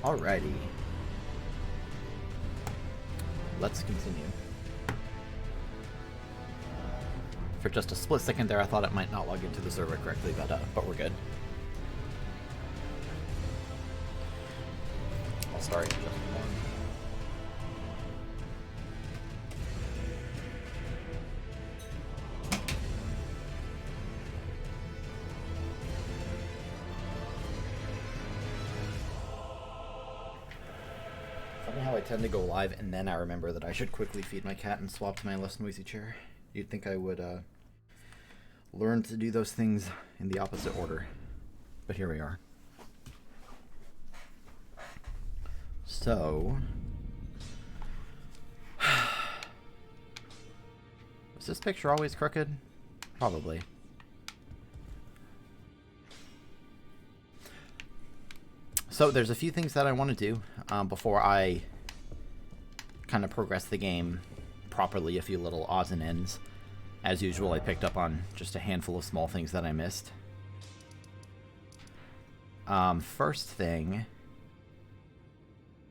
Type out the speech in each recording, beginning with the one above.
Alrighty. Let's continue. For just a split second there, I thought it might not log into the server correctly, but we're good. I'll start in just one. Funny how I tend to go live and then I remember that I should quickly feed my cat and swap to my less noisy chair. You'd think I would learn to do those things in the opposite order, but here we are. So, was this picture always crooked? Probably. So there's a few things that I want to do before I kind of progress the game properly, a few little odds and ends. As usual, I picked up on just a handful of small things that I missed. First thing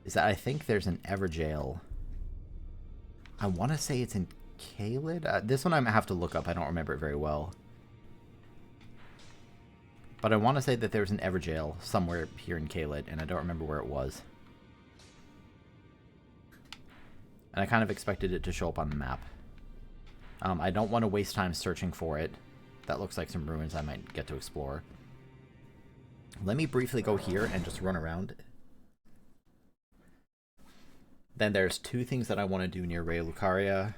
is that I think there's an Everjail. I want to say it's in Caelid. This one I have to look up. I don't remember it very well. But I want to say that there's an Everjail somewhere here in Caelid, and I don't remember where it was. And I kind of expected it to show up on the map. I don't want to waste time searching for it. That looks like some ruins I might get to explore. Let me briefly go here and just run around. Then there's two things that I want to do near Ray Lucaria.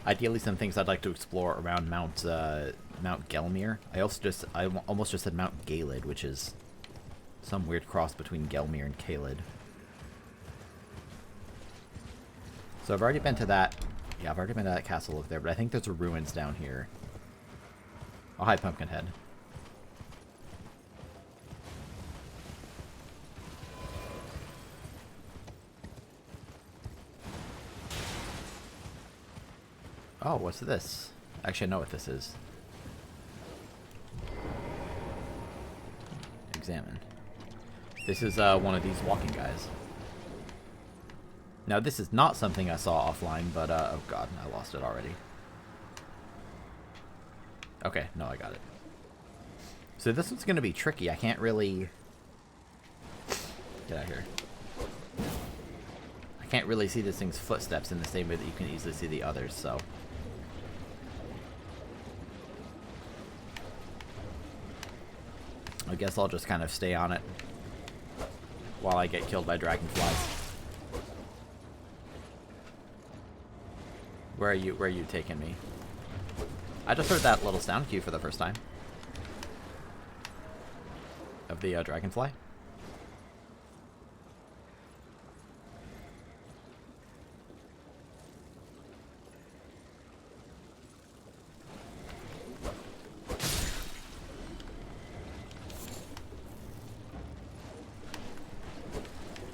Ideally, some things I'd like to explore around Mount Gelmir. I almost just said Mount Galed, which is some weird cross between Gelmir and Caelid. So I've already been to that. Yeah, I've already been to that castle over there, but I think there's a ruins down here. Oh, hi, Pumpkinhead. Oh, what's this? Actually, I know what this is. Examine. This is one of these walking guys. Now, this is not something I saw offline, but, oh god, I lost it already. Okay, no, I got it. So this one's going to be tricky. I can't really... Get out of here. I can't really see this thing's footsteps in the same way that you can easily see the others, so... I guess I'll just kind of stay on it while I get killed by dragonflies. Where are you taking me? I just heard that little sound cue for the first time. Of the dragonfly.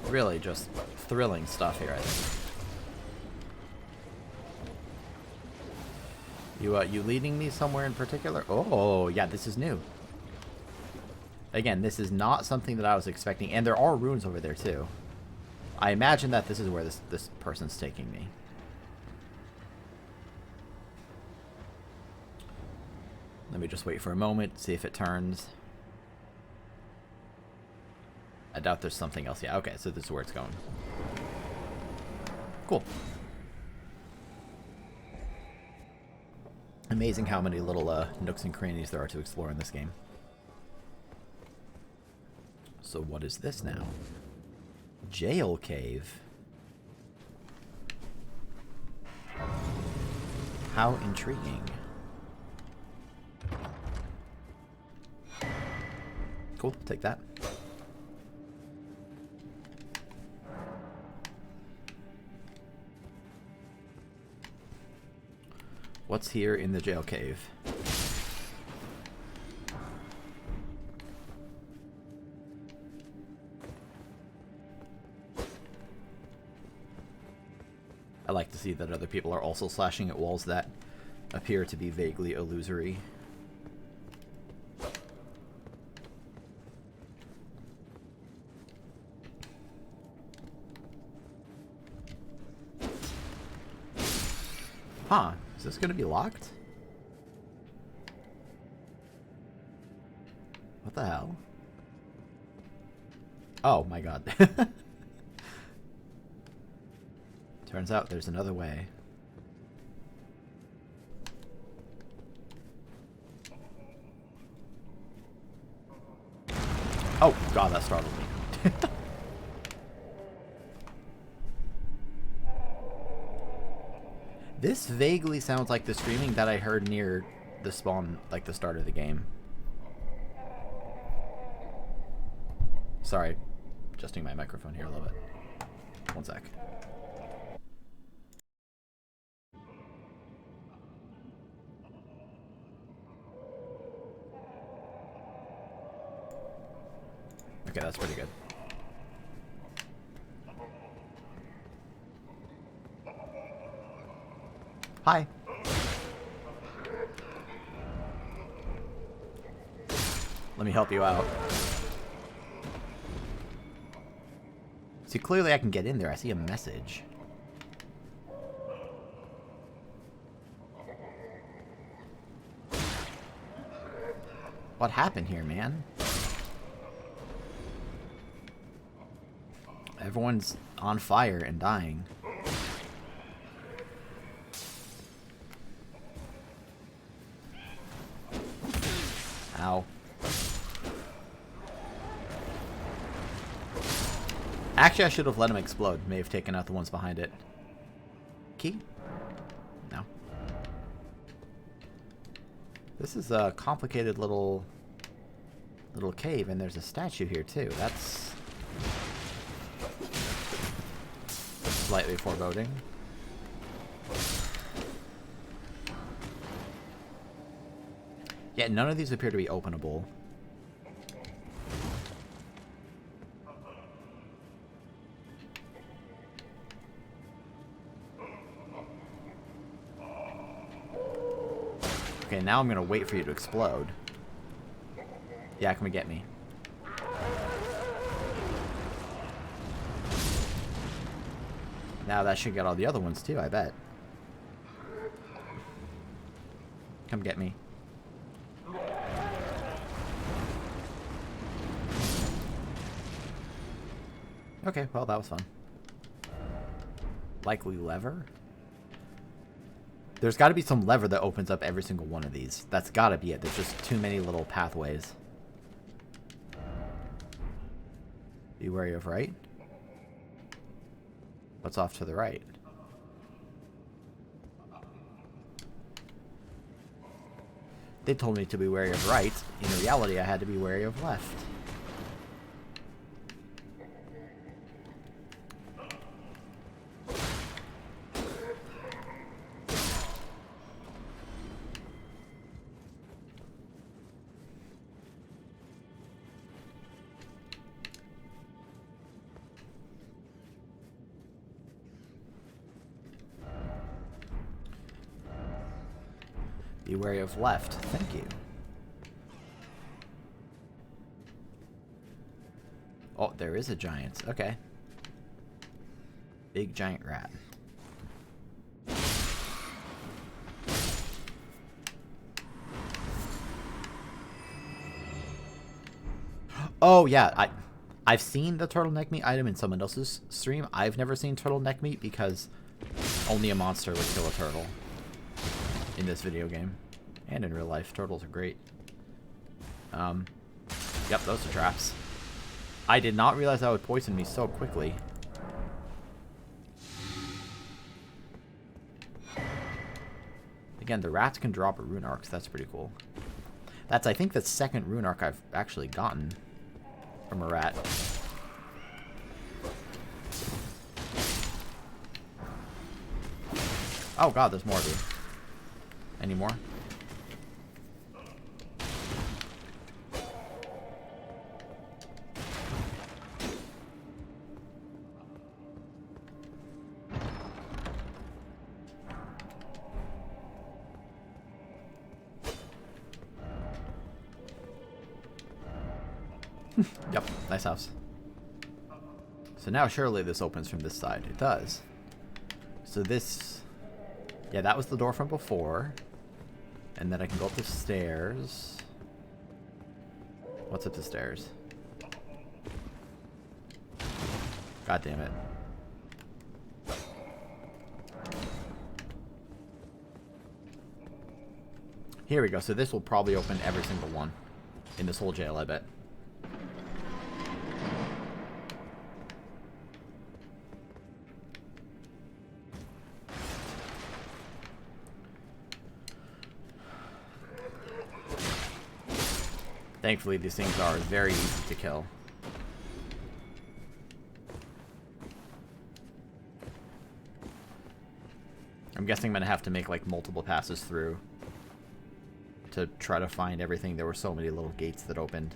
Really just thrilling stuff here, I think. You leading me somewhere in particular? Oh, yeah, this is new. Again, this is not something that I was expecting, and there are ruins over there too. I imagine that this is where this person's taking me. Let me just wait for a moment, see if it turns. I doubt there's something else. Yeah, okay, so this is where it's going. Cool. Amazing how many little nooks and crannies there are to explore in this game. So what is this now? Jail cave. How intriguing. Cool, take that. What's here in the jail cave? I like to see that other people are also slashing at walls that appear to be vaguely illusory. Huh. Is this gonna be locked? What the hell? Oh my god. Turns out there's another way. Oh god, that startled me. This vaguely sounds like the screaming that I heard near the spawn, like the start of the game. Sorry, adjusting my microphone here a little bit. One sec. Okay, that's pretty good. Hi. Let me help you out. See, clearly I can get in there. I see a message. What happened here, man? Everyone's on fire and dying. Ow. Actually, I should have let him explode. May have taken out the ones behind it. Key? No. This is a complicated little cave, and there's a statue here too. That's slightly foreboding. Yeah, none of these appear to be openable. Okay, now I'm gonna wait for you to explode. Yeah, come and get me. Now that should get all the other ones too, I bet. Come get me. Okay, well, that was fun. Likely lever? There's got to be some lever that opens up every single one of these. That's got to be it. There's just too many little pathways. Be wary of right? What's off to the right? They told me to be wary of right. In reality, I had to be wary of left. Be wary of left. Thank you. Oh, there is a giant. Okay. Big giant rat. Oh, yeah. I've seen the turtleneck meat item in someone else's stream. I've never seen turtleneck meat because only a monster would kill a turtle in this video game. And in real life. Turtles are great. Yep, those are traps. I did not realize that would poison me so quickly. Again, the rats can drop a rune arc, so that's pretty cool. That's, I think, the second rune arc I've actually gotten from a rat. Oh god, there's more of you. Any more? Yep, nice house. So now surely this opens from this side. It does. So this Yeah, that was the door from before. And then I can go up the stairs. What's up the stairs? God damn it. Here we go. So this will probably open every single one in this whole jail, I bet. Thankfully, these things are very easy to kill. I'm guessing I'm going to have to make, like, multiple passes through to try to find everything. There were so many little gates that opened.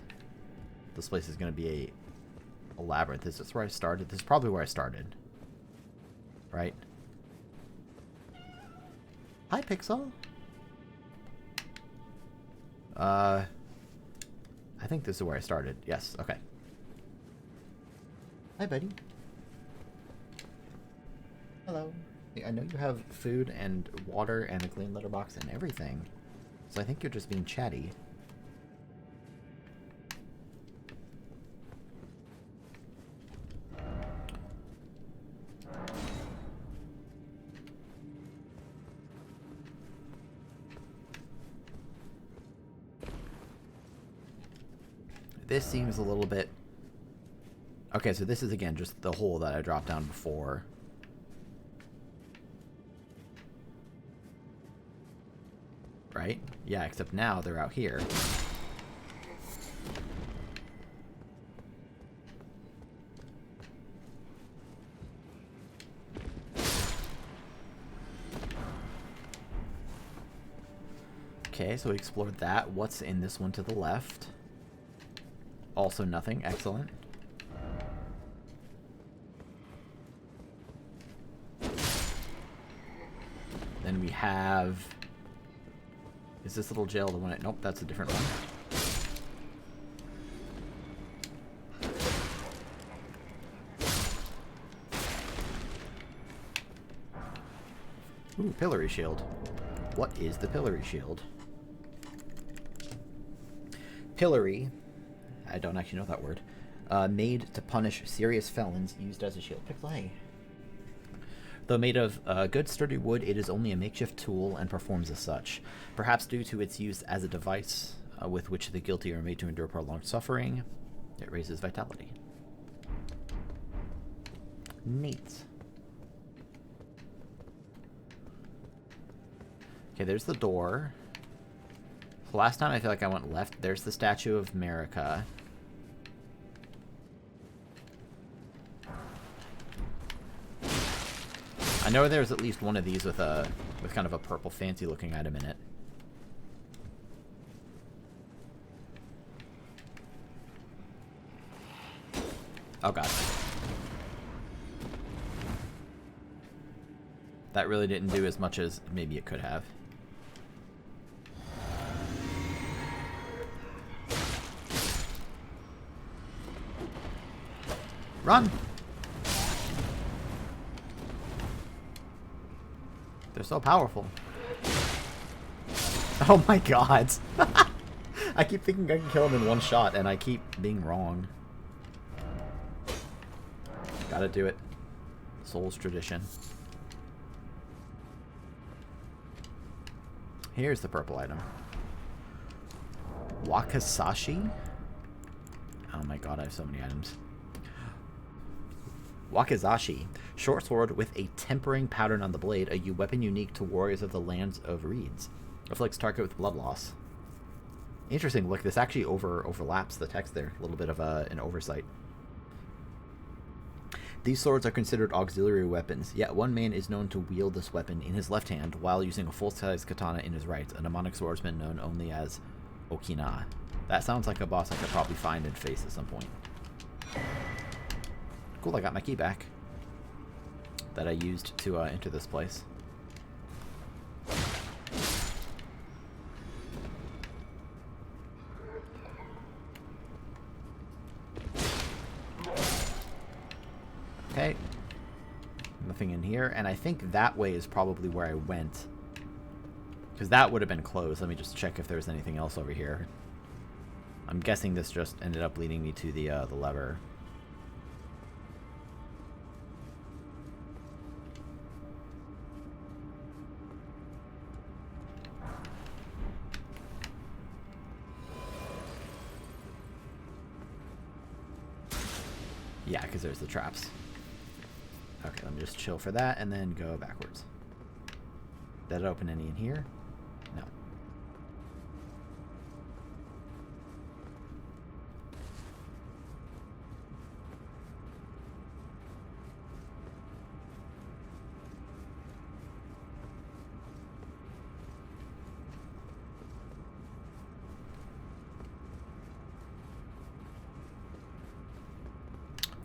This place is going to be a labyrinth. Is this where I started? This is probably where I started. Right? Hi, Pixel. I think this is where I started. Yes, okay. Hi, buddy. Hello. I know you have food and water and a clean litter box and everything. So I think you're just being chatty. This seems a little bit... Okay, so this is, again, just the hole that I dropped down before. Right? Yeah, except now they're out here. Okay, so we explored that. What's in this one to the left? Also nothing. Excellent. Then we have... Is this little jail the one? Nope, that's a different one. Ooh, pillory shield. What is the pillory shield? Pillory, I don't actually know that word, made to punish serious felons, used as a shield. Pixel, hey. Though made of good sturdy wood, it is only a makeshift tool and performs as such. Perhaps due to its use as a device with which the guilty are made to endure prolonged suffering, it raises vitality. Neat. Okay, there's the door. So last time I feel like I went left. There's the Statue of America. I know there's at least one of these with kind of a purple fancy looking item in it. Oh god. That really didn't do as much as maybe it could have. Run! They're so powerful. Oh my god. I keep thinking I can kill him in one shot, and I keep being wrong. Gotta do it. Soul's tradition. Here's the purple item. Wakizashi? Oh my god, I have so many items. Wakizashi. Short sword with a tempering pattern on the blade, a weapon unique to warriors of the lands of reeds. Afflicts target with blood loss. Interesting, look, this actually overlaps the text there. A little bit of an oversight. These swords are considered auxiliary weapons, yet one man is known to wield this weapon in his left hand while using a full-size katana in his right, a mnemonic swordsman known only as Okina. That sounds like a boss I could probably find and face at some point. Cool, I got my key back that I used to enter this place. Okay. Nothing in here, and I think that way is probably where I went. Because that would have been closed. Let me just check if there's anything else over here. I'm guessing this just ended up leading me to the lever. Yeah, because there's the traps. Okay, let me just chill for that and then go backwards. Did it open any in here? No.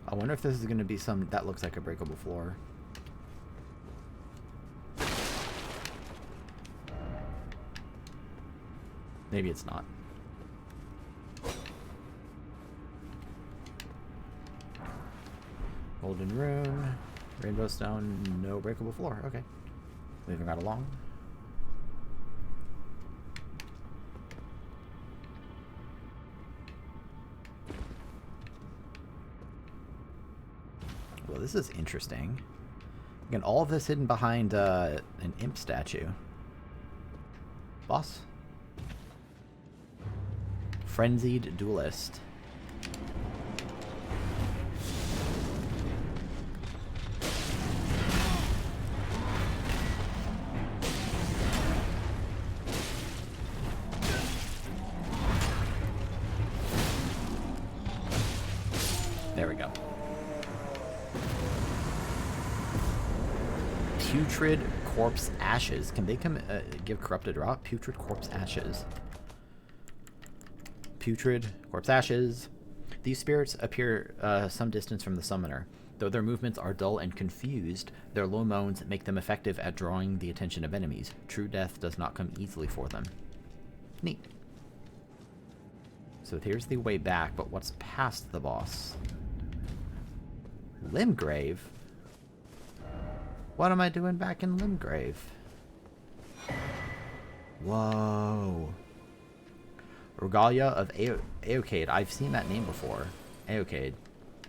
I wonder if this is going to be some that looks like a breakable floor. Maybe it's not. Golden rune, rainbow stone, no breakable floor. Okay. Moving right along. Well, this is interesting. Again, all of this hidden behind an imp statue. Boss? Frenzied duelist. There we go. Putrid corpse ashes. Can they give corrupted rot? Putrid corpse ashes. Putrid corpse ashes. These spirits appear some distance from the summoner. Though their movements are dull and confused, their low moans make them effective at drawing the attention of enemies. True death does not come easily for them. Neat. So here's the way back, but what's past the boss? Limgrave? What am I doing back in Limgrave? Whoa. Regalia of Aocade. I've seen that name before. Aocade.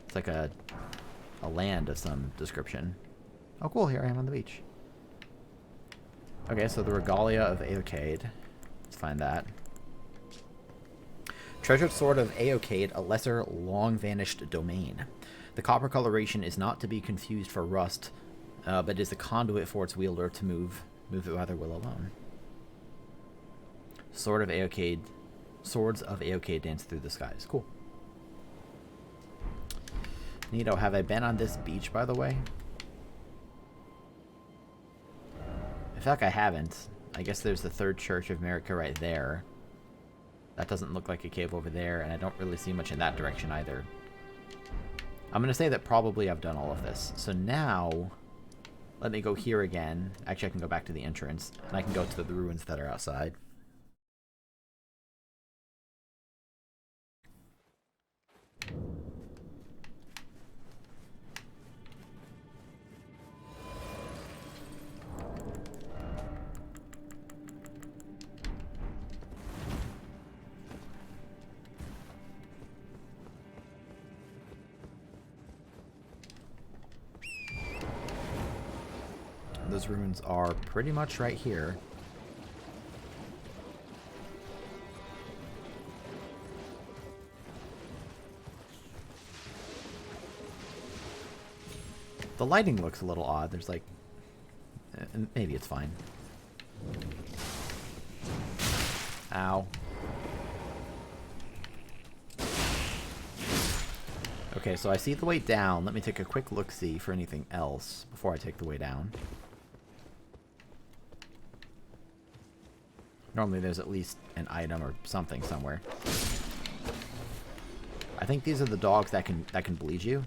It's like a land of some description. Oh cool, here I am on the beach. Okay, so the Regalia of Aocade. Let's find that. Treasured Sword of Aocade, a lesser, long-vanished domain. The copper coloration is not to be confused for rust, but is a conduit for its wielder to move it rather will alone. Sword of Aocade. Swords of Aocade dance through the skies. Cool. Neato, have I been on this beach, by the way? I feel like I haven't. I guess there's the Third Church of America right there. That doesn't look like a cave over there, and I don't really see much in that direction either. I'm going to say that probably I've done all of this. So now, let me go here again. Actually, I can go back to the entrance, and I can go to the ruins that are outside. Those ruins are pretty much right here. The lighting looks a little odd. There's like... maybe it's fine. Ow. Okay, so I see the way down. Let me take a quick look-see for anything else before I take the way down. Normally there's at least an item or something somewhere. I think these are the dogs that can bleed you.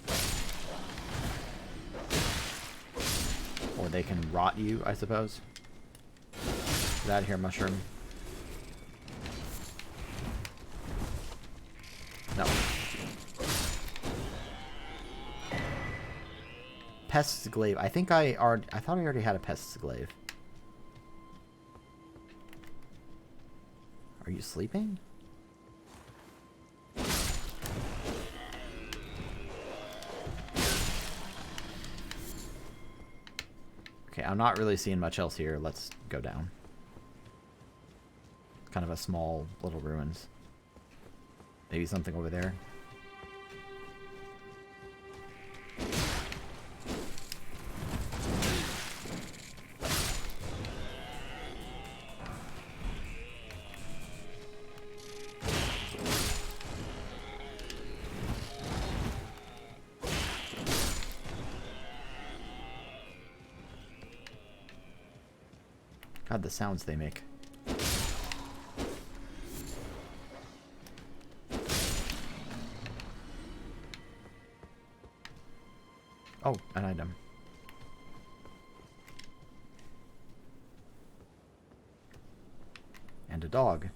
Or they can rot you, I suppose. Get out of here, mushroom. No. Pest's Glaive. I thought I already had a Pest's Glaive. Are you sleeping? Okay, I'm not really seeing much else here. Let's go down. Kind of a small little ruins. Maybe something over there. God, the sounds they make. Oh, an item. And a dog.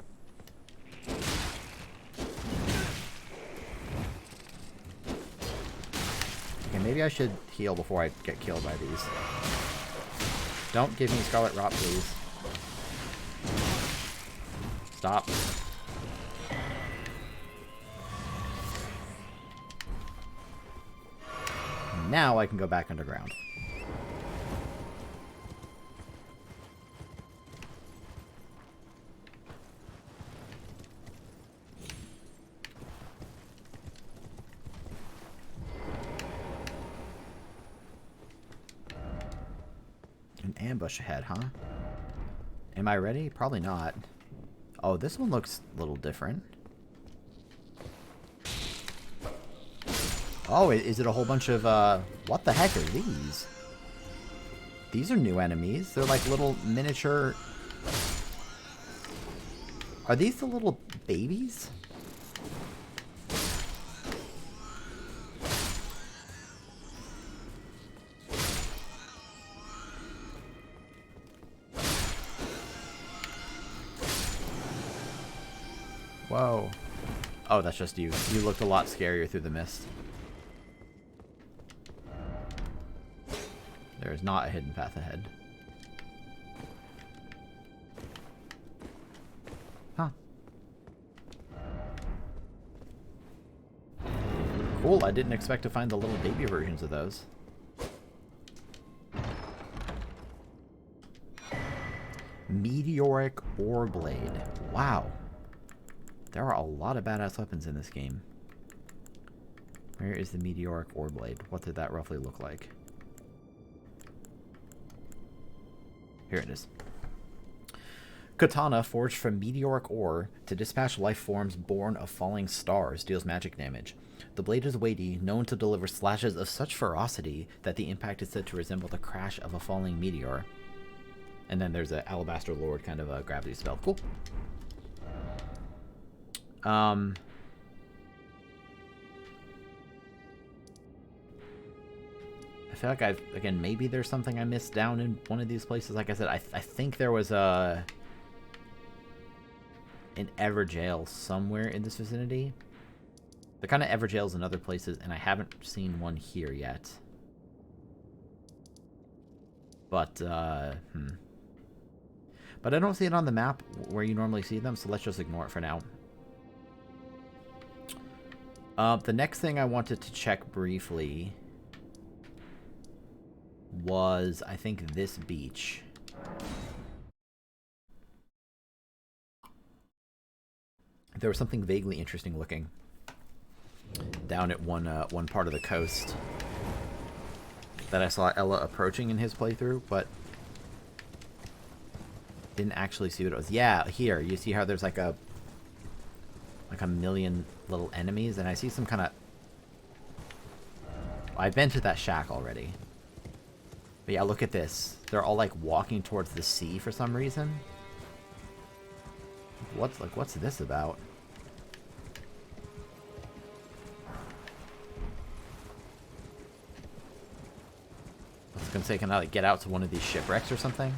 Okay, maybe I should heal before I get killed by these. Don't give me Scarlet Rot, please. Stop. Now I can go back underground. An ambush ahead, huh? Am I ready? Probably not. Oh, this one looks a little different. Oh, is it a whole bunch of, what the heck are these? These are new enemies. They're like little miniature... Are these the little babies? Whoa. Oh, that's just you. You looked a lot scarier through the mist. There is not a hidden path ahead. Huh. Cool, I didn't expect to find the little baby versions of those. Meteoric Ore Blade. Wow. There are a lot of badass weapons in this game. Where is the Meteoric Ore Blade? What did that roughly look like? Here it is. Katana forged from meteoric ore to dispatch life forms born of falling stars deals magic damage. The blade is weighty, known to deliver slashes of such ferocity that the impact is said to resemble the crash of a falling meteor. And then there's a Alabaster Lord kind of a gravity spell. Cool. I feel like again, maybe there's something I missed down in one of these places. Like I said, I think there was an Ever Jail somewhere in this vicinity. There kind of Ever Jails in other places, and I haven't seen one here yet. But, But I don't see it on the map where you normally see them, so let's just ignore it for now. The next thing I wanted to check briefly was, I think, this beach. There was something vaguely interesting looking down at one part of the coast that I saw Ella approaching in his playthrough, but didn't actually see what it was. Yeah, here, you see how there's like a million little enemies, and I see some kind of... I've been to that shack already. But yeah, look at this. They're all like walking towards the sea for some reason. What's this about? I was gonna say, can I like get out to one of these shipwrecks or something?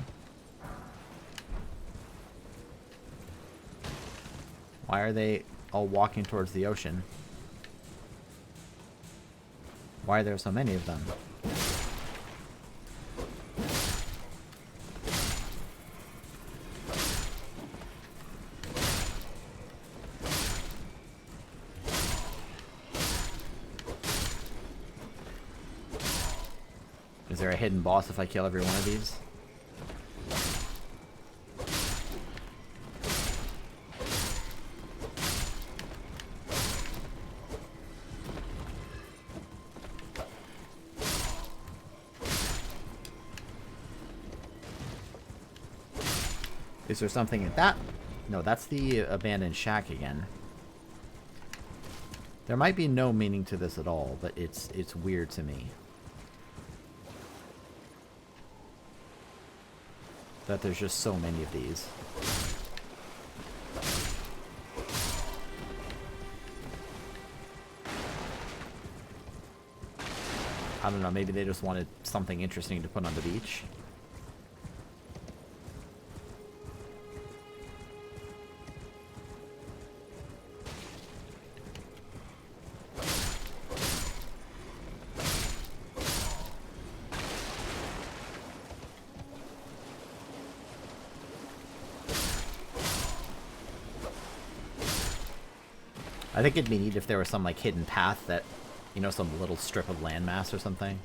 Why are they all walking towards the ocean? Why are there so many of them? Is there a hidden boss if I kill every one of these? Is there something in that? No, that's the abandoned shack again. There might be no meaning to this at all, but it's weird to me. That there's just so many of these. I don't know, maybe they just wanted something interesting to put on the beach. I think it'd be neat if there was some, like, hidden path that, you know, some little strip of landmass or something.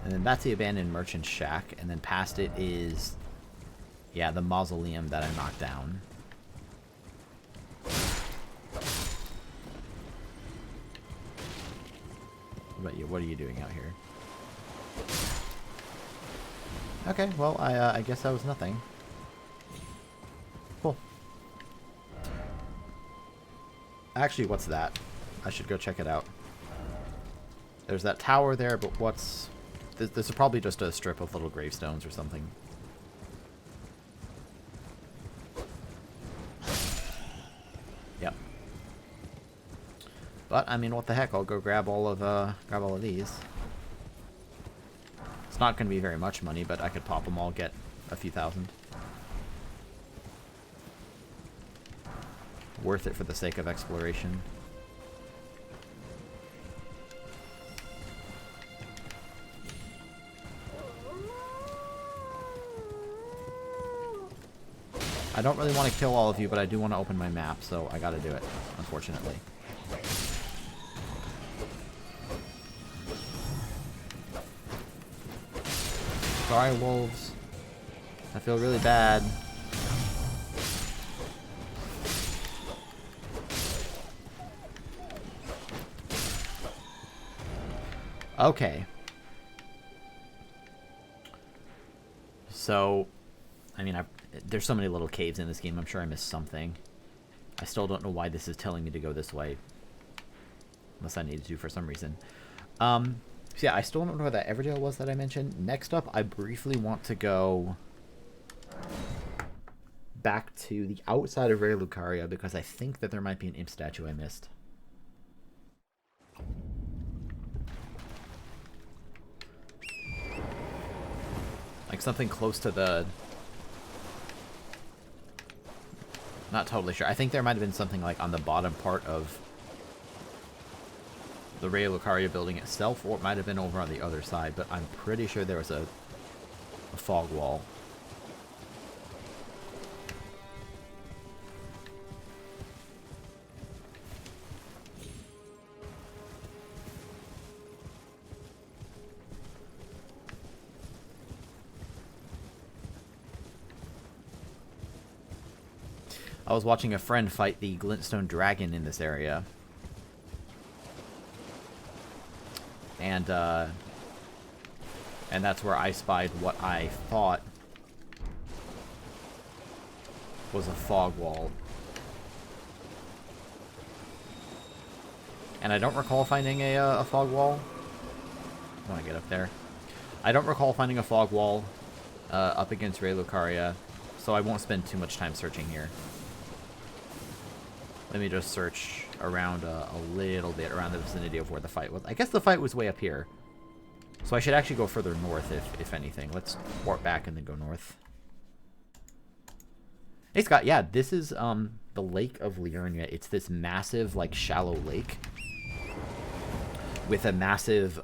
And then that's the abandoned merchant shack, and then past it is, yeah, the mausoleum that I knocked down. What about you? What are you doing out here? Okay, well, I guess that was nothing. Cool. Actually, what's that? I should go check it out. There's that tower there, but what's... This is probably just a strip of little gravestones or something. Yep. But, I mean, what the heck? I'll go grab all of these. It's not going to be very much money, but I could pop them all, get a few thousand. Worth it for the sake of exploration. I don't really want to kill all of you, but I do want to open my map, so I gotta do it, unfortunately. Sorry, wolves. I feel really bad. Okay. So, I mean, there's so many little caves in this game, I'm sure I missed something. I still don't know why this is telling me to go this way. Unless I needed to for some reason. So yeah, I still don't know where that Everdale was that I mentioned. Next up, I briefly want to go back to the outside of Raya Lucaria because I think that there might be an imp statue I missed. Like something close to the... Not totally sure. I think there might have been something like on the bottom part of the Raya Lucaria building itself, or it might have been over on the other side, but I'm pretty sure there was a fog wall. I was watching a friend fight the glintstone dragon in this area. And that's where I spied what I thought was a fog wall. And I don't recall finding a fog wall. I want to get up there. I don't recall finding a fog wall up against Raya Lucaria, so I won't spend too much time searching here. Let me just search around a little bit around the vicinity of where the fight was. I guess the fight was way up here. So I should actually go further north, if anything. Let's warp back and then go north. Hey, Scott. Yeah, this is the Lake of Liurnia. It's this massive, like, shallow lake. With a massive...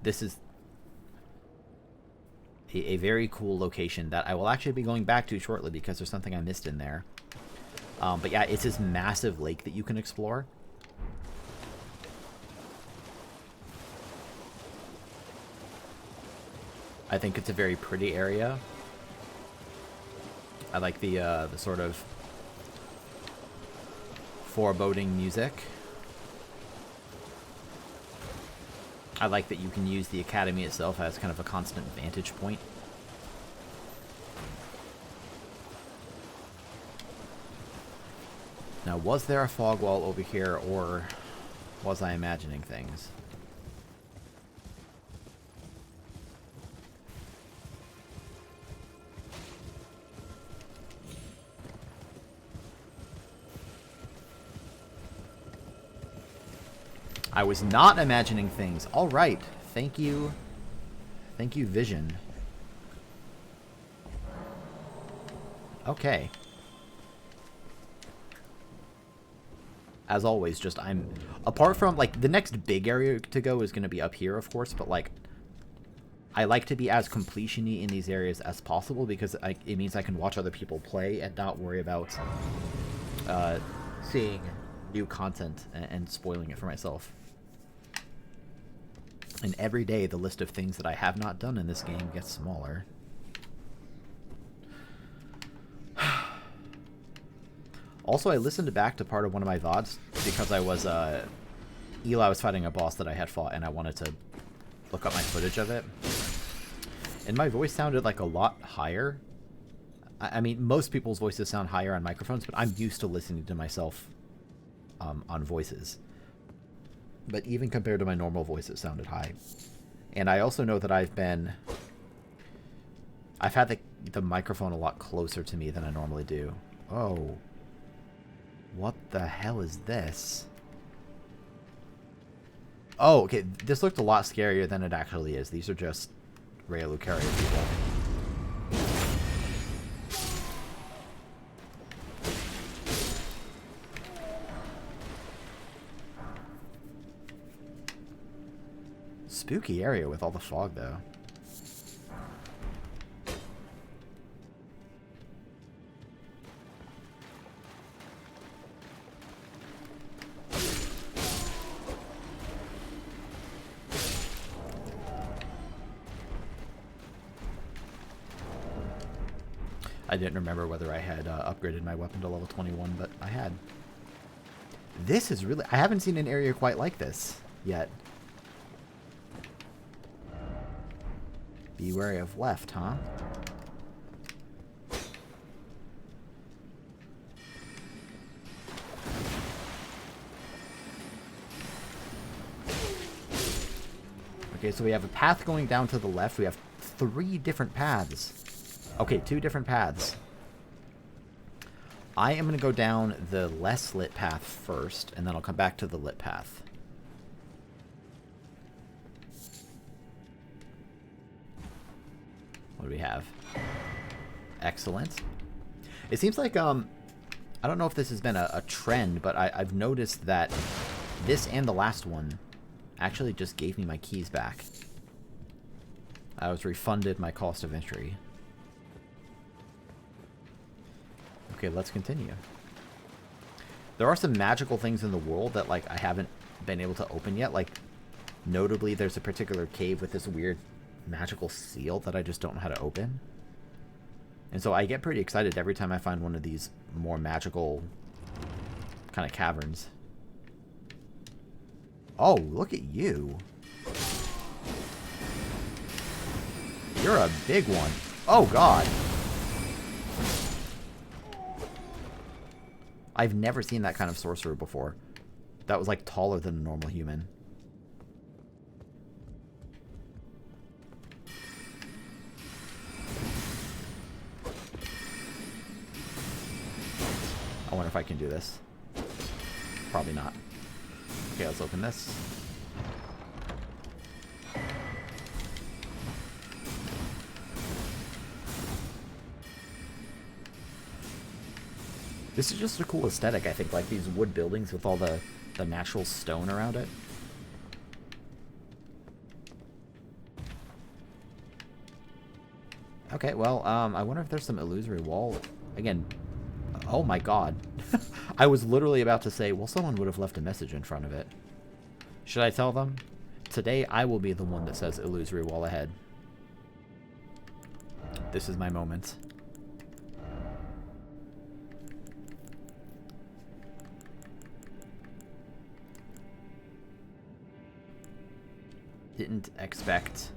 this is a very cool location that I will actually be going back to shortly because there's something I missed in there. But yeah, it's this massive lake that you can explore. I think it's a very pretty area. I like the sort of foreboding music. I like that you can use the academy itself as kind of a constant vantage point. Now, was there a fog wall over here, or was I imagining things? I was not imagining things. All right. Thank you. Thank you, Vision. Okay. As always, just apart from, like, the next big area to go is going to be up here, of course, but, like, I like to be as completion-y in these areas as possible because it means I can watch other people play and not worry about seeing new content and spoiling it for myself. And every day, the list of things that I have not done in this game gets smaller. Also, I listened back to part of one of my VODs because I was, Eli was fighting a boss that I had fought, and I wanted to look up my footage of it. And my voice sounded, like, a lot higher. I mean, most people's voices sound higher on microphones, but I'm used to listening to myself on voices. But even compared to my normal voice, it sounded high. And I also know that I've had the microphone a lot closer to me than I normally do. Oh. What the hell is this? Oh, okay. This looked a lot scarier than it actually is. These are just Raya Lucaria people. Spooky area with all the fog, though. I didn't remember whether I had upgraded my weapon to level 21, but I had. This is really... I haven't seen an area quite like this yet. Be wary of left, huh? Okay, so we have a path going down to the left. We have 3 different paths. Okay, 2 different paths. I am going to go down the less lit path first, and then I'll come back to the lit path. What do we have? Excellent. It seems like, I don't know if this has been a trend, but I've noticed that this and the last one actually just gave me my keys back. I was refunded my cost of entry. Okay, let's continue. There are some magical things in the world that, like, I haven't been able to open yet. Like, notably, there's a particular cave with this weird magical seal that I just don't know how to open. And so I get pretty excited every time I find one of these more magical kind of caverns. Oh, look at you. You're a big one. Oh, God. I've never seen that kind of sorcerer before. That was, like, taller than a normal human. I wonder if I can do this. Probably not. Okay, let's open this. This is just a cool aesthetic, I think, like these wood buildings with all the natural stone around it. Okay, well, I wonder if there's some illusory wall. Again, oh my god. I was literally about to say, well, someone would have left a message in front of it. Should I tell them? Today, I will be the one that says illusory wall ahead. This is my moment. Didn't expect...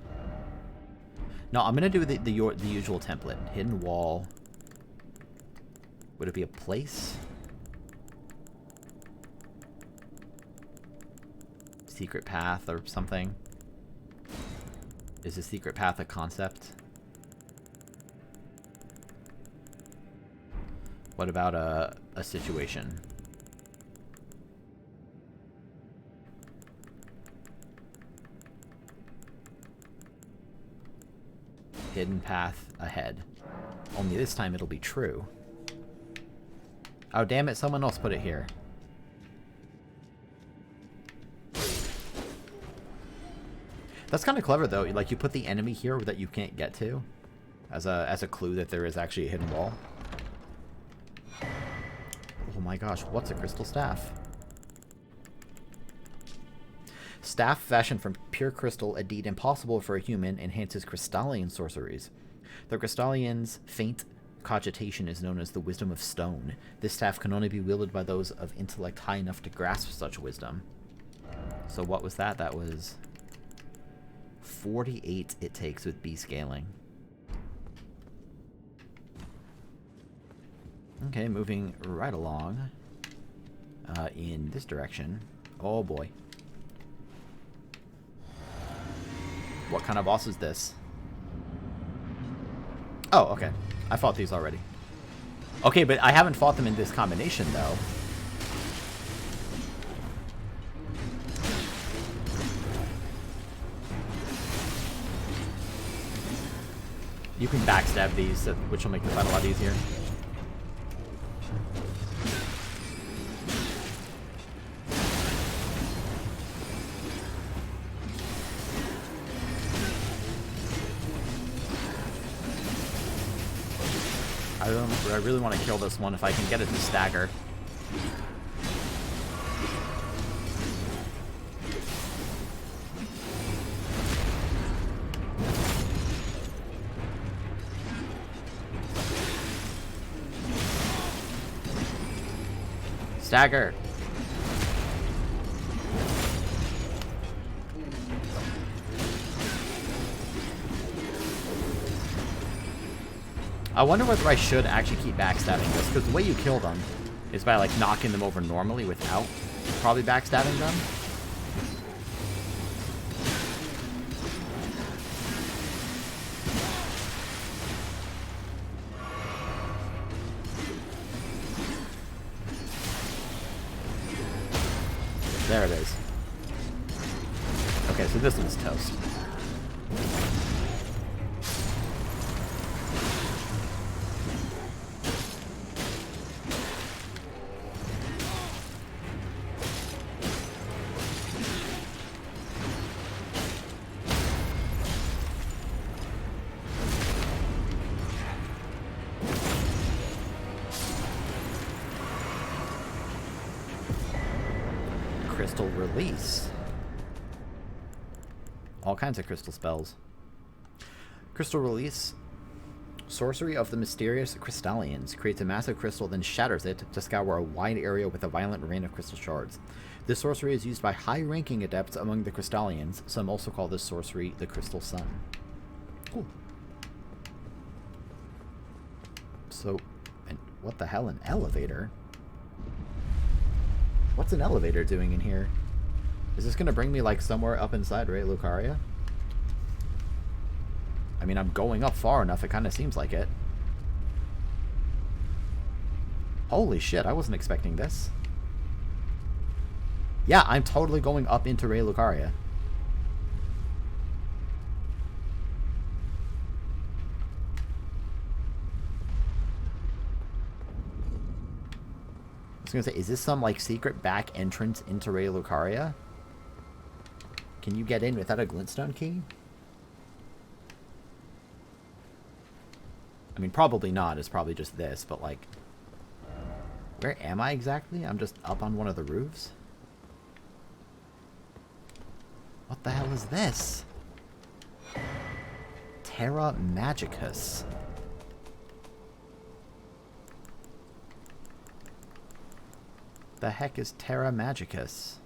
No, I'm gonna do the usual template. Hidden wall. Would it be a place? Secret path or something? Is a secret path a concept? What about a situation? Hidden path ahead. Only this time it'll be true. Oh, damn it, someone else put it here. That's kind of clever, though. Like, you put the enemy here that you can't get to as a clue that there is actually a hidden wall. Oh my gosh, what's a crystal staff? Staff fashioned from pure crystal, a deed impossible for a human, enhances crystalline sorceries. The crystallion's faint cogitation is known as the wisdom of stone. This staff can only be wielded by those of intellect high enough to grasp such wisdom. So what was that? That was 48 it takes with B scaling. Okay, moving right along in this direction. Oh boy. What kind of boss is this? Oh, okay. I fought these already. Okay, but I haven't fought them in this combination, though. You can backstab these, which will make the fight a lot easier. I really want to kill this one if I can get it to stagger. Stagger. I wonder whether I should actually keep backstabbing this, because the way you kill them is by, like, knocking them over normally without probably backstabbing them. There it is. Okay, so this one's toast. Crystal release. All kinds of crystal spells. Crystal release. Sorcery of the mysterious Crystallians. Creates a massive crystal, then shatters it to scour a wide area with a violent rain of crystal shards. This sorcery is used by high-ranking adepts among the Crystallians. Some also call this sorcery the Crystal Sun. Cool. So, and what the hell, an elevator? What's an elevator doing in here? Is this going to bring me, like, somewhere up inside Ray Lucaria? I mean, I'm going up far enough, it kind of seems like it. Holy shit, I wasn't expecting this. Yeah, I'm totally going up into Ray Lucaria. I was gonna say, is this some, like, secret back entrance into Ray Lucaria? Can you get in without a glintstone key? I mean, probably not. It's probably just this, but, like... Where am I exactly? I'm just up on one of the roofs? What the hell is this? Terra Magicus. The heck is Terra Magicus?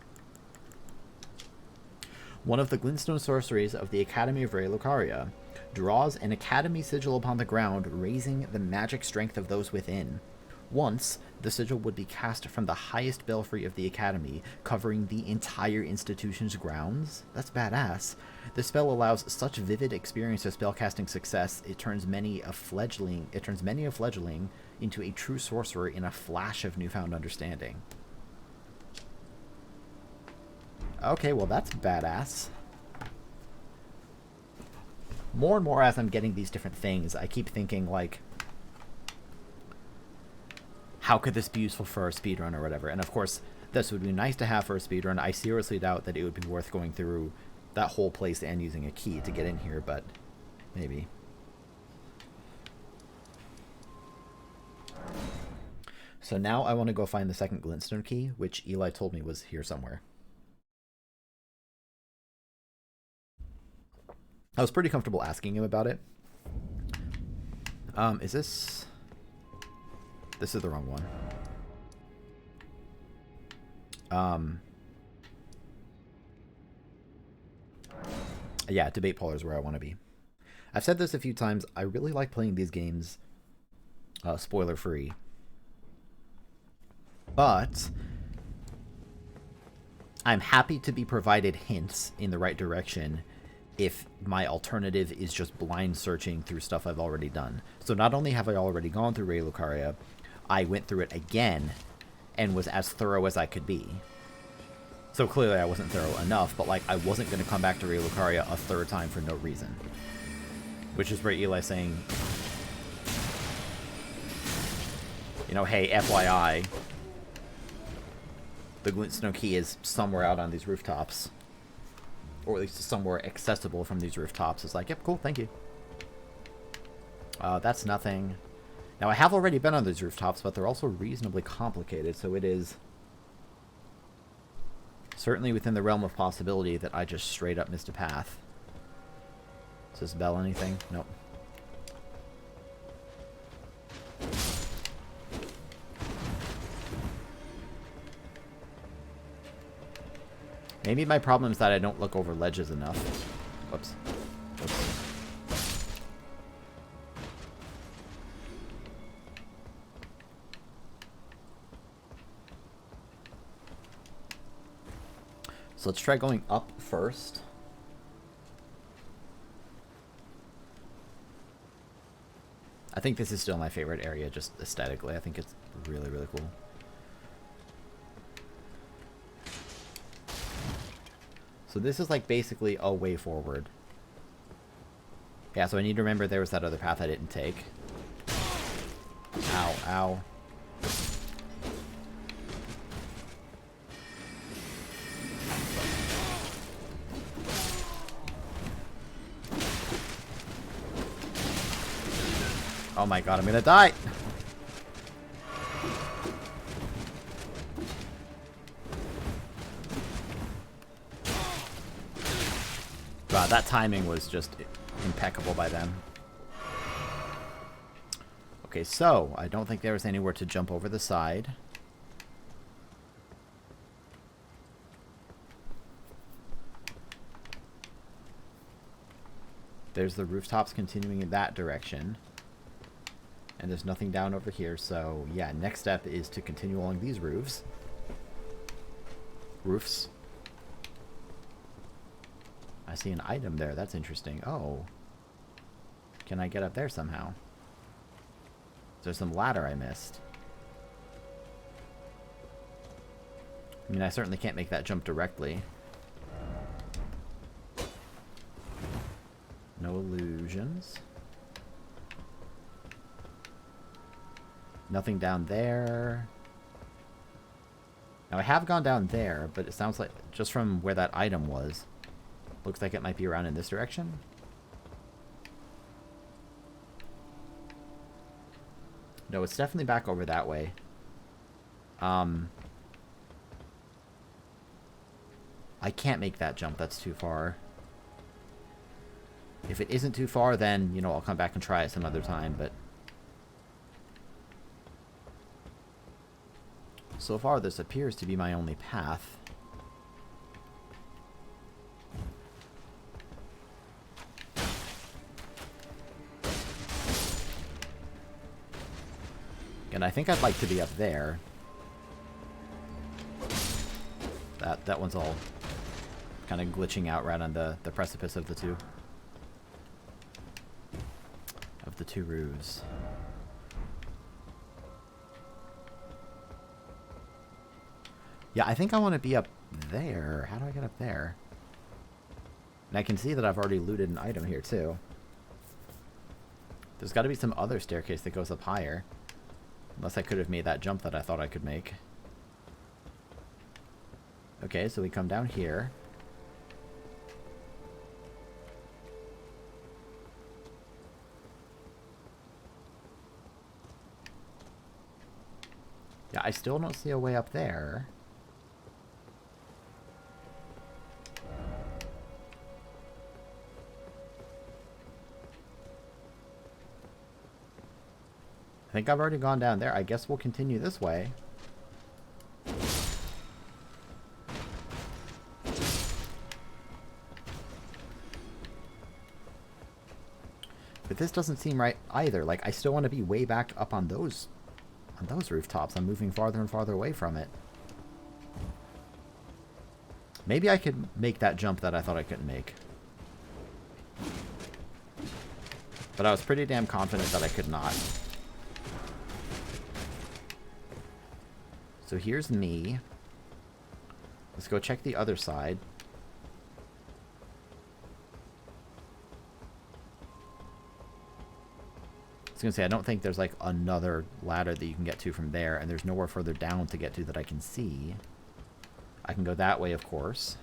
One of the glintstone sorceries of the Academy of Ray Lucaria draws an Academy sigil upon the ground, raising the magic strength of those within. Once, the sigil would be cast from the highest belfry of the Academy, covering the entire institution's grounds. That's badass. The spell allows such vivid experience of spellcasting success, it turns many a fledgling into a true sorcerer in a flash of newfound understanding. Okay, well that's badass. More and more as I'm getting these different things, I keep thinking, like, how could this be useful for a speedrun or whatever? And of course, this would be nice to have for a speedrun. I seriously doubt that it would be worth going through that whole place and using a key to get in here, but maybe. So now I want to go find the second glintstone key, which Eli told me was here somewhere. I was pretty comfortable asking him about it. Is this... This is the wrong one. Yeah, debate polar is where I want to be. I've said this a few times. I really like playing these games spoiler-free. But I'm happy to be provided hints in the right direction if my alternative is just blind searching through stuff I've already done. So not only have I already gone through Ray Lucaria, I went through it again and was as thorough as I could be. So clearly I wasn't thorough enough, but like I wasn't going to come back to Ray Lucaria a third time for no reason. Which is where Eli's saying, you know, hey, FYI, the glintstone key is somewhere out on these rooftops. Or at least somewhere accessible from these rooftops. It's like, yep, cool, thank you. That's nothing. Now, I have already been on these rooftops, but they're also reasonably complicated, so it is certainly within the realm of possibility that I just straight up missed a path. Does this bell anything? Nope. Maybe my problem is that I don't look over ledges enough. Whoops. Whoops. So let's try going up first. I think this is still my favorite area, just aesthetically. I think it's really, really cool. So this is like basically a way forward. Yeah, so I need to remember there was that other path I didn't take. Ow, ow. Oh my god, I'm gonna die! Wow, that timing was just impeccable by them. Okay, so I don't think there was anywhere to jump over the side. There's the rooftops continuing in that direction. And there's nothing down over here, so yeah, next step is to continue along these roofs. I see an item there. That's interesting. Oh. Can I get up there somehow? There's some ladder I missed. I mean, I certainly can't make that jump directly. No illusions. Nothing down there. Now, I have gone down there, but it sounds like, just from where that item was, looks like it might be around in this direction. No, it's definitely back over that way. I can't make that jump. That's too far. If it isn't too far, then, you know, I'll come back and try it some other time, but... So far, this appears to be my only path. And I think I'd like to be up there. That one's all kind of glitching out right on the precipice of the two. Of the two roofs. Yeah, I think I want to be up there. How do I get up there? And I can see that I've already looted an item here, too. There's got to be some other staircase that goes up higher. Unless I could have made that jump that I thought I could make. Okay, so we come down here. Yeah, I still don't see a way up there. I think I've already gone down there. I guess we'll continue this way. But this doesn't seem right either. Like, I still want to be way back up on those rooftops. I'm moving farther and farther away from it. Maybe I could make that jump that I thought I couldn't make. But I was pretty damn confident that I could not. So here's me. Let's go check the other side. I was going to say, I don't think there's like another ladder that you can get to from there, and there's nowhere further down to get to that I can see. I can go that way, of course.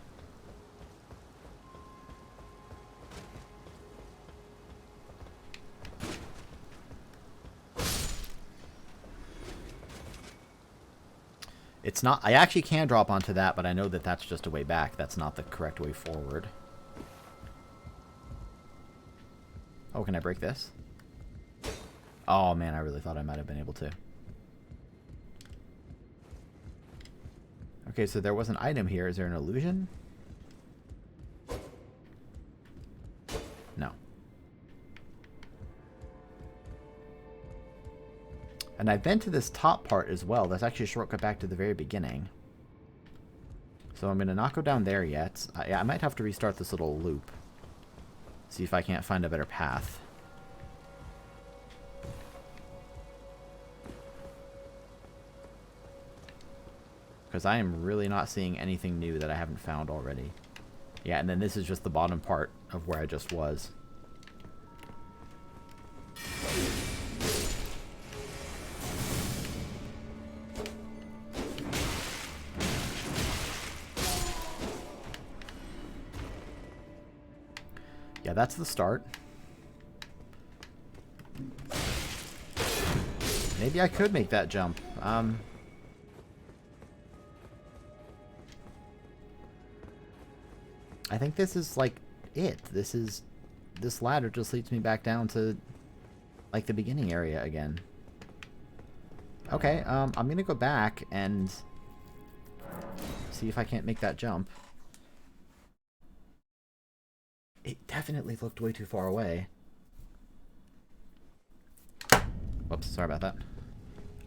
It's not... I actually can drop onto that, but I know that that's just a way back. That's not the correct way forward. Oh, can I break this? Oh, man, I really thought I might have been able to. Okay, so there was an item here. Is there an illusion? No. And I've been to this top part as well. That's actually a shortcut back to the very beginning. So I'm going to not go down there yet. I might have to restart this little loop. See if I can't find a better path. Because I am really not seeing anything new that I haven't found already. Yeah, and then this is just the bottom part of where I just was. Yeah, that's the start. Maybe I could make that jump. I think this is like it. This ladder just leads me back down to like the beginning area again. Okay, I'm gonna go back and see if I can't make that jump. It definitely looked way too far away. Whoops, sorry about that.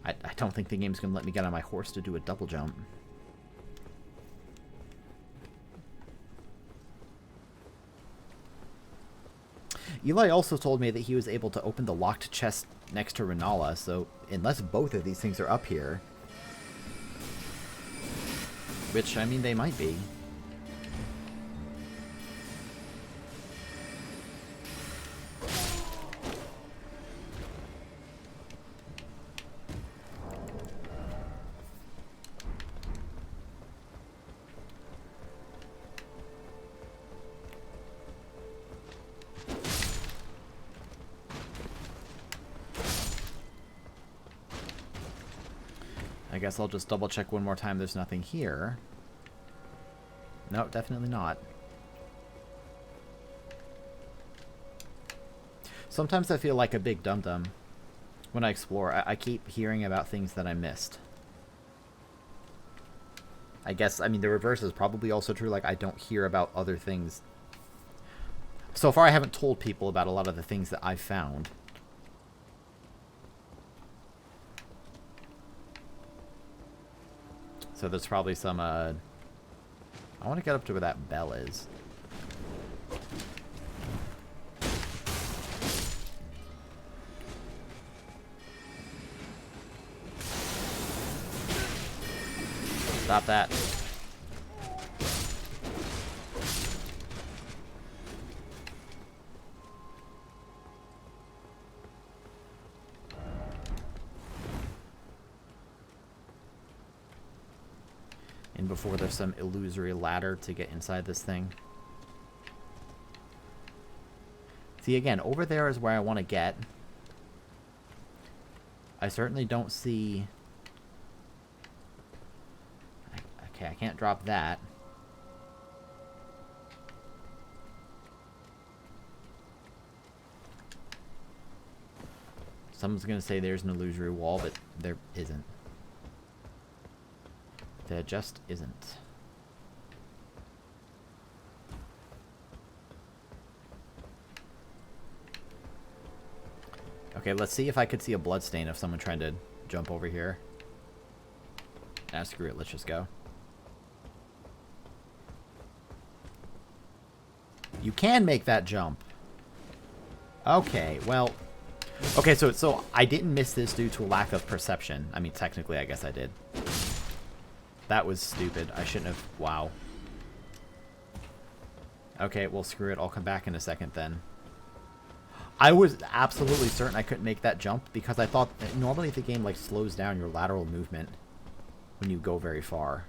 I don't think the game's gonna let me get on my horse to do a double jump. Eli also told me that he was able to open the locked chest next to Renala, so unless both of these things are up here... Which, I mean, they might be. I guess I'll just double check one more time there's nothing here. No, definitely not. Sometimes I feel like a big dum-dum when I explore. I keep hearing about things that I missed. I guess, I mean, the reverse is probably also true. Like, I don't hear about other things. So far, I haven't told people about a lot of the things that I've found. So there's probably some, I want to get up to where that bell is. Stop that. And before there's some illusory ladder to get inside this thing. See, again, over there is where I want to get. I certainly don't see... Okay, I can't drop that. Someone's going to say there's an illusory wall, but there isn't. There just isn't. Okay, let's see if I could see a bloodstain of someone trying to jump over here. Ah, screw it, let's just go. You can make that jump. Okay, well... Okay, so I didn't miss this due to a lack of perception. I mean, technically, I guess I did. That was stupid. I shouldn't have... Wow. Okay, well, screw it. I'll come back in a second then. I was absolutely certain I couldn't make that jump because I thought that normally the game, like, slows down your lateral movement when you go very far.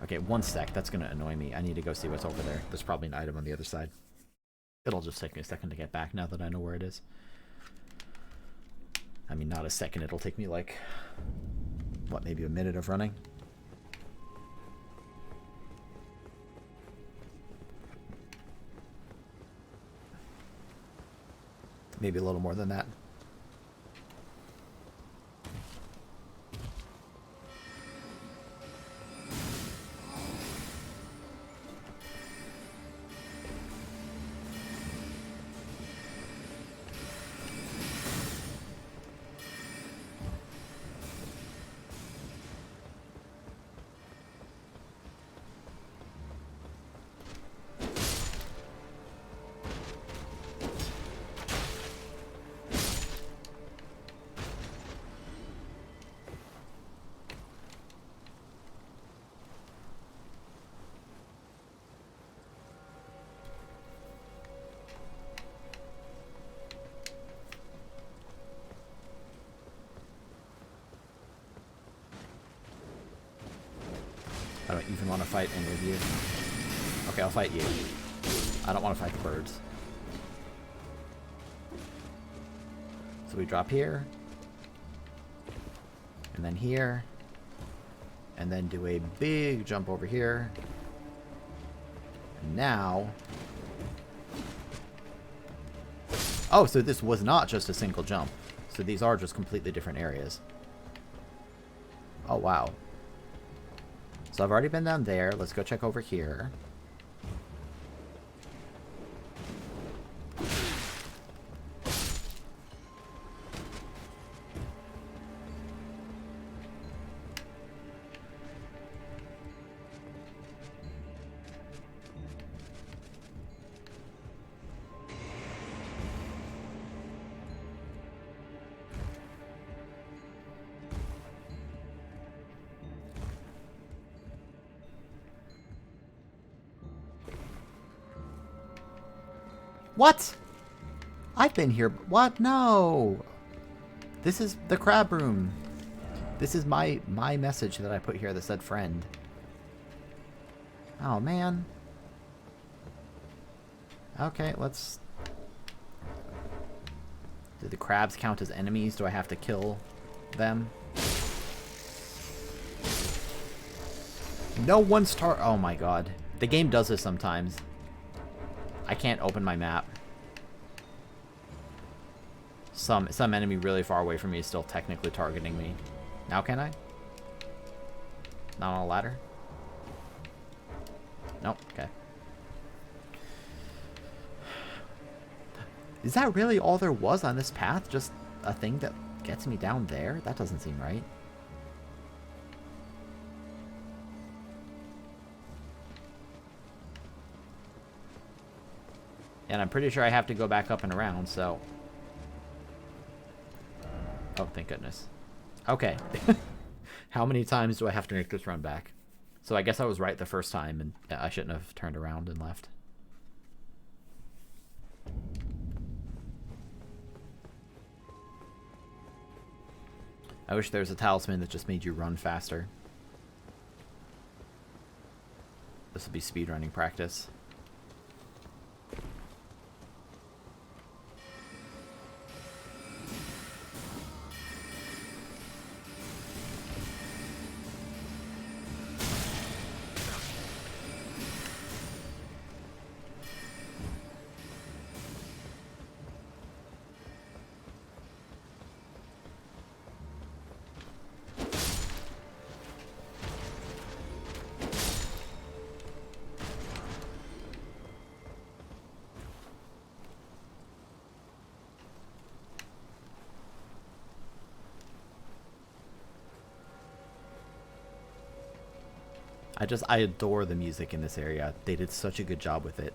Okay, one sec. That's going to annoy me. I need to go see what's over there. There's probably an item on the other side. It'll just take me a second to get back now that I know where it is. I mean, not a second. It'll take me, like, what, maybe a minute of running? Maybe a little more than that. I don't even want to fight any of you. Okay, I'll fight you. I don't want to fight the birds. So we drop here. And then here. And then do a big jump over here. And now... Oh, so this was not just a single jump. So these are just completely different areas. Oh, wow. So I've already been down there. Let's go check over here. What? I've been here. What? No. This is the crab room. This is my message that I put here that said friend. Oh, man. Okay, let's... Do the crabs count as enemies? Do I have to kill them? No one star... Oh, my God. The game does this sometimes. I can't open my map. Some enemy really far away from me is still technically targeting me. Now can I? Not on a ladder? Nope, okay. Is that really all there was on this path? Just a thing that gets me down there? That doesn't seem right. And I'm pretty sure I have to go back up and around, so... Oh, thank goodness. Okay. How many times do I have to make this run back? So I guess I was right the first time, and I shouldn't have turned around and left. I wish there was a talisman that just made you run faster. This would be speedrunning practice. I adore the music in this area. They did such a good job with it.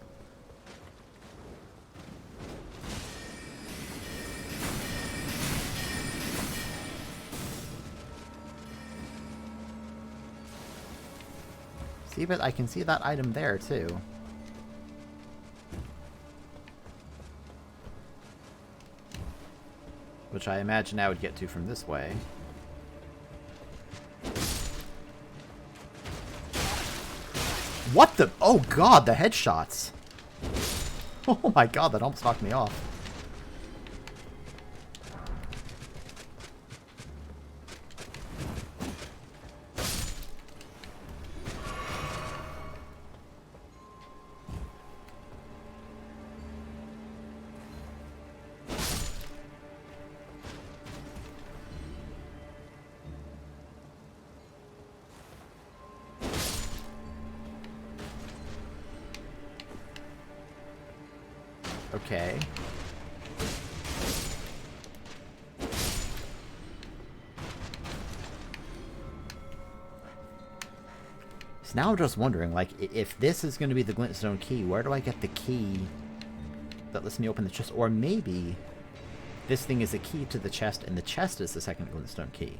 See, but I can see that item there, too. Which I imagine I would get to from this way. What the? Oh god, the headshots. Oh my god, that almost knocked me off. Okay. So now I'm just wondering, like, if this is going to be the glintstone key, where do I get the key that lets me open the chest? Or maybe this thing is a key to the chest, and the chest is the second glintstone key.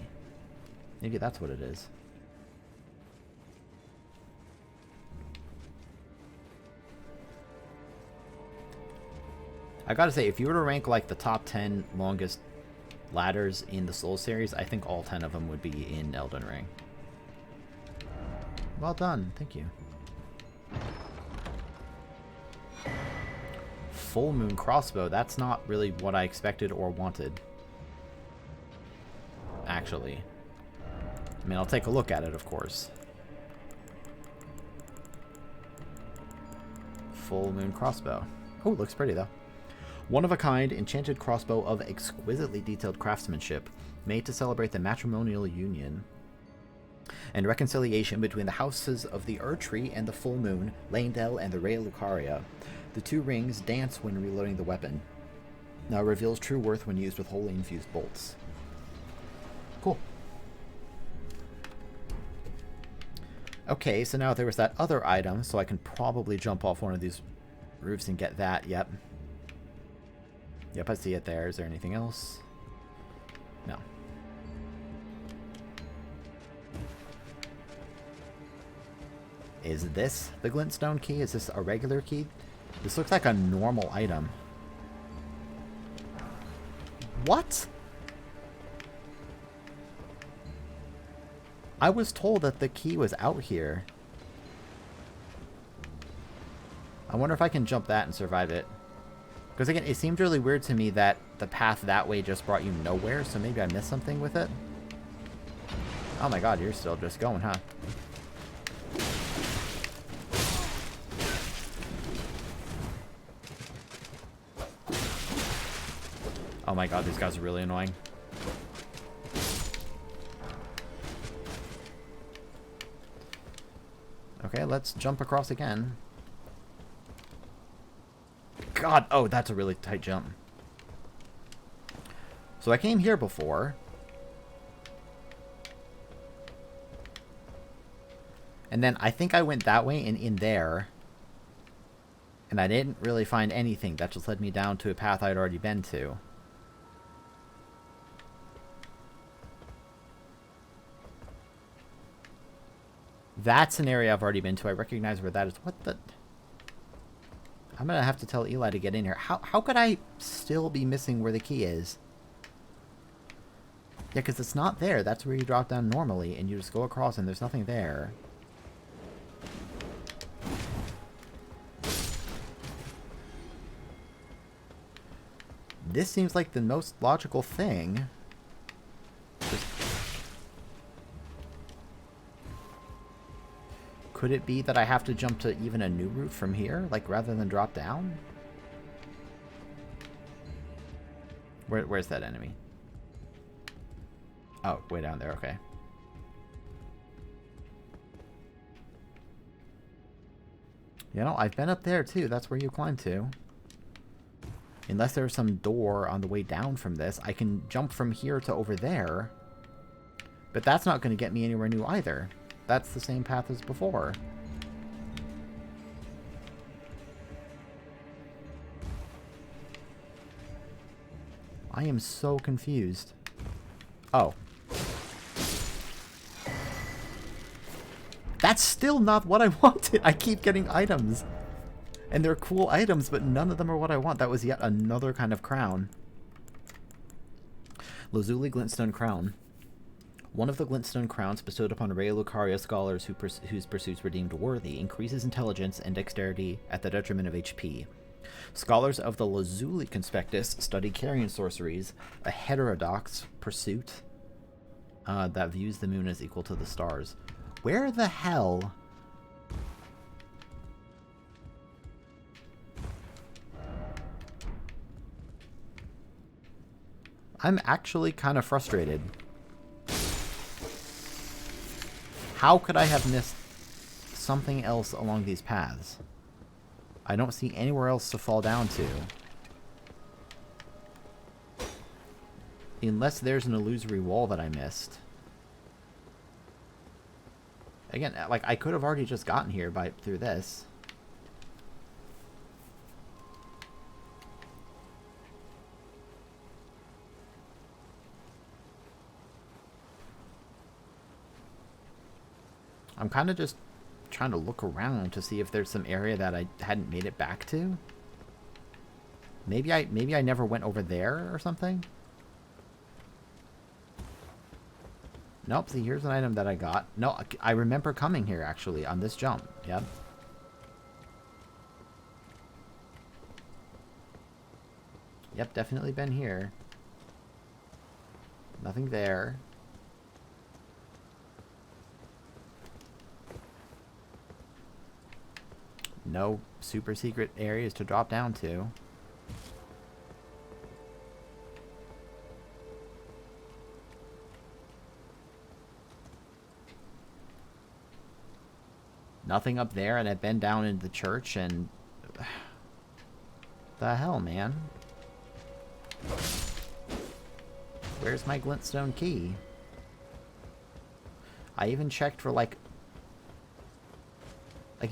Maybe that's what it is. I gotta say, if you were to rank like the top 10 longest ladders in the Souls series, I think all 10 of them would be in Elden Ring. Well done, thank you. Full Moon Crossbow, that's not really what I expected or wanted. Actually. I mean, I'll take a look at it, of course. Full Moon Crossbow. Oh, it looks pretty though. One-of-a-kind, enchanted crossbow of exquisitely detailed craftsmanship, made to celebrate the matrimonial union and reconciliation between the houses of the Erdtree and the Full Moon, Leyndell and the Rey Lucaria. The two rings dance when reloading the weapon. Now reveals true worth when used with wholly infused bolts. Cool. Okay, so now there was that other item, so I can probably jump off one of these roofs and get that. Yep. Yep, I see it there. Is there anything else? No. Is this the glintstone key? Is this a regular key? This looks like a normal item. What? I was told that the key was out here. I wonder if I can jump that and survive it. Because again, it seemed really weird to me that the path that way just brought you nowhere, so maybe I missed something with it. Oh my god, you're still just going, huh? Oh my god, these guys are really annoying. Okay, let's jump across again. God, oh, that's a really tight jump. So I came here before. And then I think I went that way and in there. And I didn't really find anything. That just led me down to a path I'd already been to. That's an area I've already been to. I recognize where that is. What the... I'm going to have to tell Eli to get in here. How could I still be missing where the key is? Yeah, because it's not there. That's where you drop down normally, and you just go across and there's nothing there. This seems like the most logical thing. Could it be that I have to jump to even a new route from here, like rather than drop down? Where's that enemy? Oh, way down there, okay. You know, I've been up there too. That's where you climb to. Unless there's some door on the way down from this, I can jump from here to over there. But that's not going to get me anywhere new either. That's the same path as before. I am so confused. Oh. That's still not what I wanted. I keep getting items. And they're cool items, but none of them are what I want. That was yet another kind of crown. Lazuli Glintstone Crown. One of the Glintstone crowns bestowed upon Rea Lucaria scholars whose pursuits were deemed worthy increases intelligence and dexterity at the detriment of HP. Scholars of the Lazuli Conspectus study carrion sorceries, a heterodox pursuit that views the moon as equal to the stars. Where the hell... I'm actually kind of frustrated. How could I have missed something else along these paths? I don't see anywhere else to fall down to. Unless there's an illusory wall that I missed. Again, like, I could have already just gotten here through this. I'm kind of just trying to look around to see if there's some area that I hadn't made it back to. Maybe I never went over there or something. Nope, see, here's an item that I got. No, I remember coming here, actually, on this jump. Yep. Yep, definitely been here. Nothing there. No super secret areas to drop down to. Nothing up there, and I've been down into the church, and... the hell, man? Where's my glintstone key? I even checked for, like,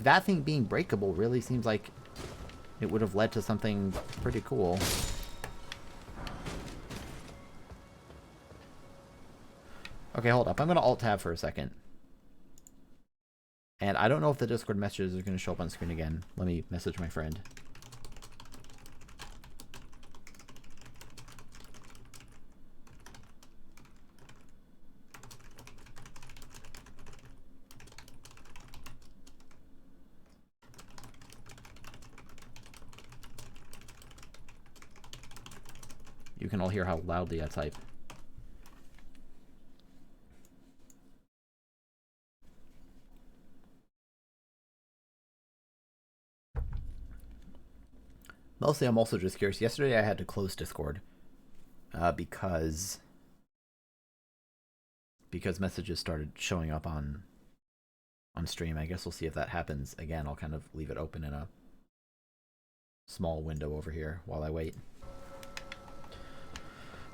that thing being breakable really seems like it would have led to something pretty cool. Okay, hold up. I'm going to alt-tab for a second. And I don't know if the Discord messages are going to show up on screen again. Let me message my friend. You can all hear how loudly I type. Mostly, I'm also just curious. Yesterday, I had to close Discord because messages started showing up on on stream. I guess we'll see if that happens again. I'll kind of leave it open in a small window over here while I wait.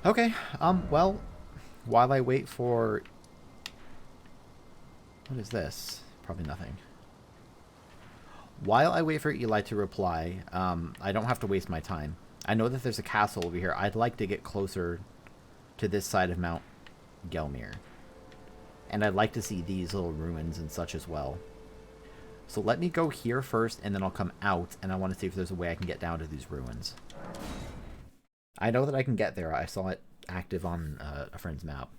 Okay, well, while I wait for... What is this? Probably nothing. While I wait for Eli to reply, I don't have to waste my time. I know that there's a castle over here. I'd like to get closer to this side of Mount Gelmir. And I'd like to see these little ruins and such as well. So let me go here first, and then I'll come out, and I want to see if there's a way I can get down to these ruins. I know that I can get there. I saw it active on a friend's map.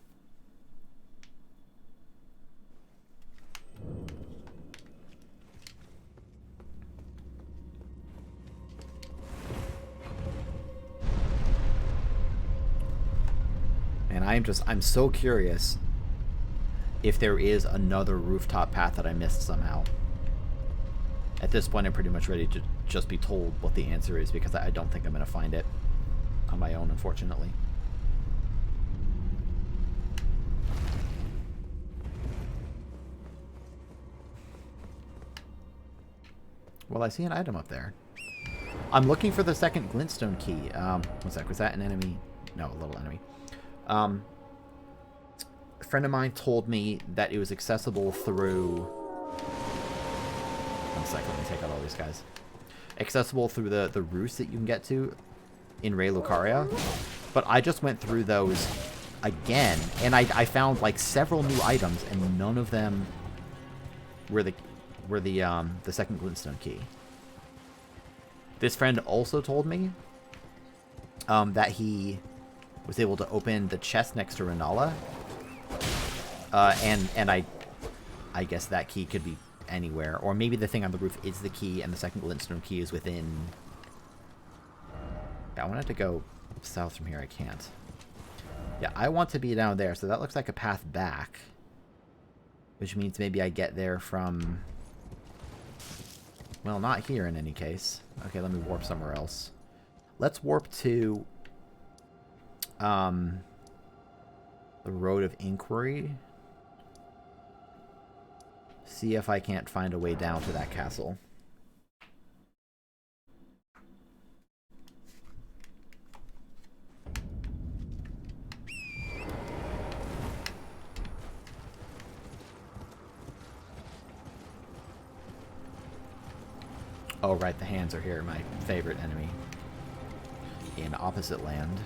And I'm so curious if there is another rooftop path that I missed somehow. At this point, I'm pretty much ready to just be told what the answer is, because I don't think I'm going to find it on my own, unfortunately. Well, I see an item up there. I'm looking for the second glintstone key. One sec, was that an enemy? No, a little enemy. A friend of mine told me that it was accessible through... One sec, let me take out all these guys. Accessible through the roost that you can get to in Rey Lucaria. But I just went through those again, and I found like several new items, and none of them were the second glintstone key. This friend also told me that he was able to open the chest next to Renala, and I guess that key could be anywhere, or maybe the thing on the roof is the key, and the second glintstone key is within. Yeah, I wanted to go south from here. I can't. Yeah, I want to be down there, so that looks like a path back, which means maybe I get there from... Well, not here in any case. Okay, let me warp somewhere else. Let's warp to the Road of Inquiry. See if I can't find a way down to that castle. Oh, right, the hands are here, my favorite enemy. In opposite land.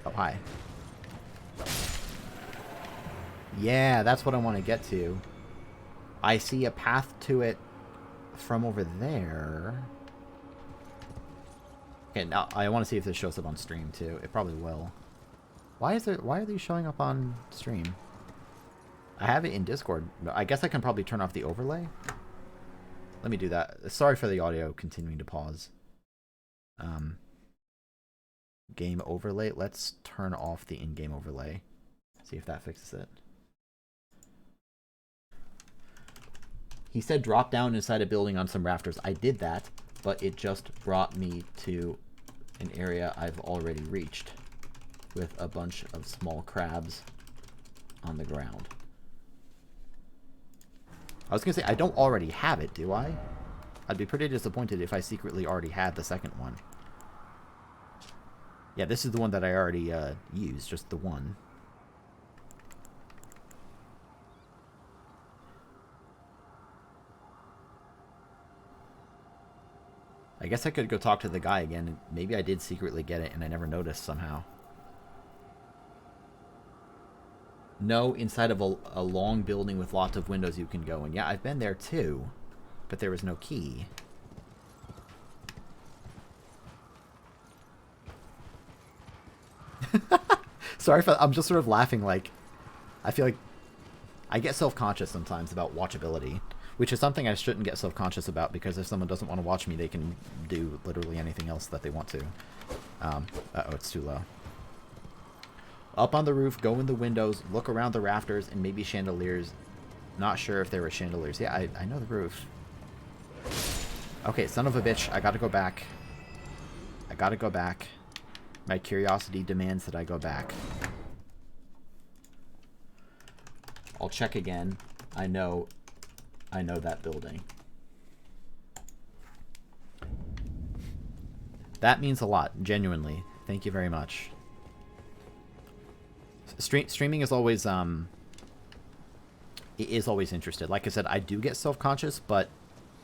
Up high. Yeah, that's what I want to get to. I see a path to it from over there. Okay, now I want to see if this shows up on stream too. It probably will. Why are these showing up on stream? I have it in Discord. I guess I can probably turn off the overlay. Let me do that. Sorry for the audio continuing to pause. Game overlay. Let's turn off the in-game overlay. See if that fixes it. He said drop down inside a building on some rafters. I did that, but it just brought me to an area I've already reached with a bunch of small crabs on the ground. I was going to say, I don't already have it, do I? I'd be pretty disappointed if I secretly already had the second one. Yeah, this is the one that I already used, just the one. I guess I could go talk to the guy again. Maybe I did secretly get it and I never noticed somehow. No, inside of a long building with lots of windows you can go in. Yeah, I've been there too, but there was no key. Sorry for... I'm just sort of laughing like... I feel like I get self-conscious sometimes about watchability, which is something I shouldn't get self-conscious about, because if someone doesn't want to watch me, they can do literally anything else that they want to. Uh-oh, it's too low. Up on the roof, go in the windows, look around the rafters, and maybe chandeliers. Not sure if there were chandeliers. Yeah, I know the roof. Okay, son of a bitch. I gotta go back. I gotta go back. My curiosity demands that I go back. I'll check again. I know that building. That means a lot, genuinely. Thank you very much. Streaming is always it is always interested. Like I said, I do get self-conscious, but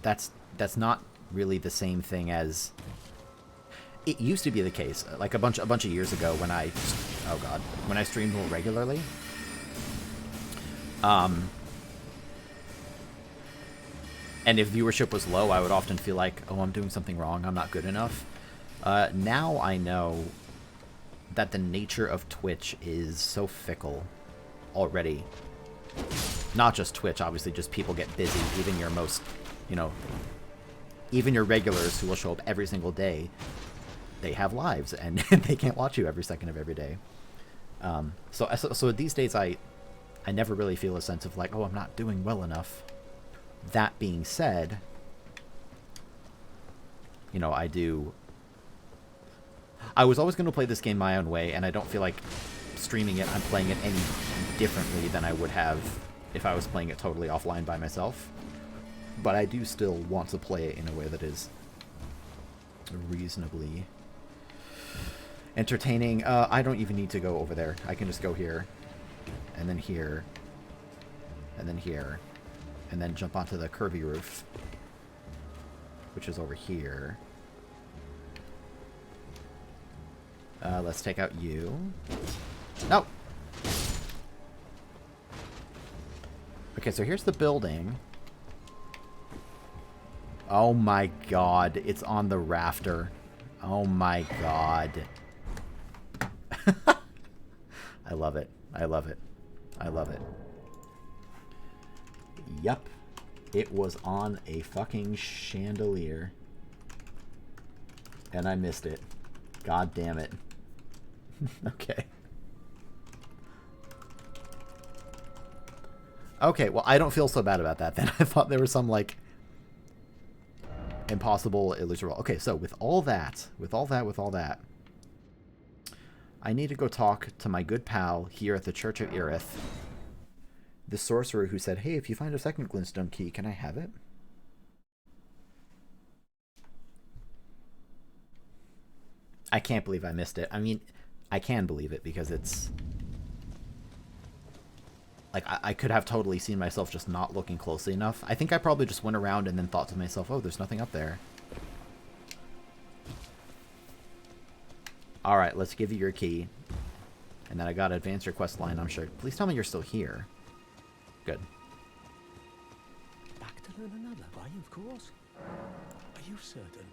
that's not really the same thing as it used to be the case. Like a bunch of years ago when I streamed more regularly. And if viewership was low, I would often feel like, oh, I'm doing something wrong. I'm not good enough. Now I know that the nature of Twitch is so fickle already. Not just Twitch, obviously, just people get busy. Even your most, even your regulars who will show up every single day, they have lives, and they can't watch you every second of every day. So these days, I never really feel a sense of like, oh, I'm not doing well enough. That being said, I was always going to play this game my own way, and I don't feel like streaming it, I'm playing it any differently than I would have if I was playing it totally offline by myself. But I do still want to play it in a way that is reasonably entertaining. I don't even need to go over there. I can just go here, and then here, and then here, and then jump onto the curvy roof, which is over here. Let's take out you. No! Okay, so here's the building. Oh my god, it's on the rafter. Oh my god. I love it. I love it. I love it. Yup. It was on a fucking chandelier. And I missed it. God damn it. Okay. Okay, well, I don't feel so bad about that then. I thought there was some, like, impossible illusory. Okay, so with all that, I need to go talk to my good pal here at the Church of Irith, the sorcerer who said, hey, if you find a second glintstone key, can I have it? I can't believe I missed it. I mean, I can believe it because it's... Like, I could have totally seen myself just not looking closely enough. I think I probably just went around and then thought to myself, oh, there's nothing up there. Alright, let's give you your key. And then I gotta advance your quest line, I'm sure. Please tell me you're still here. Good. Back to learn another, are you, of course? Are you certain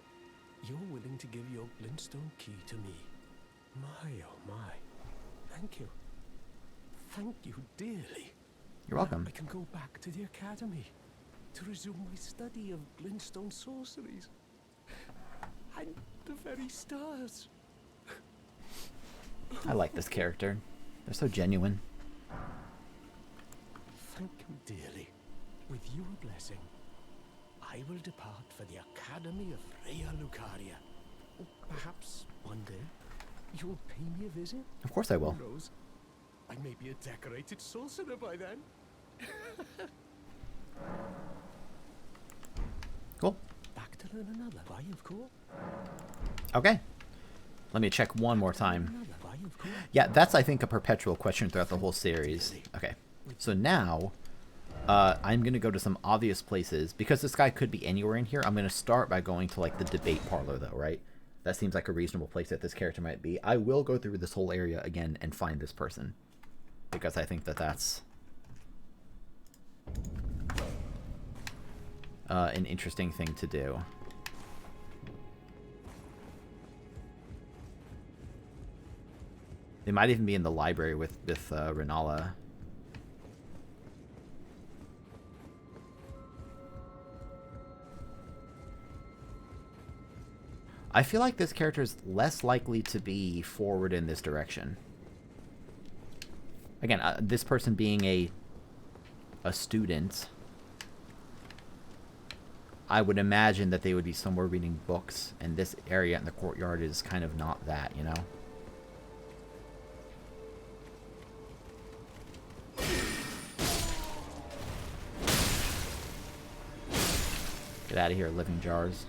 you're willing to give your glintstone key to me? My, oh my. Thank you. Thank you dearly. You're welcome. Now I can go back to the academy to resume my study of glintstone sorceries. And the very stars. I like this character. They're so genuine. Thank you dearly. With your blessing, I will depart for the Academy of Rhea Lucaria. Perhaps one day you'll pay me a visit. Of course I will. Who knows? I may be a decorated sorcerer by then. Cool. Back to learn another, are you, of course? Okay. Let me check one more time. Yeah, that's, I think, a perpetual question throughout the whole series. Okay. So now, I'm going to go to some obvious places. Because this guy could be anywhere in here, I'm going to start by going to, like, the debate parlor, though, right? That seems like a reasonable place that this character might be. I will go through this whole area again and find this person. Because I think that that's an interesting thing to do. They might even be in the library with Renala. I feel like this character is less likely to be forward in this direction. Again, this person being a student. I would imagine that they would be somewhere reading books, and this area in the courtyard is kind of not that, you know? Get out of here, living jars.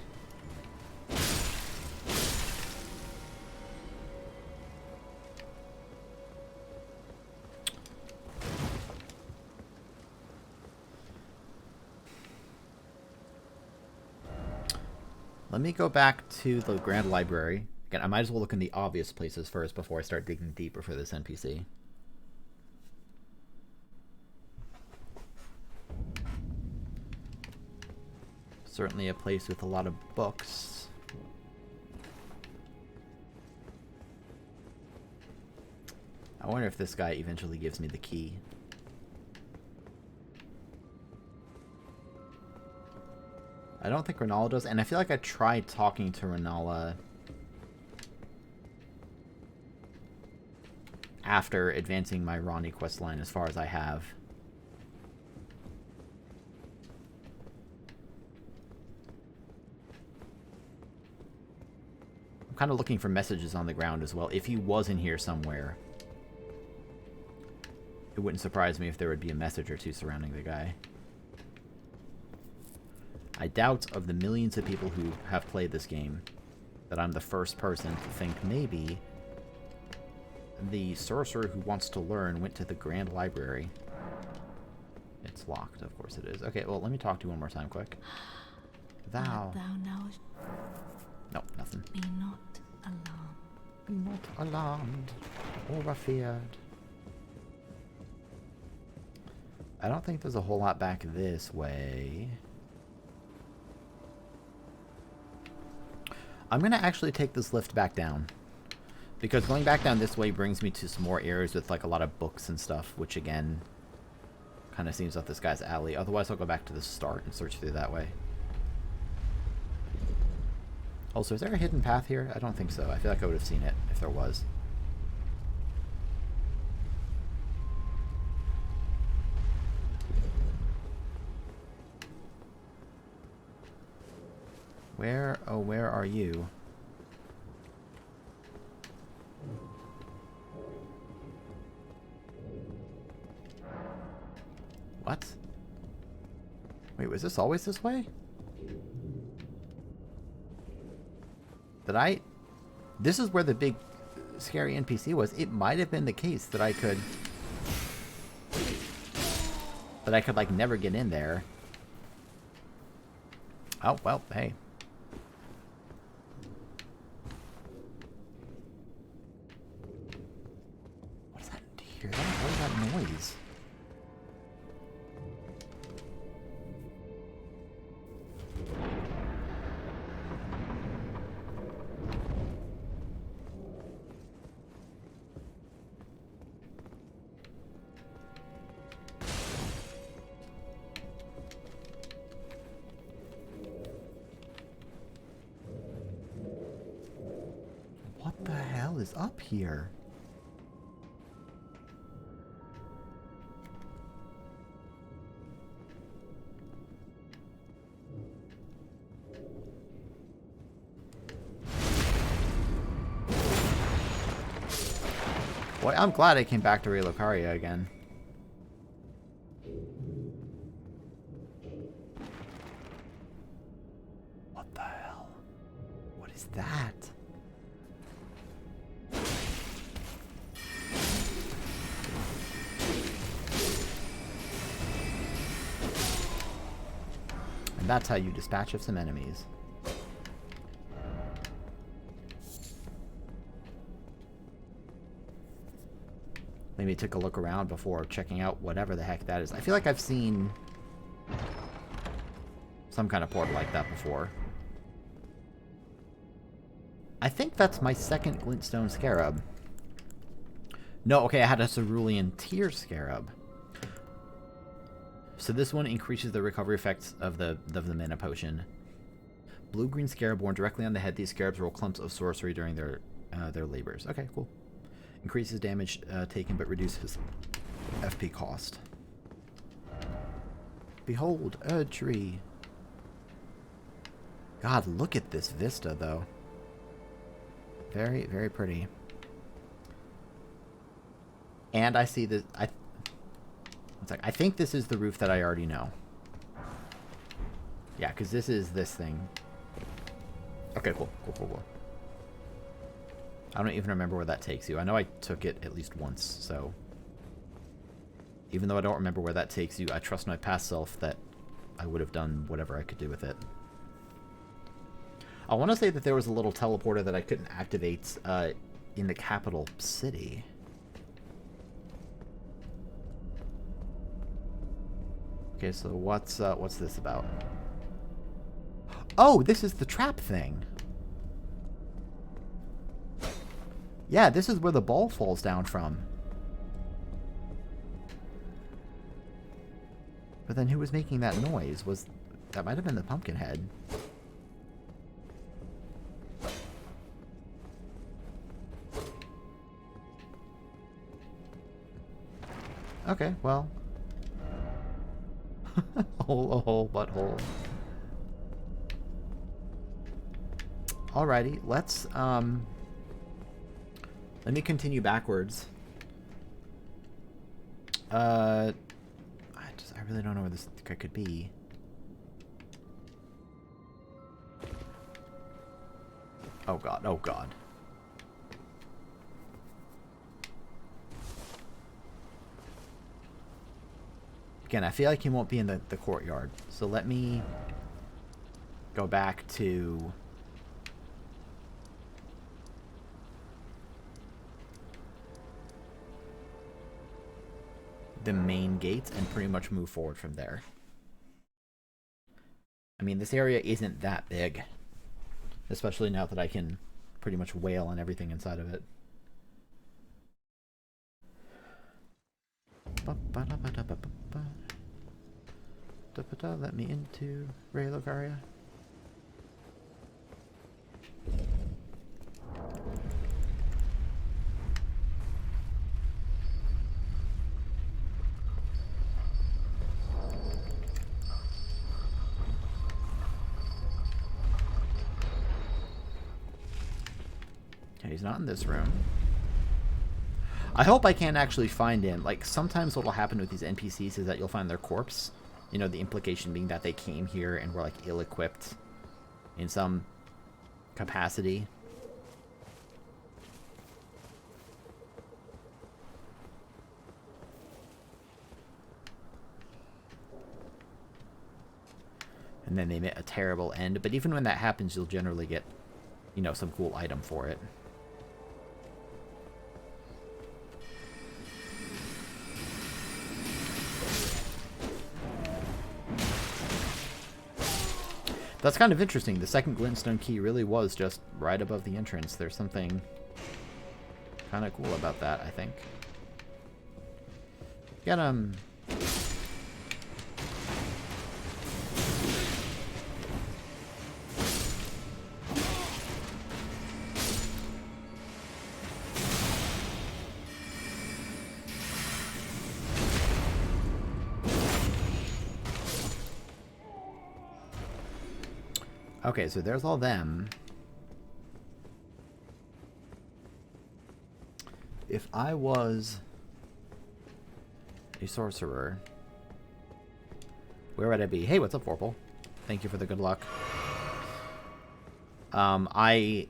Let me go back to the Grand Library. Again, I might as well look in the obvious places first before I start digging deeper for this NPC. Certainly a place with a lot of books. I wonder if this guy eventually gives me the key. I don't think Renala does, and I feel like I tried talking to Renala after advancing my Ronnie questline as far as I have. I'm kind of looking for messages on the ground as well. If he was in here somewhere, it wouldn't surprise me if there would be a message or two surrounding the guy. I doubt, of the millions of people who have played this game, that I'm the first person to think maybe the sorcerer who wants to learn went to the Grand Library. It's locked, of course it is. Okay, well, let me talk to you one more time, quick. Thou. Thou knowest. Nope, nothing. Be not alarmed. Be not alarmed or afeared. I don't think there's a whole lot back this way. I'm going to actually take this lift back down, because going back down this way brings me to some more areas with like a lot of books and stuff, which again kind of seems like this guy's alley. Otherwise I'll go back to the start and search through that way. Also, is there a hidden path here? I don't think so. I feel like I would have seen it if there was. Where, oh, where are you? What? Wait, was this always this way? Did I... This is where the big scary NPC was. It might have been the case that I could... like, never get in there. Oh, well, hey. What is that? Do you hear that? What is that noise? What the hell is up here? Boy, I'm glad I came back to Relocaria again. What the hell? What is that? And that's how you dispatch of some enemies. Maybe take a look around before checking out whatever the heck that is. I feel like I've seen some kind of portal like that before. I think that's my second glintstone scarab. No, okay, I had a cerulean tear scarab. So this one increases the recovery effects of the mana potion. Blue-green scarab born directly on the head. These scarabs roll clumps of sorcery during their labors. Okay, cool. Increases damage taken, but reduces FP cost. Behold, a tree. God, look at this vista, though. Very, very pretty. And I see this... I think this is the roof that I already know. Yeah, because this is this thing. Okay, cool. Cool. I don't even remember where that takes you. I know I took it at least once, so... Even though I don't remember where that takes you, I trust my past self that I would have done whatever I could do with it. I want to say that there was a little teleporter that I couldn't activate in the capital city. Okay, so what's this about? Oh, this is the trap thing. Yeah, this is where the ball falls down from. But then who was making that noise? That might have been the Pumpkinhead. Okay, well. A hole, butthole. Alrighty, let's let me continue backwards. I really don't know where this guy could be. Oh god, oh god. Again, I feel like he won't be in the courtyard. So let me go back to the main gate and pretty much move forward from there. I mean, this area isn't that big, especially now that I can pretty much wail on everything inside of it. Let me into Ray Locaria. Okay, he's not in this room. I hope I can actually find him. Like, sometimes what will happen with these NPCs is that you'll find their corpse. You know, the implication being that they came here and were, like, ill-equipped in some capacity. And then they met a terrible end. But even when that happens, you'll generally get, you know, some cool item for it. That's kind of interesting. The second glintstone key really was just right above the entrance. There's something kind of cool about that, I think. Get him. Okay, so there's all them. If I was a sorcerer, where would I be? Hey, what's up, Vorpal? Thank you for the good luck. I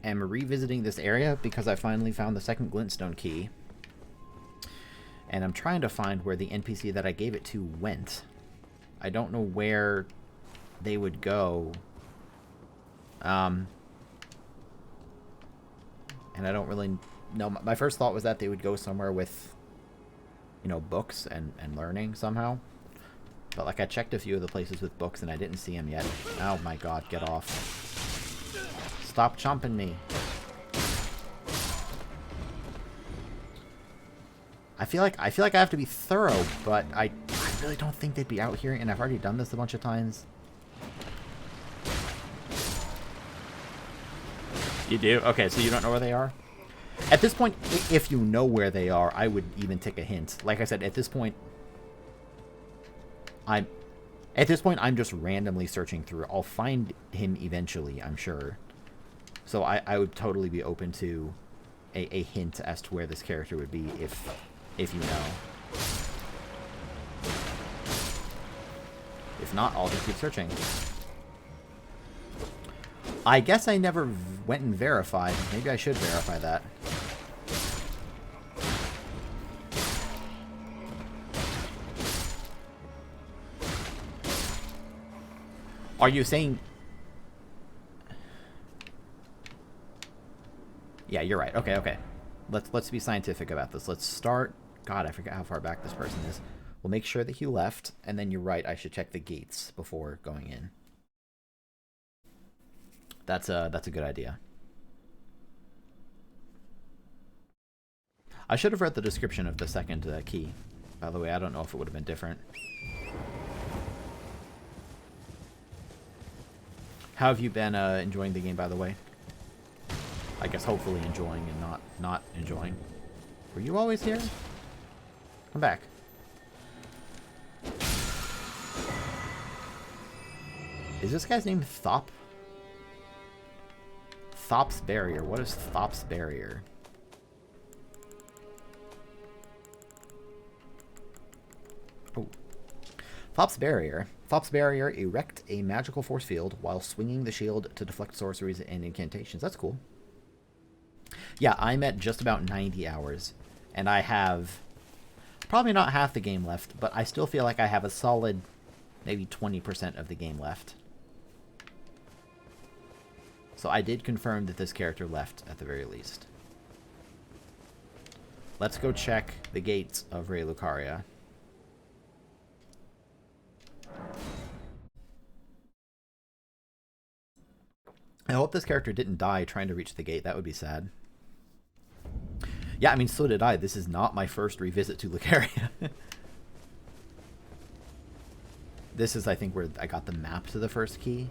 am revisiting this area because I finally found the second glintstone key. And I'm trying to find where the NPC that I gave it to went. I don't know where they would go. And I don't really know. My first thought was that they would go somewhere with, you know, books and learning somehow. But, like, I checked a few of the places with books and I didn't see them yet. Oh my god, get off. Stop chomping me. I feel like I have to be thorough, but I really don't think they'd be out here, and I've already done this a bunch of times. You do? Okay, so you don't know where they are? At this point, if you know where they are, I would even take a hint. Like I said, at this point, I'm At this point, I'm just randomly searching through. I'll find him eventually, I'm sure. So I would totally be open to a hint as to where this character would be if you know. If not, I'll just keep searching. I guess I never went and verified. Maybe I should verify that. Are you saying... Yeah, you're right. Okay, okay. Let's be scientific about this. Let's start... God, I forget how far back this person is. We'll make sure that he left, and then you're right, I should check the gates before going in. That's a good idea. I should have read the description of the second key. By the way, I don't know if it would have been different. How have you been enjoying the game, by the way? I guess hopefully enjoying and not enjoying. Were you always here? Come back. Is this guy's name Thop? Thop's Barrier. What is Thop's Barrier? Oh. Thop's Barrier. Thop's Barrier, erect a magical force field while swinging the shield to deflect sorceries and incantations. That's cool. Yeah, I'm at just about 90 hours, and I have probably not half the game left, but I still feel like I have a solid maybe 20% of the game left. So I did confirm that this character left at the very least. Let's go check the gates of Rey Lucaria. I hope this character didn't die trying to reach the gate. That would be sad. Yeah, I mean, so did I. This is not my first revisit to Lucaria. This is, I think, where I got the map to the first key.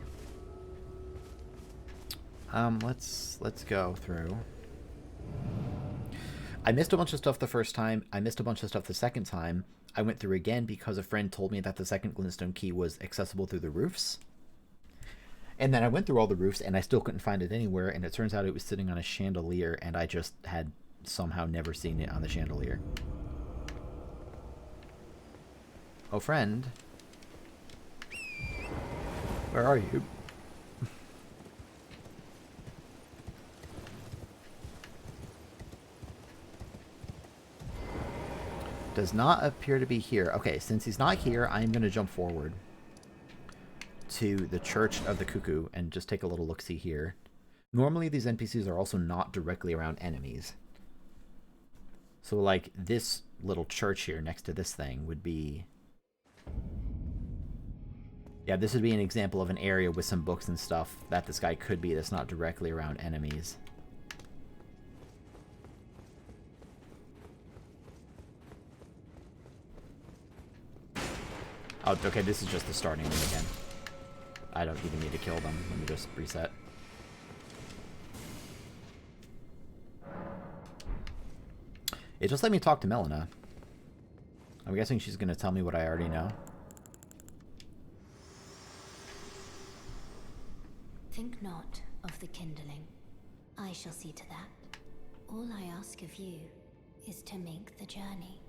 Let's go through. I missed a bunch of stuff the first time. I missed a bunch of stuff the second time. I went through again because a friend told me that the second glintstone key was accessible through the roofs. And then I went through all the roofs and I still couldn't find it anywhere, and it turns out it was sitting on a chandelier and I just had somehow never seen it on the chandelier. Oh, friend. Where are you? Does not appear to be here. Okay, since he's not here, I'm going to jump forward to the Church of the Cuckoo and just take a little look-see here. Normally, these NPCs are also not directly around enemies. So, like, this little church here next to this thing would be... Yeah, this would be an example of an area with some books and stuff that this guy could be that's not directly around enemies. Oh, okay, this is just the starting one again. I don't even need to kill them. Let me just reset. It just let me talk to Melina. I'm guessing she's going to tell me what I already know. Think not of the kindling. I shall see to that. All I ask of you is to make the journey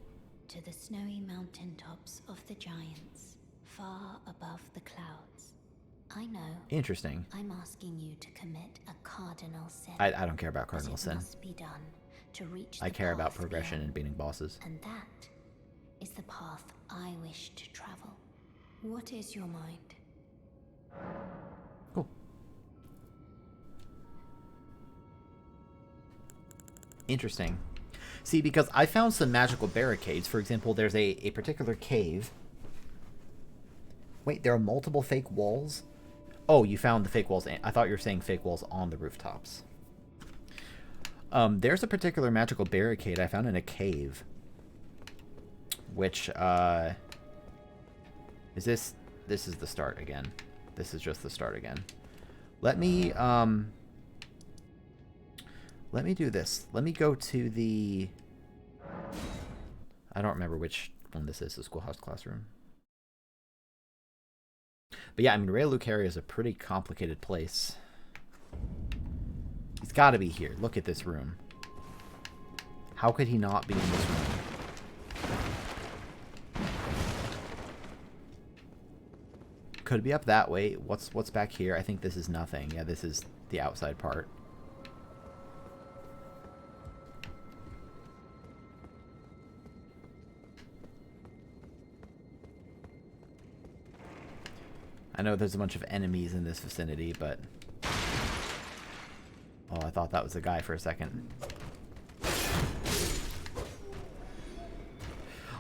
to the snowy mountaintops of the giants, far above the clouds. I know. Interesting. I'm asking you to commit a cardinal sin. I don't care about cardinal sin. It must be done to reach I the care about path progression beyond. and beating bosses. And that is the path I wish to travel. What is your mind? Cool. Interesting. See, because I found some magical barricades. For example, there's a particular cave. Wait, there are multiple fake walls? Oh, you found the fake walls. I thought you were saying fake walls on the rooftops. There's a particular magical barricade I found in a cave. Which, is this... This is the start again. This is just the start again. Let me do this. Let me go to the... I don't remember which one this is, the schoolhouse classroom. But yeah, I mean, Raylucaria is a pretty complicated place. He's got to be here. Look at this room. How could he not be in this room? Could be up that way. What's back here? I think this is nothing. Yeah, this is the outside part. I know there's a bunch of enemies in this vicinity, but... Oh, I thought that was a guy for a second.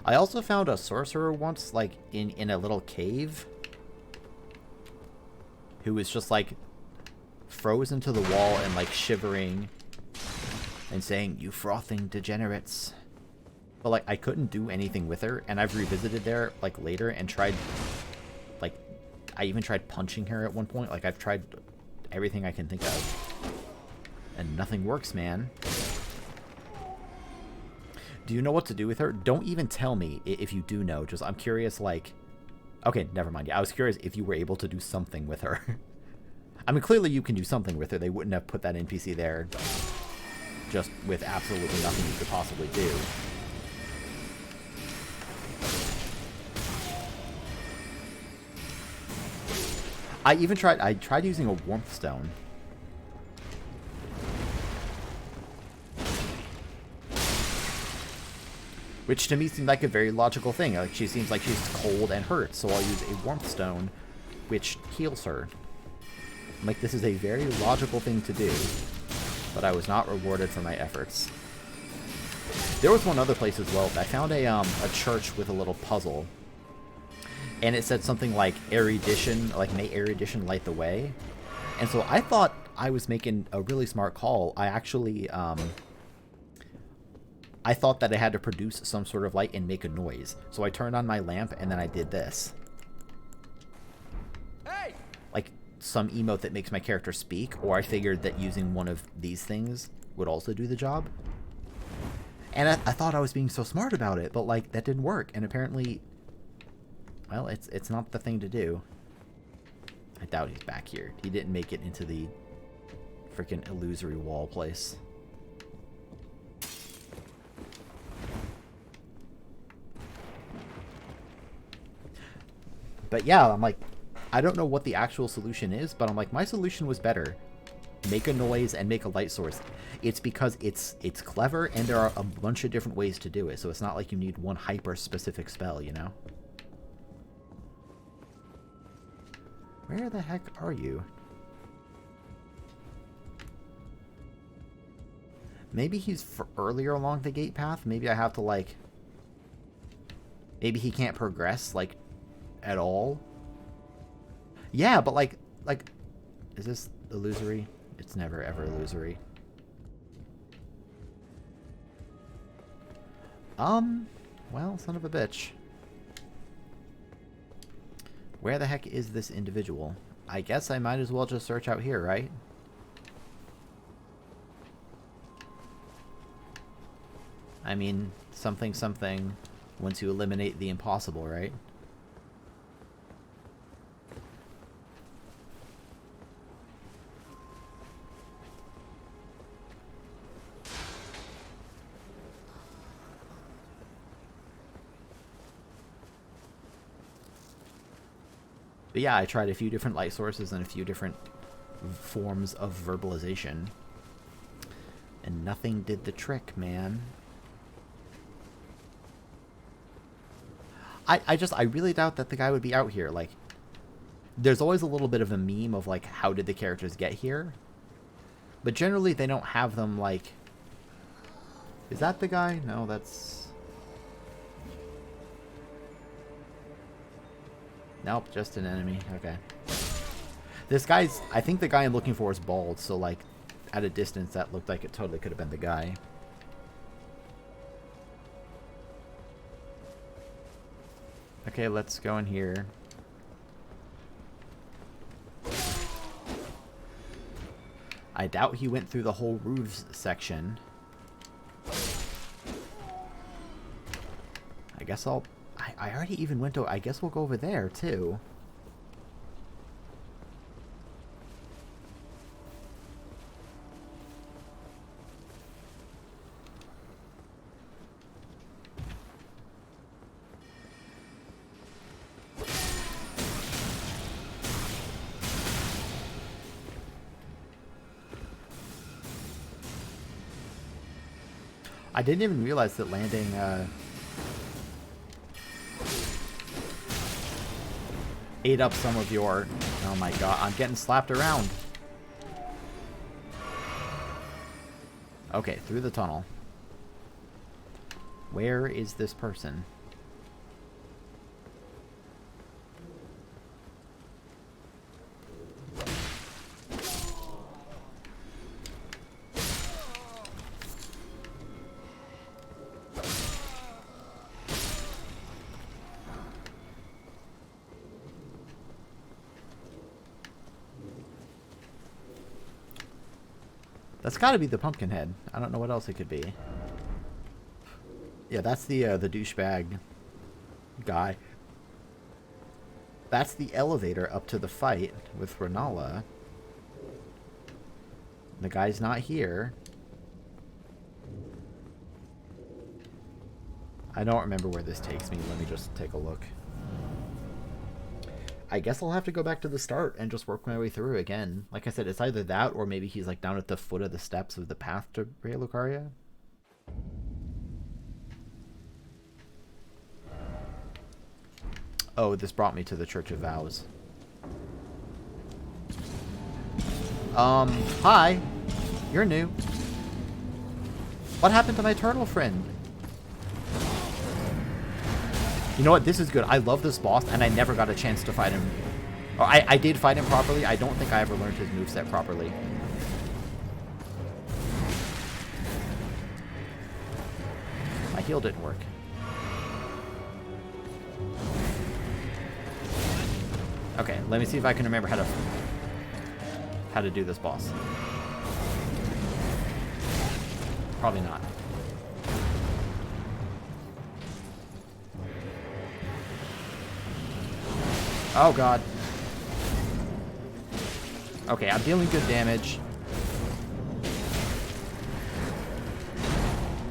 I also found a sorcerer once, like, in a little cave. Who was just, like, frozen to the wall and, like, shivering. And saying, "You frothing degenerates." But, like, I couldn't do anything with her. And I've revisited there, like, later and tried... Like, I even tried punching her at one point. Like, I've tried everything I can think of. And nothing works, man. Do you know what to do with her? Don't even tell me if you do know. Just, I'm curious, like... Okay, never mind. Yeah, I was curious if you were able to do something with her. I mean, clearly you can do something with her. They wouldn't have put that NPC there just with absolutely nothing you could possibly do. I tried using a warmth stone. Which to me seemed like a very logical thing. Like, she seems like she's cold and hurt, so I'll use a warmth stone, which heals her. I'm like, this is a very logical thing to do, but I was not rewarded for my efforts. There was one other place as well. I found a church with a little puzzle, and it said something like erudition, like may erudition light the way. And so I thought I was making a really smart call. I actually I thought that I had to produce some sort of light and make a noise. So I turned on my lamp and then I did this. Hey! Like some emote that makes my character speak, or I figured that using one of these things would also do the job. And I thought I was being so smart about it, but like that didn't work. And apparently, well, it's not the thing to do. I doubt he's back here. He didn't make it into the freaking illusory wall place. But yeah, I'm like, I don't know what the actual solution is, but I'm like, my solution was better. Make a noise and make a light source. It's because it's clever, and there are a bunch of different ways to do it, so it's not like you need one hyper-specific spell, you know? Where the heck are you? Maybe he's earlier along the gate path. Maybe I have to, like... Maybe he can't progress, like, at all. Yeah, but, like... Is this illusory? It's never, ever illusory. Well, son of a bitch. Where the heck is this individual? I guess I might as well just search out here, right? I mean, something, something, once you eliminate the impossible, right? But yeah, I tried a few different light sources and a few different forms of verbalization. And nothing did the trick, man. I really doubt that the guy would be out here. Like, there's always a little bit of a meme of, like, how did the characters get here? But generally, they don't have them, like... Is that the guy? No, that's... Nope, just an enemy. Okay. This guy's... I think the guy I'm looking for is bald, so, like, at a distance, that looked like it totally could have been the guy. Okay, let's go in here. I doubt he went through the whole roofs section. I guess I'll... I already even went to... I guess we'll go over there, too. I didn't even realize that landing, ate up some of your... Oh my god, I'm getting slapped around. Okay, through the tunnel. Where is this person? That's got to be the Pumpkinhead. I don't know what else it could be. Yeah, that's the douchebag guy. That's the elevator up to the fight with Renala. The guy's not here. I don't remember where this takes me. Let me just take a look. I guess I'll have to go back to the start and just work my way through again. Like I said, it's either that or maybe he's like down at the foot of the steps of the path to Raya Lucaria. Oh, this brought me to the Church of Vows. Hi. You're new. What happened to my turtle friend? You know what? This is good. I love this boss, and I never got a chance to fight him. Oh, I did fight him properly. I don't think I ever learned his moveset properly. My heal didn't work. Okay, let me see if I can remember how to do this boss. Probably not. Oh god. Okay, I'm dealing good damage.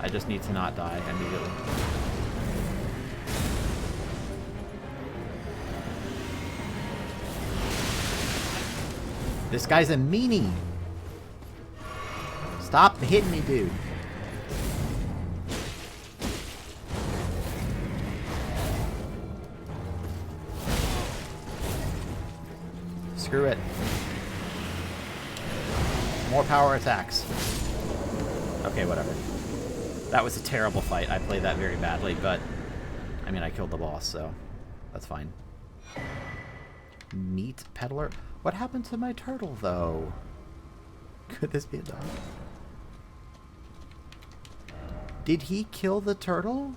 I just need to not die immediately. This guy's a meanie. Stop hitting me, dude. Screw it. More power attacks. Okay, whatever. That was a terrible fight. I played that very badly, but... I mean, I killed the boss, so... That's fine. Meat peddler? What happened to my turtle, though? Could this be a dog? Did he kill the turtle?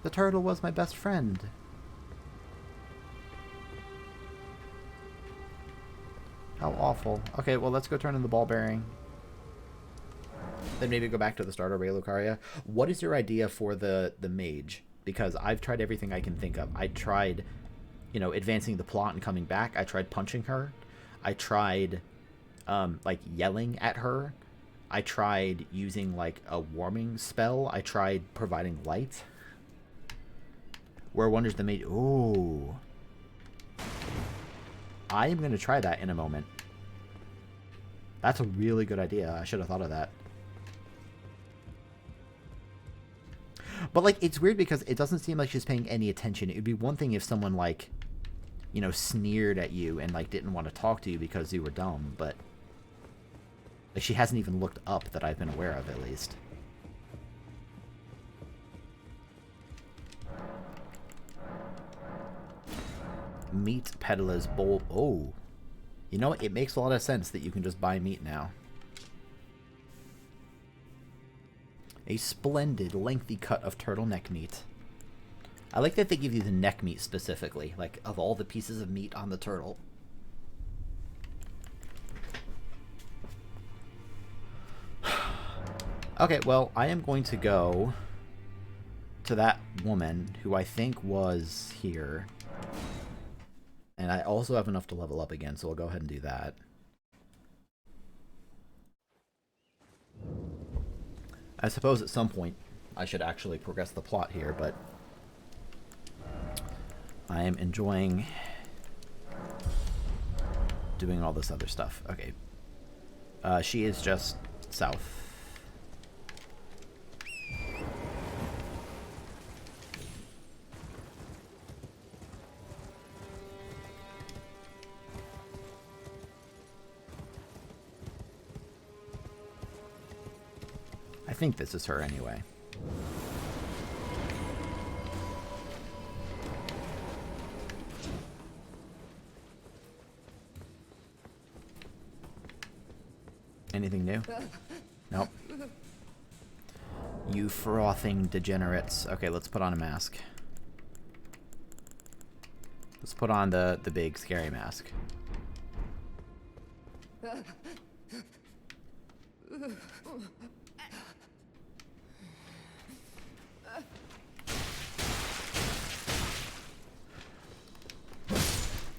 The turtle was my best friend. How awful. Okay, well, let's go turn in the ball bearing. Then maybe go back to the start of Raya Lucaria. What is your idea for the mage? Because I've tried everything I can think of. I tried, you know, advancing the plot and coming back. I tried punching her. I tried, like, yelling at her. I tried using, like, a warming spell. I tried providing light. Where wonders the mage... Ooh. I am going to try that in a moment. That's a really good idea. I should have thought of that. But, like, it's weird because it doesn't seem like she's paying any attention. It would be one thing if someone, like, you know, sneered at you and, like, didn't want to talk to you because you were dumb, but... Like, she hasn't even looked up that I've been aware of, at least. Meat peddler's bowl. Oh. You know, it makes a lot of sense that you can just buy meat now. A splendid, lengthy cut of turtleneck meat. I like that they give you the neck meat specifically, like, of all the pieces of meat on the turtle. Okay, well, I am going to go to that woman who I think was here. And I also have enough to level up again, so I'll go ahead and do that. I suppose at some point I should actually progress the plot here, but I am enjoying doing all this other stuff. Okay. She is just south. think this is her anyway. Anything new? Nope. You frothing degenerates. Okay, let's put on a mask. Let's put on the big scary mask.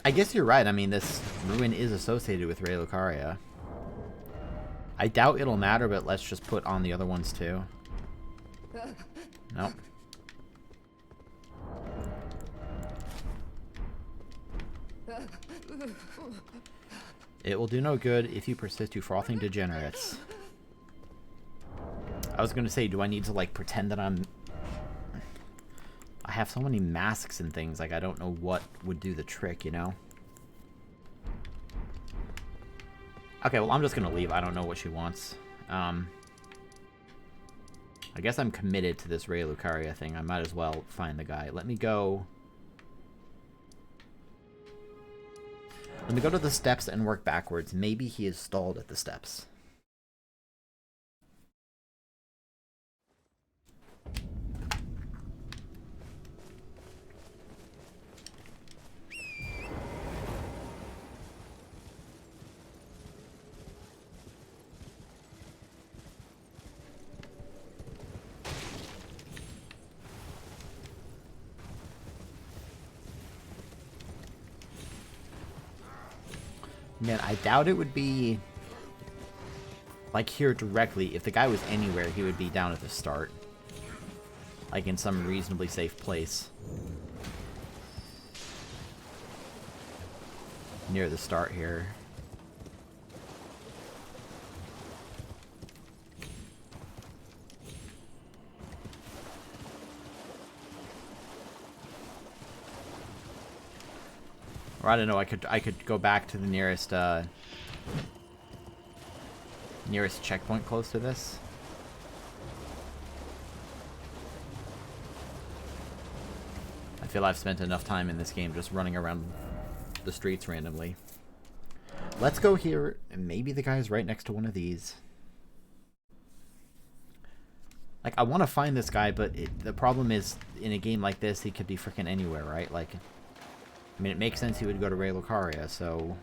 I guess you're right. I mean, this ruin is associated with Rey Lucaria. I doubt it'll matter, but let's just put on the other ones too. Nope. It will do no good if you persist, you frothing degenerates. I was gonna say, do I need to, like, pretend that I'm... I have so many masks and things, like, I don't know what would do the trick, you know? Okay, well, I'm just gonna leave. I don't know what she wants. I guess I'm committed to this Rey Lucaria thing. I might as well find the guy. Let me go... Let me go to the steps and work backwards. Maybe he is stalled at the steps. Man, I doubt it would be, like, here directly. If the guy was anywhere, he would be down at the start. Like, in some reasonably safe place. Near the start here. Or I don't know, I could go back to the nearest nearest checkpoint close to this. I feel I've spent enough time in this game just running around the streets randomly. Let's go here, and maybe the guy's right next to one of these. Like, I want to find this guy, but the problem is, in a game like this, he could be freaking anywhere, right? Like... I mean, it makes sense he would go to Rey Lucaria, so...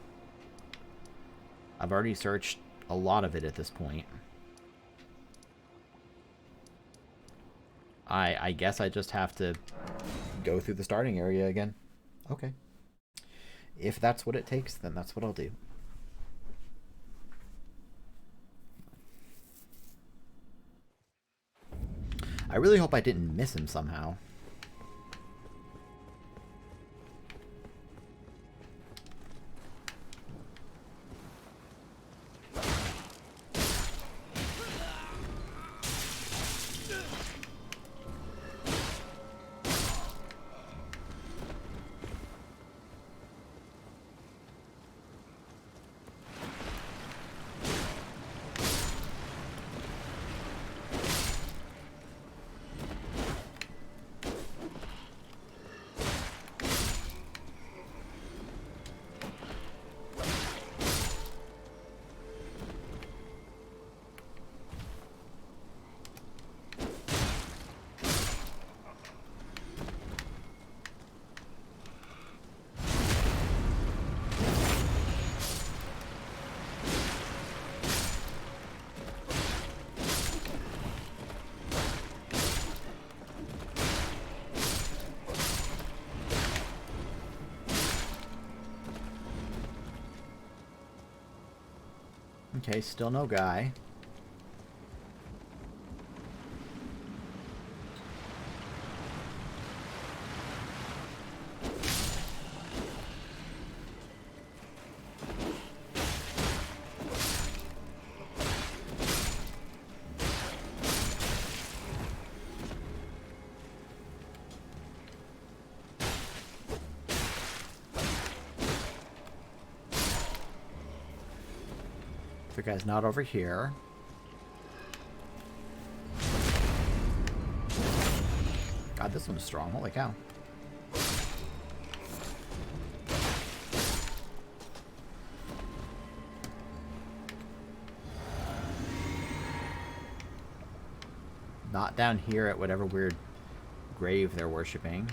I've already searched a lot of it at this point. I guess I just have to go through the starting area again. Okay. If that's what it takes, then that's what I'll do. I really hope I didn't miss him somehow. Okay, still no guy. The guy's not over here. God, this one's strong. Holy cow. Not down here at whatever weird grave they're worshipping.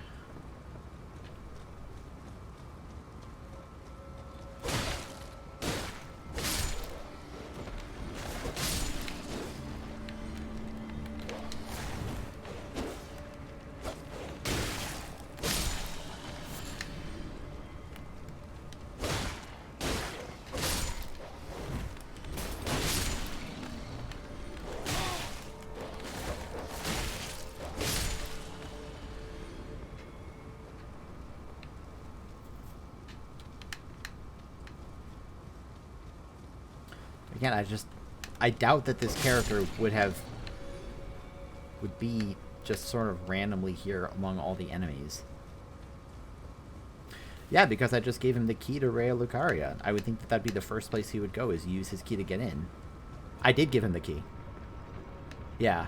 Again, I doubt that this character would be just sort of randomly here among all the enemies. Yeah, because I just gave him the key to Raya Lucaria. I would think that that'd be the first place he would go, is use his key to get in. I did give him the key. Yeah.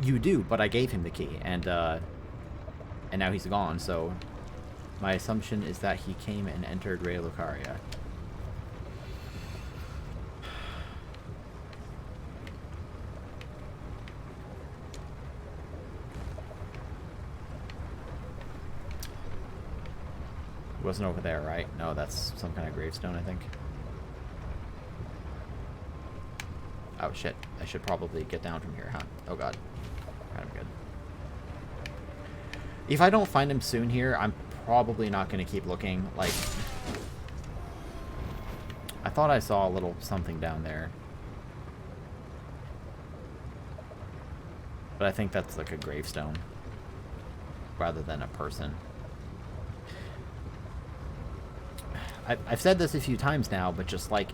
You do, but I gave him the key, and now he's gone, so my assumption is that he came and entered Raya Lucaria. It wasn't over there, right? No, that's some kind of gravestone, I think. Oh shit, I should probably get down from here, huh? Oh god. Kind of good. If I don't find him soon here, I'm probably not going to keep looking. Like, I thought I saw a little something down there. But I think that's like a gravestone rather than a person. I've said this a few times now, but just like,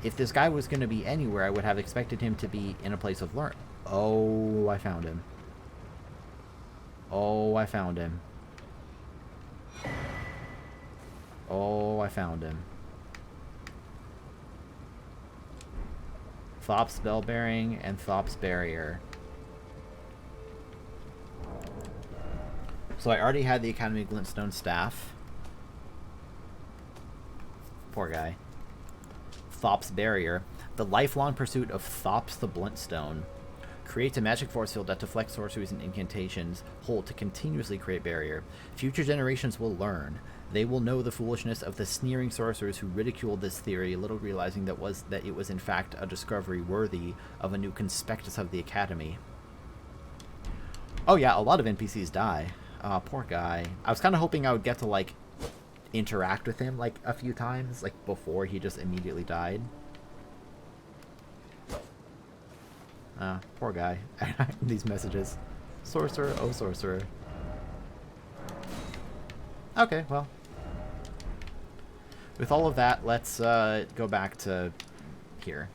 if this guy was going to be anywhere, I would have expected him to be in a place of learn. Oh, I found him. Oh, I found him. Oh, I found him. Thop's Bell Bearing and Thop's Barrier. So I already had the Academy Glintstone Staff. Poor guy. Thop's Barrier. The lifelong pursuit of Thop's the Blintstone creates a magic force field that deflects sorceries and incantations hold to continuously create barrier. Future generations will learn. They will know the foolishness of the sneering sorcerers who ridiculed this theory, little realizing that it was in fact a discovery worthy of a new conspectus of the Academy. Oh yeah, a lot of NPCs die. Poor guy. I was kind of hoping I would get to, like, interact with him, like, a few times, like, before he just immediately died. Poor guy. These messages. Sorcerer, oh sorcerer. Okay, well. With all of that, let's go back to here.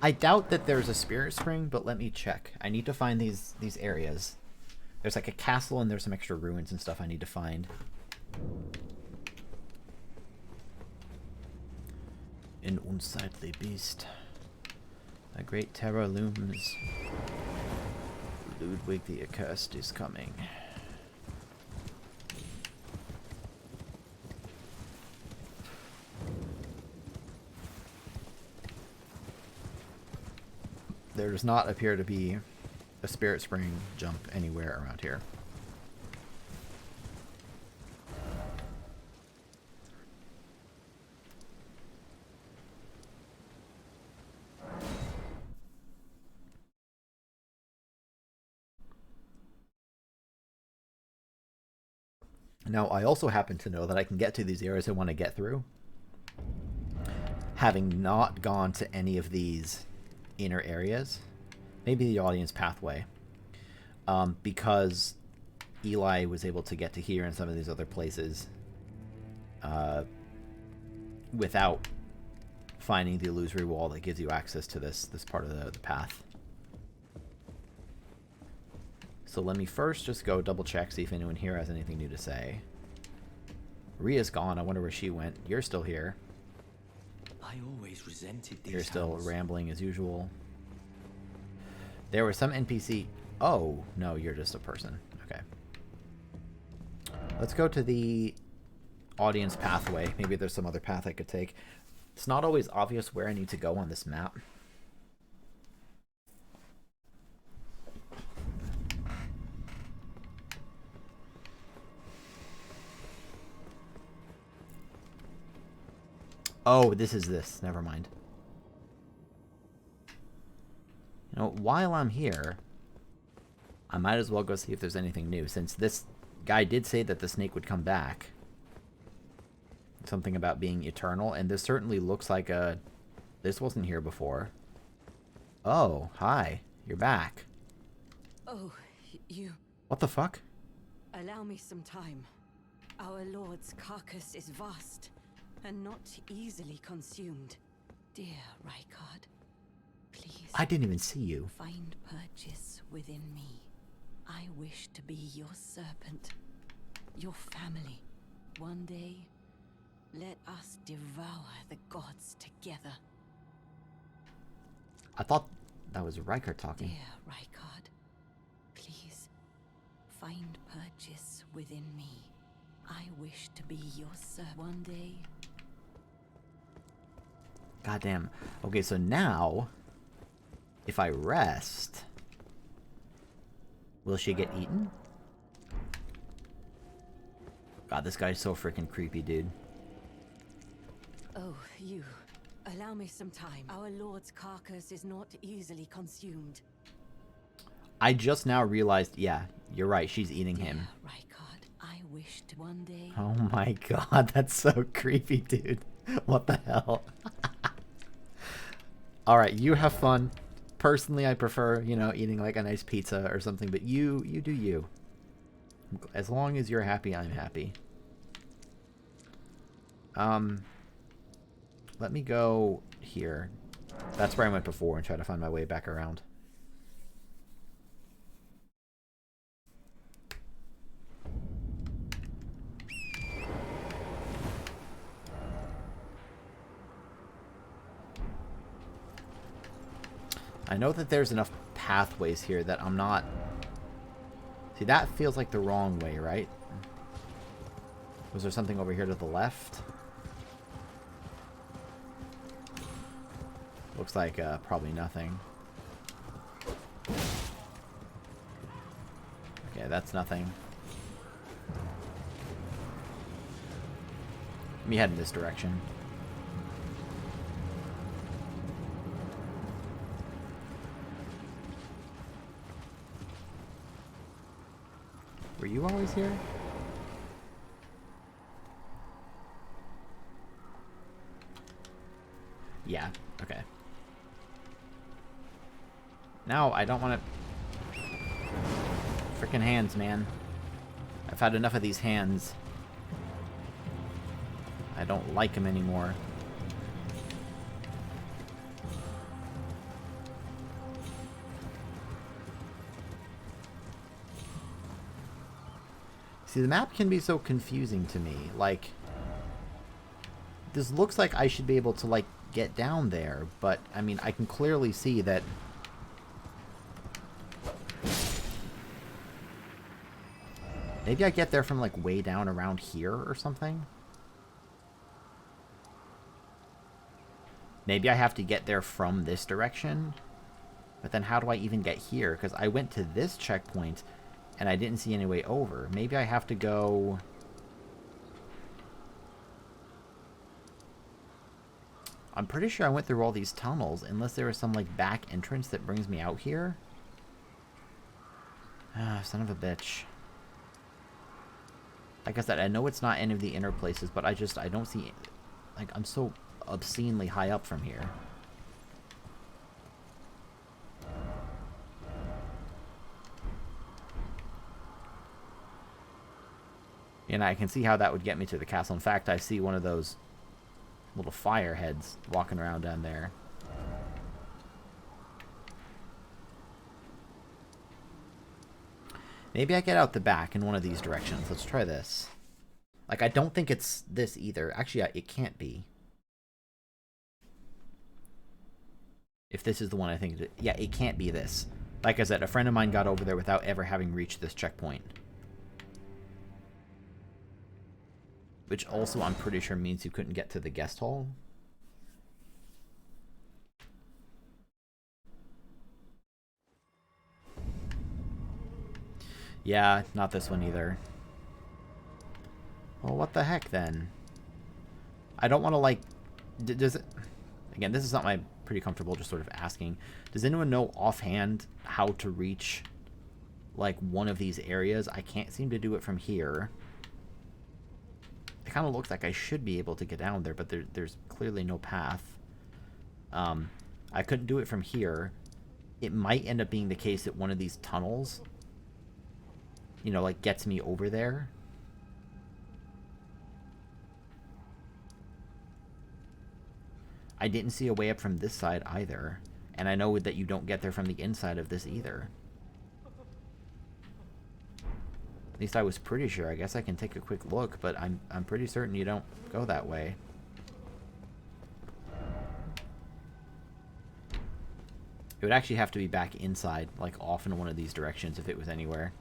I doubt that there's a spirit spring, but let me check. I need to find these areas. There's like a castle and there's some extra ruins and stuff I need to find. An unsightly beast. A great terror looms. Ludwig the Accursed is coming. There does not appear to be a spirit spring jump anywhere around here. Now, I also happen to know that I can get to these areas I want to get through, having not gone to any of these inner areas. Maybe the audience pathway. Because Eli was able to get to here and some of these other places without finding the illusory wall that gives you access to this part of the path. So let me first just go double check, see if anyone here has anything new to say. Ria's gone. I wonder where she went. You're still here. I always resented these You're still hands. rambling as usual. There were some NPC... Oh, no, you're just a person. Okay. Let's go to the audience pathway. Maybe there's some other path I could take. It's not always obvious where I need to go on this map. Oh, this is this. Never mind. You know, while I'm here, I might as well go see if there's anything new, since this guy did say that the snake would come back. Something about being eternal, and this certainly looks like a... This wasn't here before. Oh, hi. You're back. Oh, you... What the fuck? Allow me some time. Our lord's carcass is vast, and not easily consumed. Dear Rykard, please... I didn't even see you. Find purchase within me. I wish to be your serpent, your family. One day, let us devour the gods together. I thought that was Riker talking. Dear Rykard, please, find purchase within me. I wish to be your servant. One day... Goddamn. Okay, so now, if I rest, will she get eaten? God, this guy's so freaking creepy, dude. Oh, you. Allow me some time. Our lord's carcass is not easily consumed. I just now realized, yeah, you're right, she's eating him. Dear Rykard, I wish to one day... Oh my god, that's so creepy, dude. What the hell? Alright, you have fun. Personally, I prefer, you know, eating like a nice pizza or something, but you do you. As long as you're happy, I'm happy. Let me go here. That's where I went before and try to find my way back around. I know that there's enough pathways here that I'm not... See, that feels like the wrong way, right? Was there something over here to the left? Looks like probably nothing. Okay, that's nothing. Let me head in this direction. Were you always here? Yeah, okay. No, I don't want to... Frickin' hands, man. I've had enough of these hands. I don't like them anymore. See, the map can be so confusing to me. Like, this looks like I should be able to, like, get down there, but, I mean, I can clearly see that... Maybe I get there from, like, way down around here or something? Maybe I have to get there from this direction? But then how do I even get here? Because I went to this checkpoint, and I didn't see any way over. Maybe I have to go... I'm pretty sure I went through all these tunnels, unless there was some, like, back entrance that brings me out here. Ah, son of a bitch. Like I said, I know it's not any of the inner places, but I don't see... Like, I'm so obscenely high up from here. And I can see how that would get me to the castle. In fact, I see one of those little fire heads walking around down there. Maybe I get out the back in one of these directions. Let's try this. Like, I don't think it's this either. Actually, it can't be. If this is the one I think... Yeah, it can't be this. Like I said, a friend of mine got over there without ever having reached this checkpoint. Which also, I'm pretty sure, means you couldn't get to the guest hall. Yeah, not this one either. Well, what the heck, then? I don't want to, like... Does it... Again, this is something I'm pretty comfortable just sort of asking. Does anyone know offhand how to reach, like, one of these areas? I can't seem to do it from here. It kind of looks like I should be able to get down there, but there's clearly no path. I couldn't do it from here. It might end up being the case that one of these tunnels, you know, like, gets me over there. I didn't see a way up from this side either. And I know that you don't get there from the inside of this either. At least I was pretty sure. I guess I can take a quick look, but I'm pretty certain you don't go that way. It would actually have to be back inside, like off in one of these directions if it was anywhere.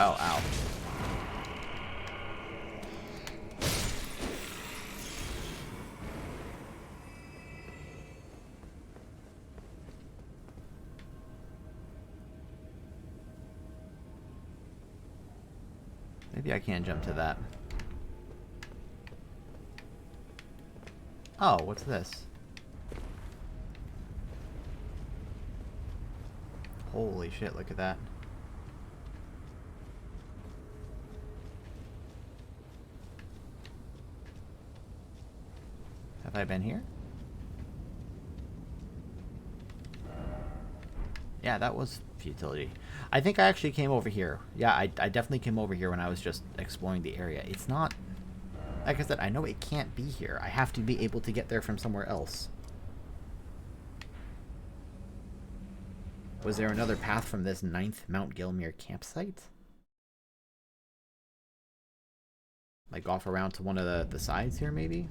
Oh, ow. Maybe I can jump to that. Oh, what's this? Holy shit, look at that. Have I been here? Yeah, that was futility. I think I actually came over here. Yeah, I definitely came over here when I was just exploring the area. It's not... Like I said, I know it can't be here. I have to be able to get there from somewhere else. Was there another path from this 9th Mount Gilmere campsite? Like off around to one of the sides here, maybe?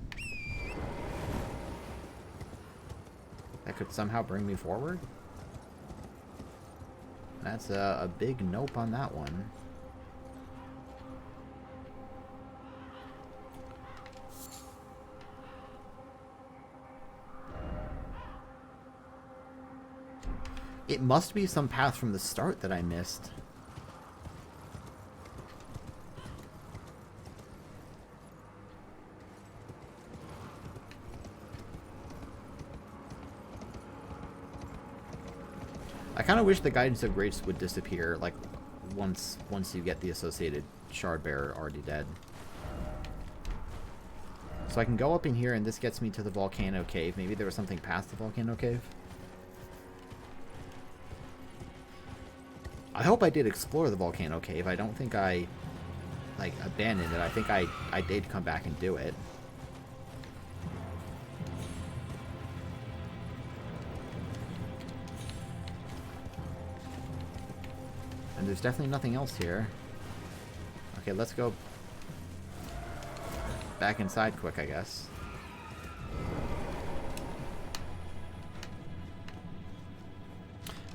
That could somehow bring me forward? That's a big nope on that one. It must be some path from the start that I missed. I kind of wish the Guidance of Grace would disappear, like, once you get the associated Shard Bearer already dead. So I can go up in here, and this gets me to the Volcano Cave. Maybe there was something past the Volcano Cave? I hope I did explore the Volcano Cave. I don't think I, like, abandoned it. I think I did come back and do it. And there's definitely nothing else here. Okay, let's go back inside quick, I guess.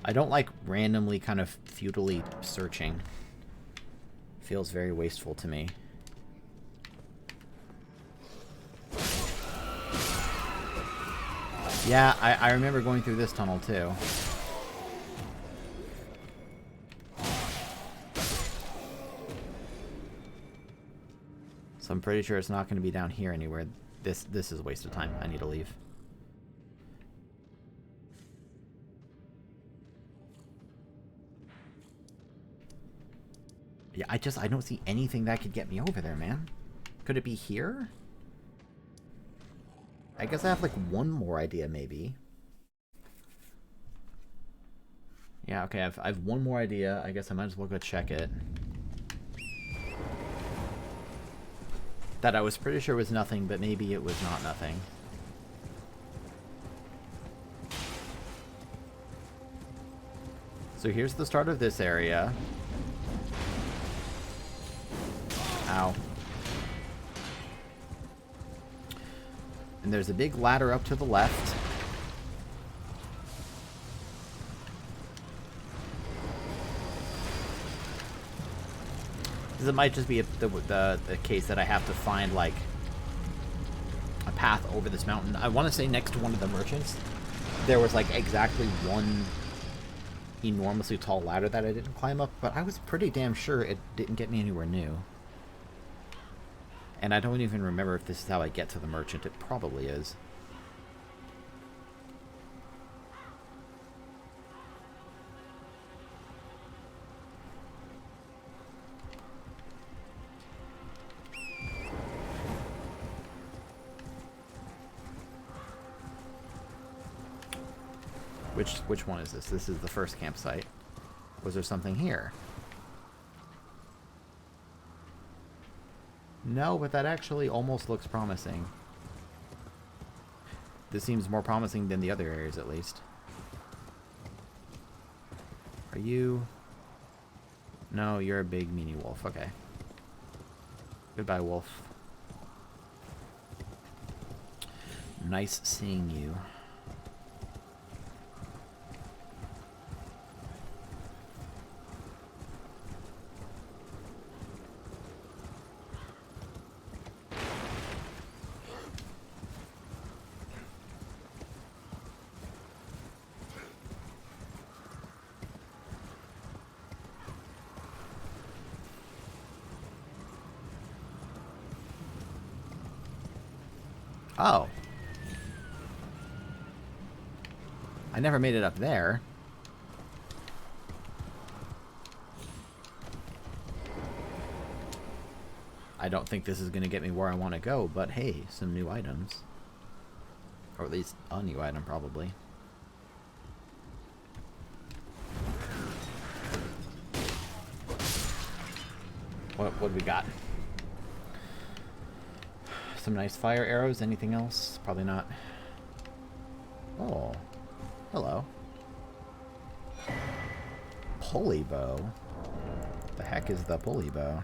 I don't like randomly kind of futilely searching. Feels very wasteful to me. Yeah, I remember going through this tunnel too. So I'm pretty sure it's not going to be down here anywhere. This is a waste of time. I need to leave. Yeah, I don't see anything that could get me over there, man. Could it be here? I guess I have like one more idea, maybe. Yeah, okay, I've one more idea. I guess I might as well go check it. That I was pretty sure was nothing, but maybe it was not nothing. So here's the start of this area. Ow. And there's a big ladder up to the left. It might just be the case that I have to find, like, a path over this mountain. I want to say next to one of the merchants, there was, like, exactly one enormously tall ladder that I didn't climb up, but I was pretty damn sure it didn't get me anywhere new. And I don't even remember if this is how I get to the merchant. It probably is. Which one is this? This is the first campsite. Was there something here? No, but that actually almost looks promising. This seems more promising than the other areas, at least. Are you... No, you're a big meanie wolf. Okay. Goodbye, wolf. Nice seeing you. Oh. I never made it up there. I don't think this is going to get me where I want to go, but hey, some new items. Or at least a new item, probably. What do we got? Some nice fire arrows. Anything else? Probably not. Oh. Hello. Pulley bow? The heck is the pulley bow?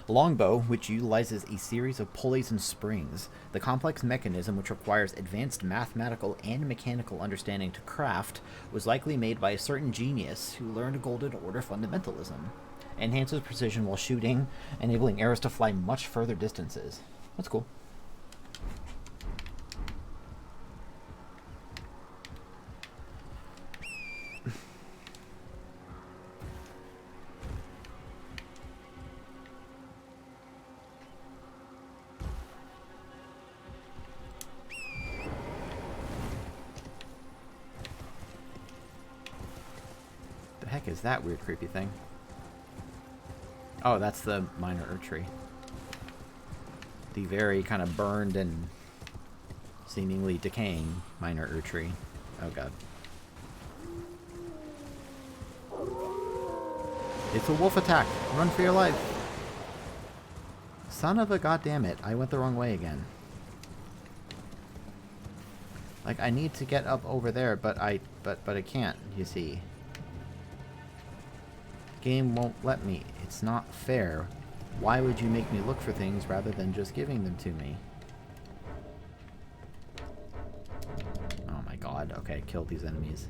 Longbow, which utilizes a series of pulleys and springs. The complex mechanism, which requires advanced mathematical and mechanical understanding to craft, was likely made by a certain genius who learned Golden Order fundamentalism. Enhances precision while shooting, enabling arrows to fly much further distances. That's cool. The heck is that weird creepy thing? Oh, that's the minor tree. The very kind of burned and seemingly decaying minor tree. Oh god. It's a wolf attack. Run for your life. Son of a goddamn it. I went the wrong way again. Like, I need to get up over there, but I can't, you see. Game won't let me. It's not fair. Why would you make me look for things rather than just giving them to me? Oh my god. Okay, kill these enemies.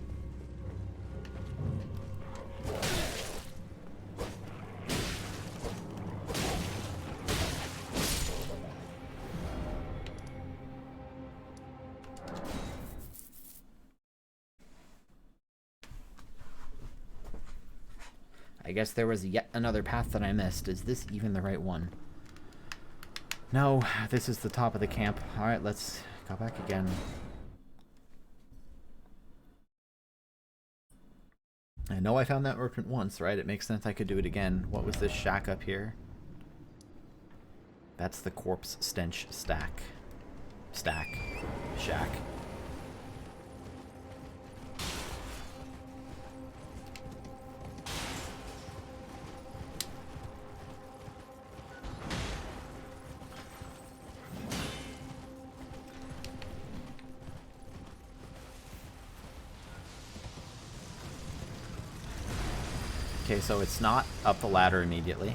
I guess there was yet another path that I missed. Is this even the right one? No, this is the top of the camp. Alright, let's go back again. I know I found that merchant once, right? It makes sense I could do it again. What was this shack up here? That's the corpse stench stack. Shack. Okay, so it's not up the ladder immediately.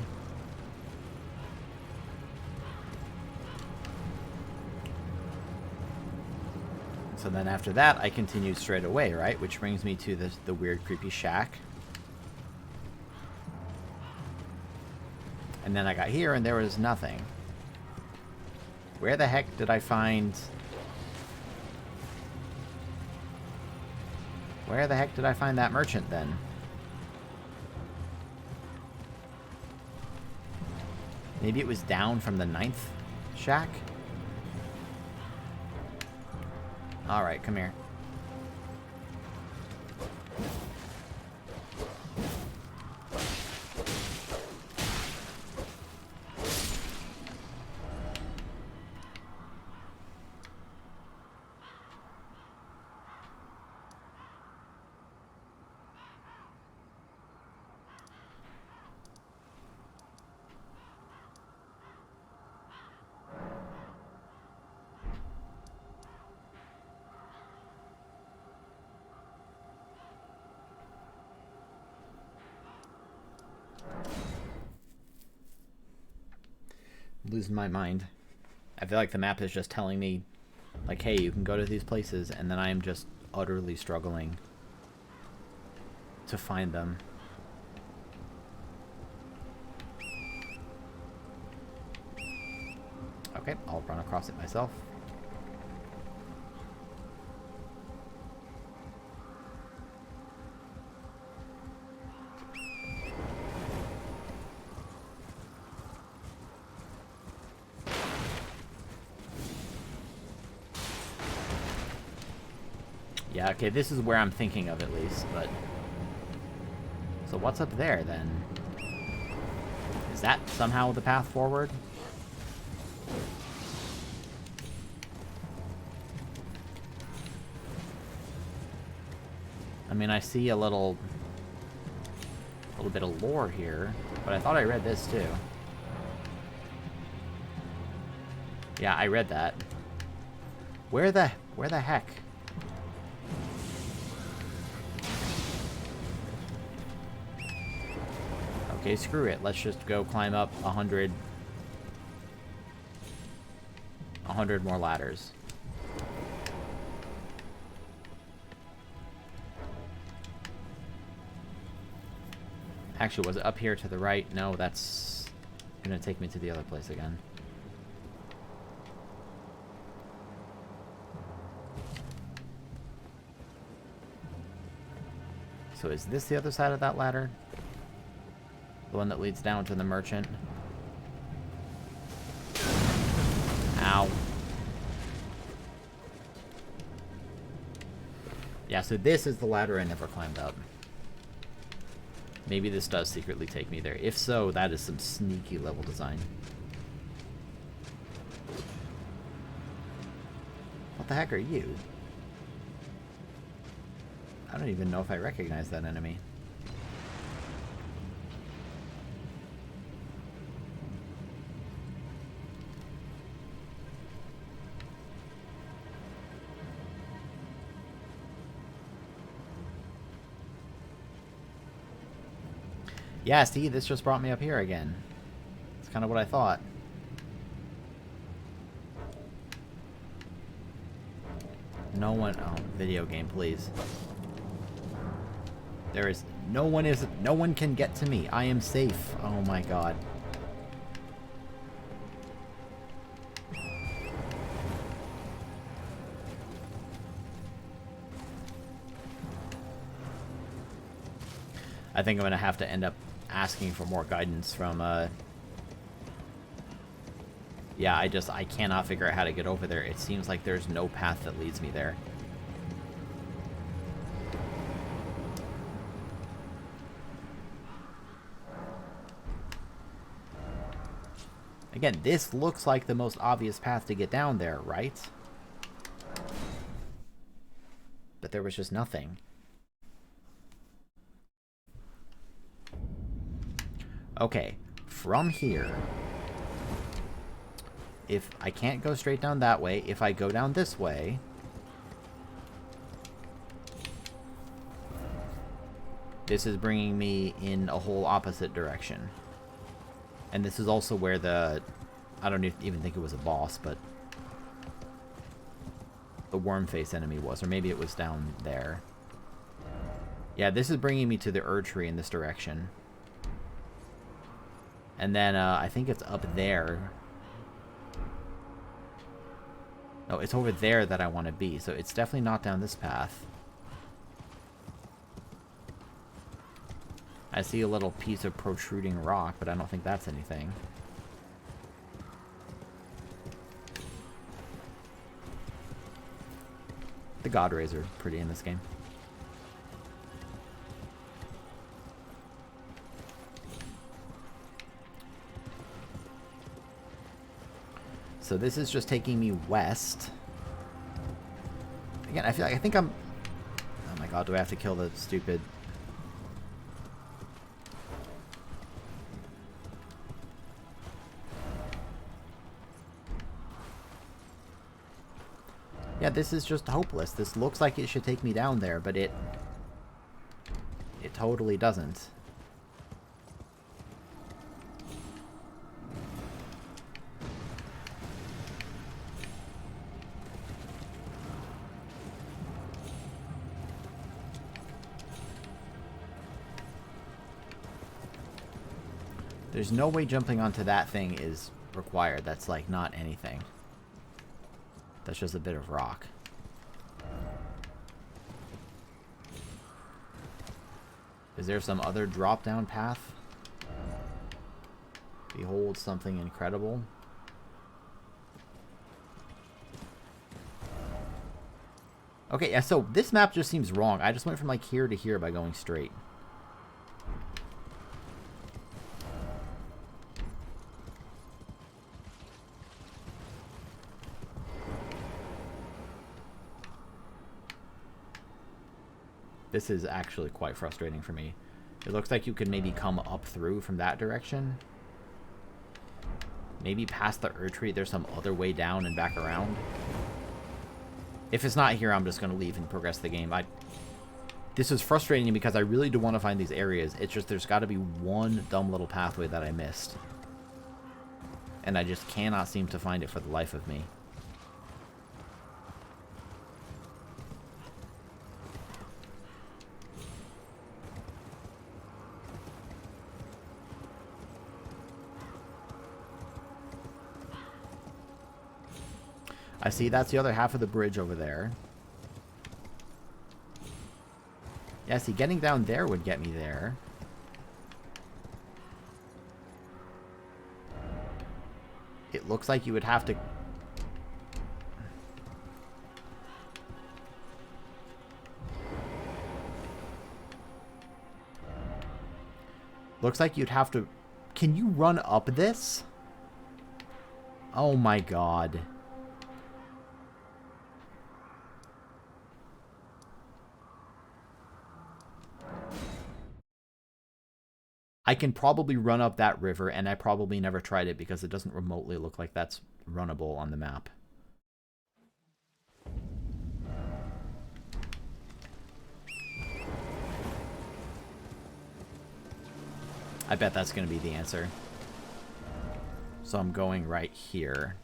So then after that, I continued straight away, right? Which brings me to the weird, creepy shack. And then I got here, and there was nothing. Where the heck did I find... Where the heck did I find that merchant, then? Maybe it was down from the 9th shack? Alright, come here. I'm losing my mind. I feel like the map is just telling me, like, hey, you can go to these places, and then I am just utterly struggling to find them. Okay, I'll run across it myself. Yeah, okay, this is where I'm thinking of at least, but... So what's up there, then? Is that somehow the path forward? I mean, I see a little bit of lore here, but I thought I read this too. Yeah, I read that. Where the heck? Okay, screw it. Let's just go climb up 100 more ladders. Actually, was it up here to the right? No, that's gonna take me to the other place again. So is this the other side of that ladder? The one that leads down to the merchant? Ow. Yeah, so this is the ladder I never climbed up. Maybe this does secretly take me there. If so, that is some sneaky level design. What the heck are you? I don't even know if I recognize that enemy. Yeah, see, this just brought me up here again. It's kind of what I thought. No one... Oh, video game, please. There is... No one can get to me. I am safe. Oh my god. I think I'm going to have to end up asking for more guidance from, yeah, I cannot figure out how to get over there. It seems like there's no path that leads me there. Again, this looks like the most obvious path to get down there, right? But there was just nothing. Okay, from here, if I can't go straight down that way, if I go down this way, This is bringing me in a whole opposite direction. And this is also where the... I don't even think it was a boss, but... the worm face enemy was. Or maybe it was down there. Yeah, this is bringing me to the Erdtree in this direction. And then I think it's up there. No, it's over there that I want to be. So it's definitely not down this path. I see a little piece of protruding rock, but I don't think that's anything. The God Rays are pretty in this game. So this is just taking me west. Again, I think I'm... Oh my god, do I have to kill the stupid... Yeah, this is just hopeless. This looks like it should take me down there, but it totally doesn't. There's no way jumping onto that thing is required. That's like not anything. That's just a bit of rock. Is there some other drop-down path? Behold something incredible. Okay, yeah, so this map just seems wrong. I just went from like here to here by going straight. This is actually quite frustrating for me. It looks like you could maybe come up through from that direction. Maybe past the Erdtree, there's some other way down and back around. If it's not here, I'm just going to leave and progress the game. This is frustrating because I really do want to find these areas. It's just there's got to be one dumb little pathway that I missed. And I just cannot seem to find it for the life of me. I see that's the other half of the bridge over there. Yeah, see, getting down there would get me there. It looks like you would have to... Looks like you'd have to... Can you run up this? Oh my god. I can probably run up that river, and I probably never tried it because it doesn't remotely look like that's runnable on the map. I bet that's going to be the answer. So I'm going right here.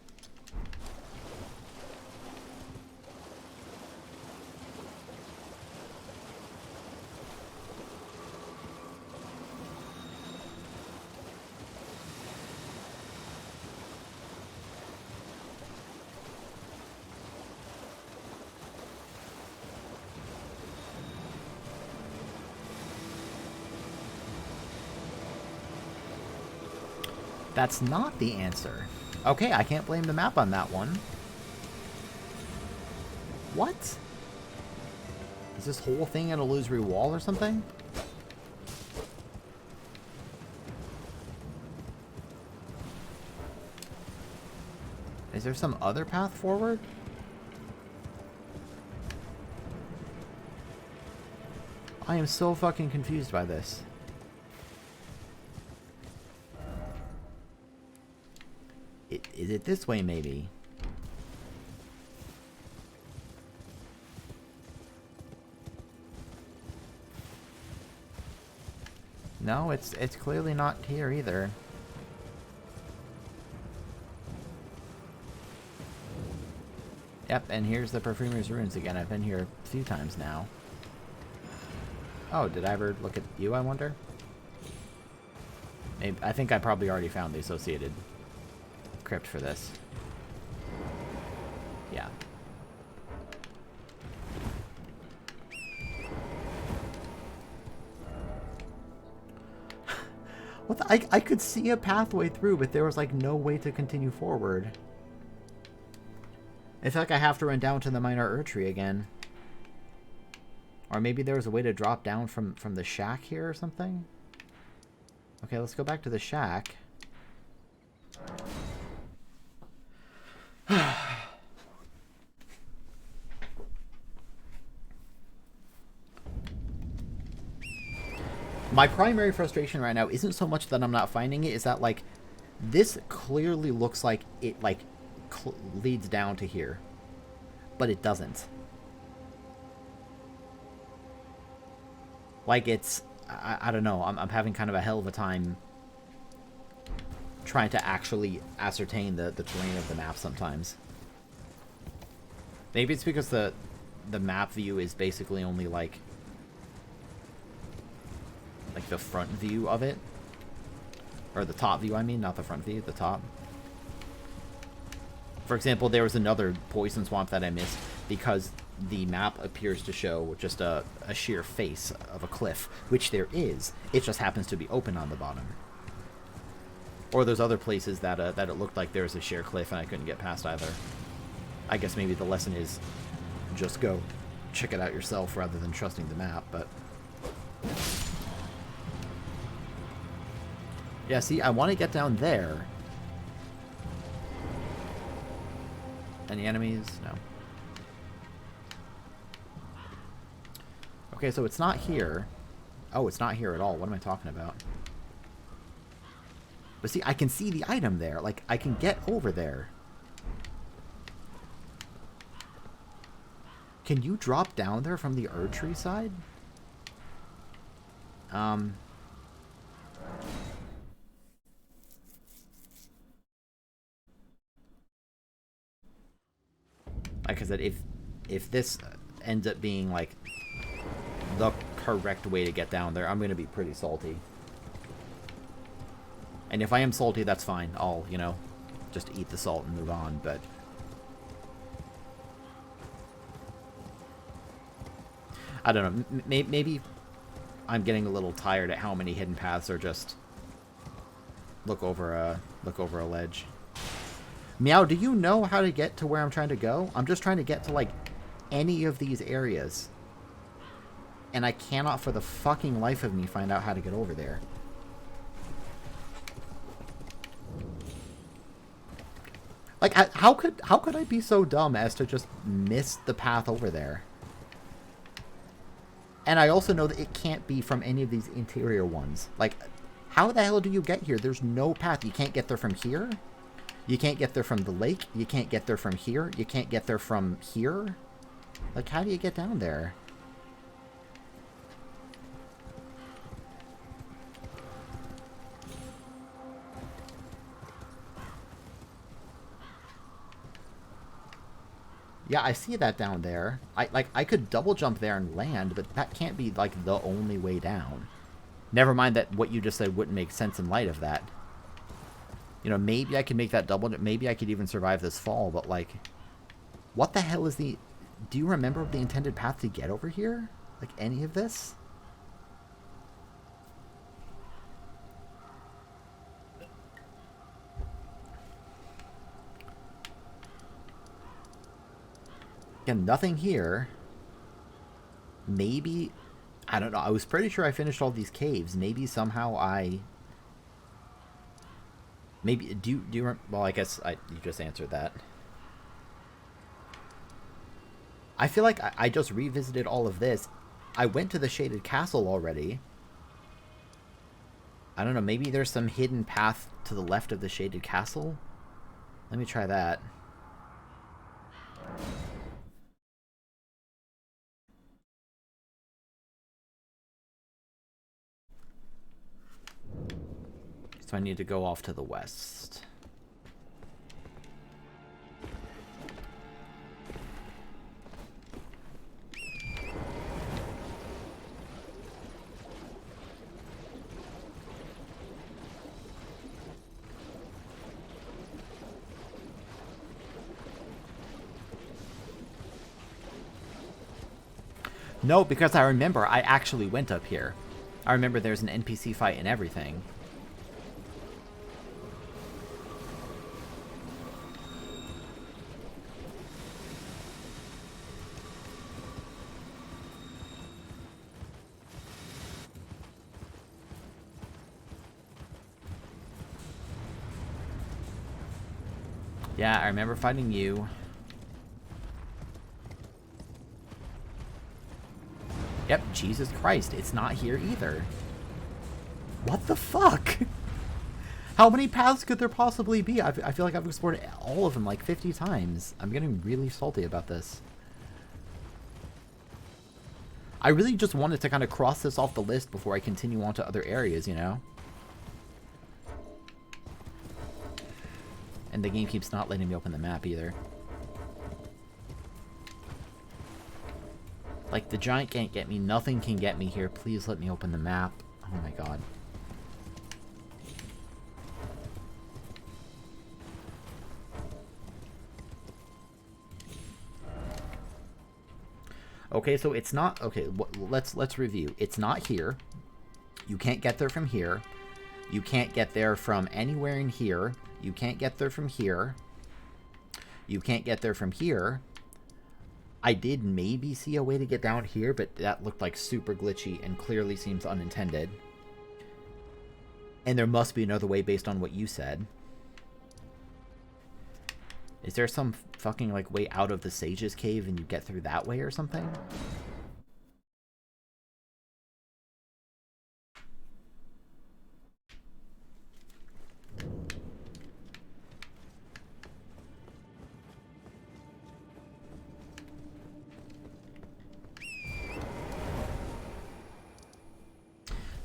That's not the answer. Okay, I can't blame the map on that one. What? Is this whole thing an illusory wall or something? Is there some other path forward? I am so fucking confused by this. Is it this way, maybe? No, it's clearly not here either. Yep, and here's the Perfumer's Ruins again. I've been here a few times now. Oh, did I ever look at you, I wonder? Maybe, I think I probably already found the associated crypt for this. Yeah. What the, I could see a pathway through, but there was like no way to continue forward. I feel like I have to run down to the Minor Erdtree again. Or maybe there was a way to drop down from the shack here or something? Okay, let's go back to the shack. My primary frustration right now isn't so much that I'm not finding it, is that, like, this clearly looks like it, like, leads down to here. But it doesn't. Like, it's... I don't know. I'm having kind of a hell of a time trying to actually ascertain the terrain of the map sometimes. Maybe it's because the map view is basically only, like the front view of it. Or the top view, I mean, not the front view, the top. For example, there was another poison swamp that I missed because the map appears to show just a sheer face of a cliff, which there is. It just happens to be open on the bottom. Or there's other places that it looked like there was a sheer cliff and I couldn't get past either. I guess maybe the lesson is just go check it out yourself rather than trusting the map, but... Yeah, see, I want to get down there. Any enemies? No. Okay, so it's not here. Oh, it's not here at all. What am I talking about? But see, I can see the item there. Like, I can get over there. Can you drop down there from the Erdtree side? Like I said, if this ends up being, like, the correct way to get down there, I'm going to be pretty salty. And if I am salty, that's fine. I'll, you know, just eat the salt and move on, but... I don't know. Maybe I'm getting a little tired at how many hidden paths are just look over a ledge. Meow, do you know how to get to where I'm trying to go? I'm just trying to get to, like, any of these areas. And I cannot for the fucking life of me find out how to get over there. Like, how could I be so dumb as to just miss the path over there? And I also know that it can't be from any of these interior ones. Like, how the hell do you get here? There's no path. You can't get there from here? You can't get there from the lake. You can't get there from here. You can't get there from here. Like, how do you get down there? Yeah, I see that down there. I could double jump there and land, but that can't be, like, the only way down. Never mind that what you just said wouldn't make sense in light of that. You know, maybe I could make that double... Maybe I could even survive this fall, but, like... What the hell is the... Do you remember the intended path to get over here? Like, any of this? Again, nothing here. Maybe... I don't know. I was pretty sure I finished all these caves. Maybe somehow I... Maybe, do you well, I guess you just answered that. I feel like I just revisited all of this. I went to the Shaded Castle already. I don't know, maybe there's some hidden path to the left of the Shaded Castle? Let me try that. So I need to go off to the west. No, because I remember I actually went up here. I remember there's an NPC fight and everything. Yeah, I remember fighting you. Yep, Jesus Christ, it's not here either. What the fuck? How many paths could there possibly be? I feel like I've explored all of them like 50 times. I'm getting really salty about this. I really just wanted to kind of cross this off the list before I continue on to other areas, you know? And the game keeps not letting me open the map either. Like, the giant can't get me. Nothing can get me here. Please let me open the map. Oh my god. Okay, so it's not... Okay, let's review. It's not here. You can't get there from here. You can't get there from anywhere in here. You can't get there from here. You can't get there from here. I did maybe see a way to get down here, but that looked like super glitchy and clearly seems unintended. And there must be another way based on what you said. Is there some fucking, like, way out of the Sage's Cave and you get through that way or something?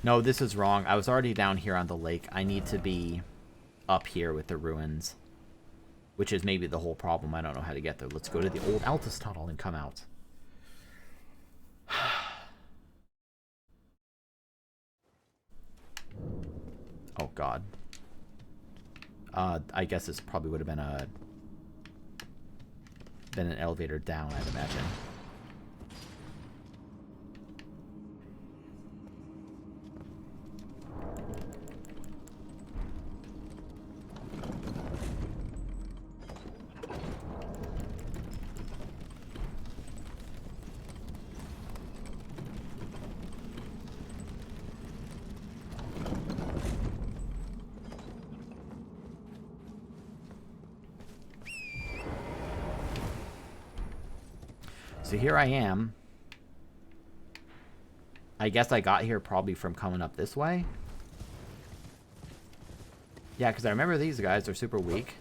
No, this is wrong. I was already down here on the lake. I need to be up here with the ruins. Which is maybe the whole problem. I don't know how to get there. Let's go to the old Altus tunnel and come out. Oh, God. I guess this probably would have been an elevator down, I'd imagine. So here I am. I guess I got here probably from coming up this way. Yeah, because I remember these guys are super weak.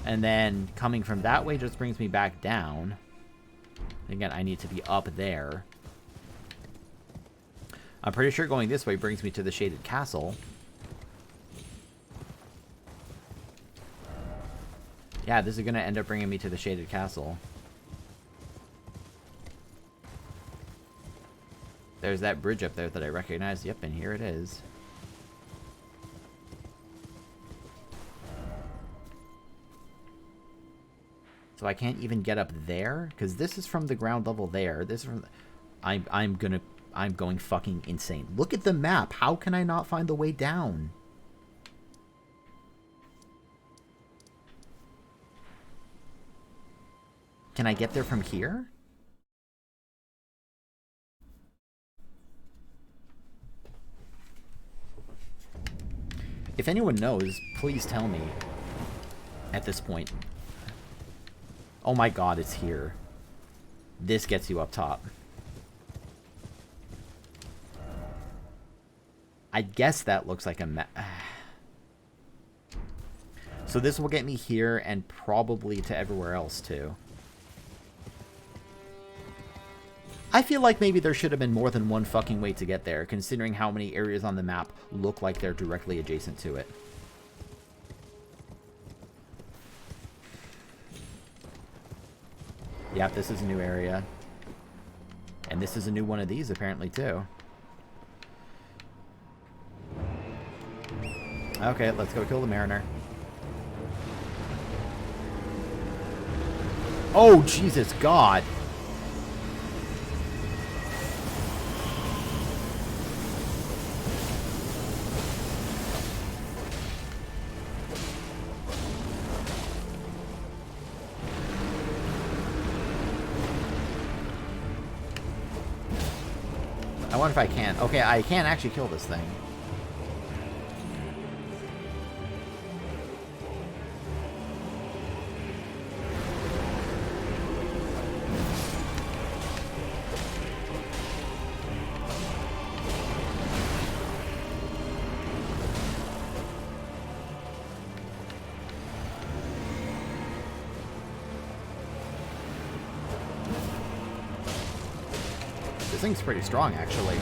And then coming from that way just brings me back down. Again, I need to be up there. I'm pretty sure going this way brings me to the Shaded Castle. Yeah, this is going to end up bringing me to the Shaded Castle. There's that bridge up there that I recognize. Yep, and here it is. So I can't even get up there? Because this is from the ground level there. This is from... I'm going fucking insane. Look at the map. How can I not find the way down? Can I get there from here? If anyone knows, please tell me at this point. Oh my god, it's here. This gets you up top. I guess that looks like a map. So this will get me here and probably to everywhere else too. I feel like maybe there should have been more than one fucking way to get there, considering how many areas on the map look like they're directly adjacent to it. Yep, this is a new area. And this is a new one of these, apparently, too. Okay, let's go kill the Mariner. Oh, Jesus God! I wonder if I can. Okay, I can actually kill this thing. This thing's pretty strong, actually.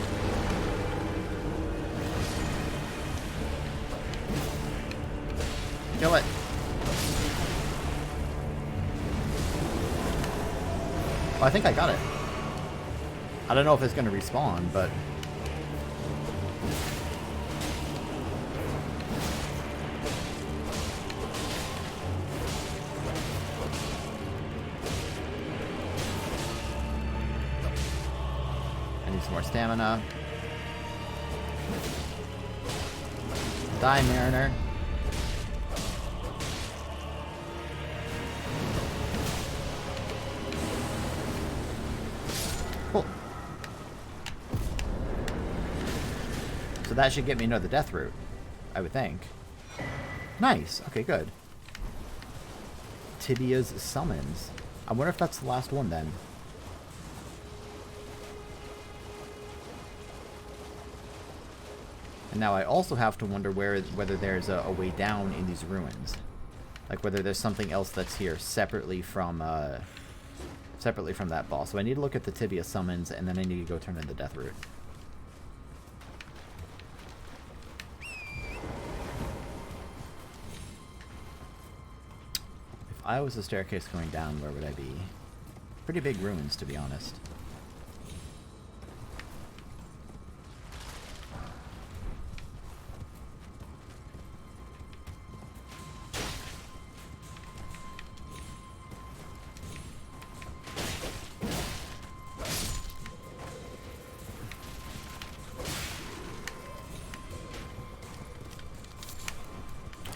Kill it. Oh, I think I got it. I don't know if it's going to respawn, but... I need some more stamina. Die, Mariner. Cool. So that should get me another death route, I would think. Nice. Okay, good. Tibia's summons. I wonder if that's the last one then. And now I also have to wonder whether there's a way down in these ruins. Like whether there's something else that's here separately from that boss. So I need to look at the Tibia summons, and then I need to go turn in the death route. If I was a staircase going down, where would I be? Pretty big ruins, to be honest.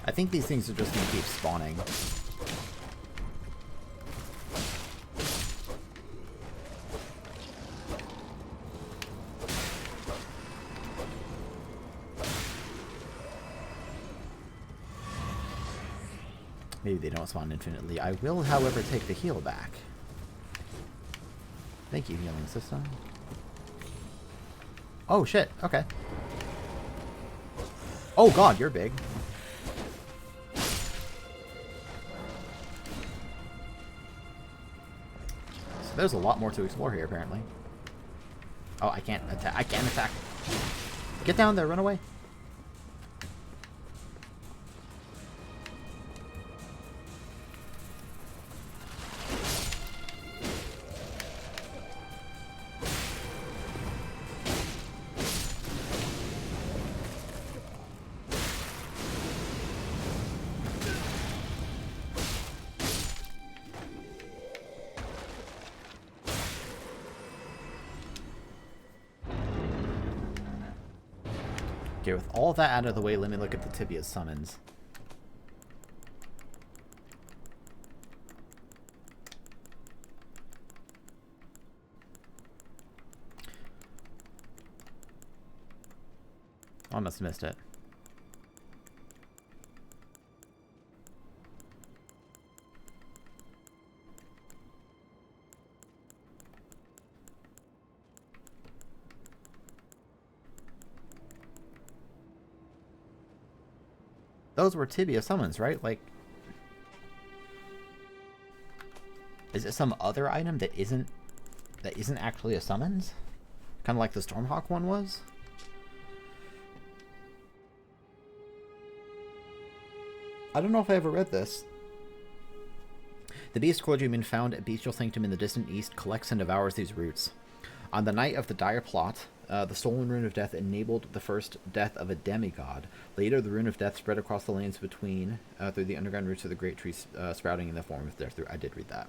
I think these things are just going to keep spawning. Maybe they don't spawn infinitely. I will, however, take the heal back. Thank you, healing system. Oh, shit. Okay. Oh, God, you're big. There's a lot more to explore here, apparently. Oh, I can't attack. I can't attack. Get down there, run away. Okay, with all that out of the way, let me look at the Tibia summons. Oh, I must have missed it. Those were Tibia summons, right? Like, is it some other item that isn't that isn't actually a summons? Kind of like the Stormhawk one was? I don't know if I ever read this. The beast clergyman found a bestial sanctum in the distant east collects and devours these roots. On the night of the dire plot, the stolen Rune of Death enabled the first death of a demigod. Later, the Rune of Death spread across the lands between, through the underground roots of the great tree sprouting in the form of death. I did read that.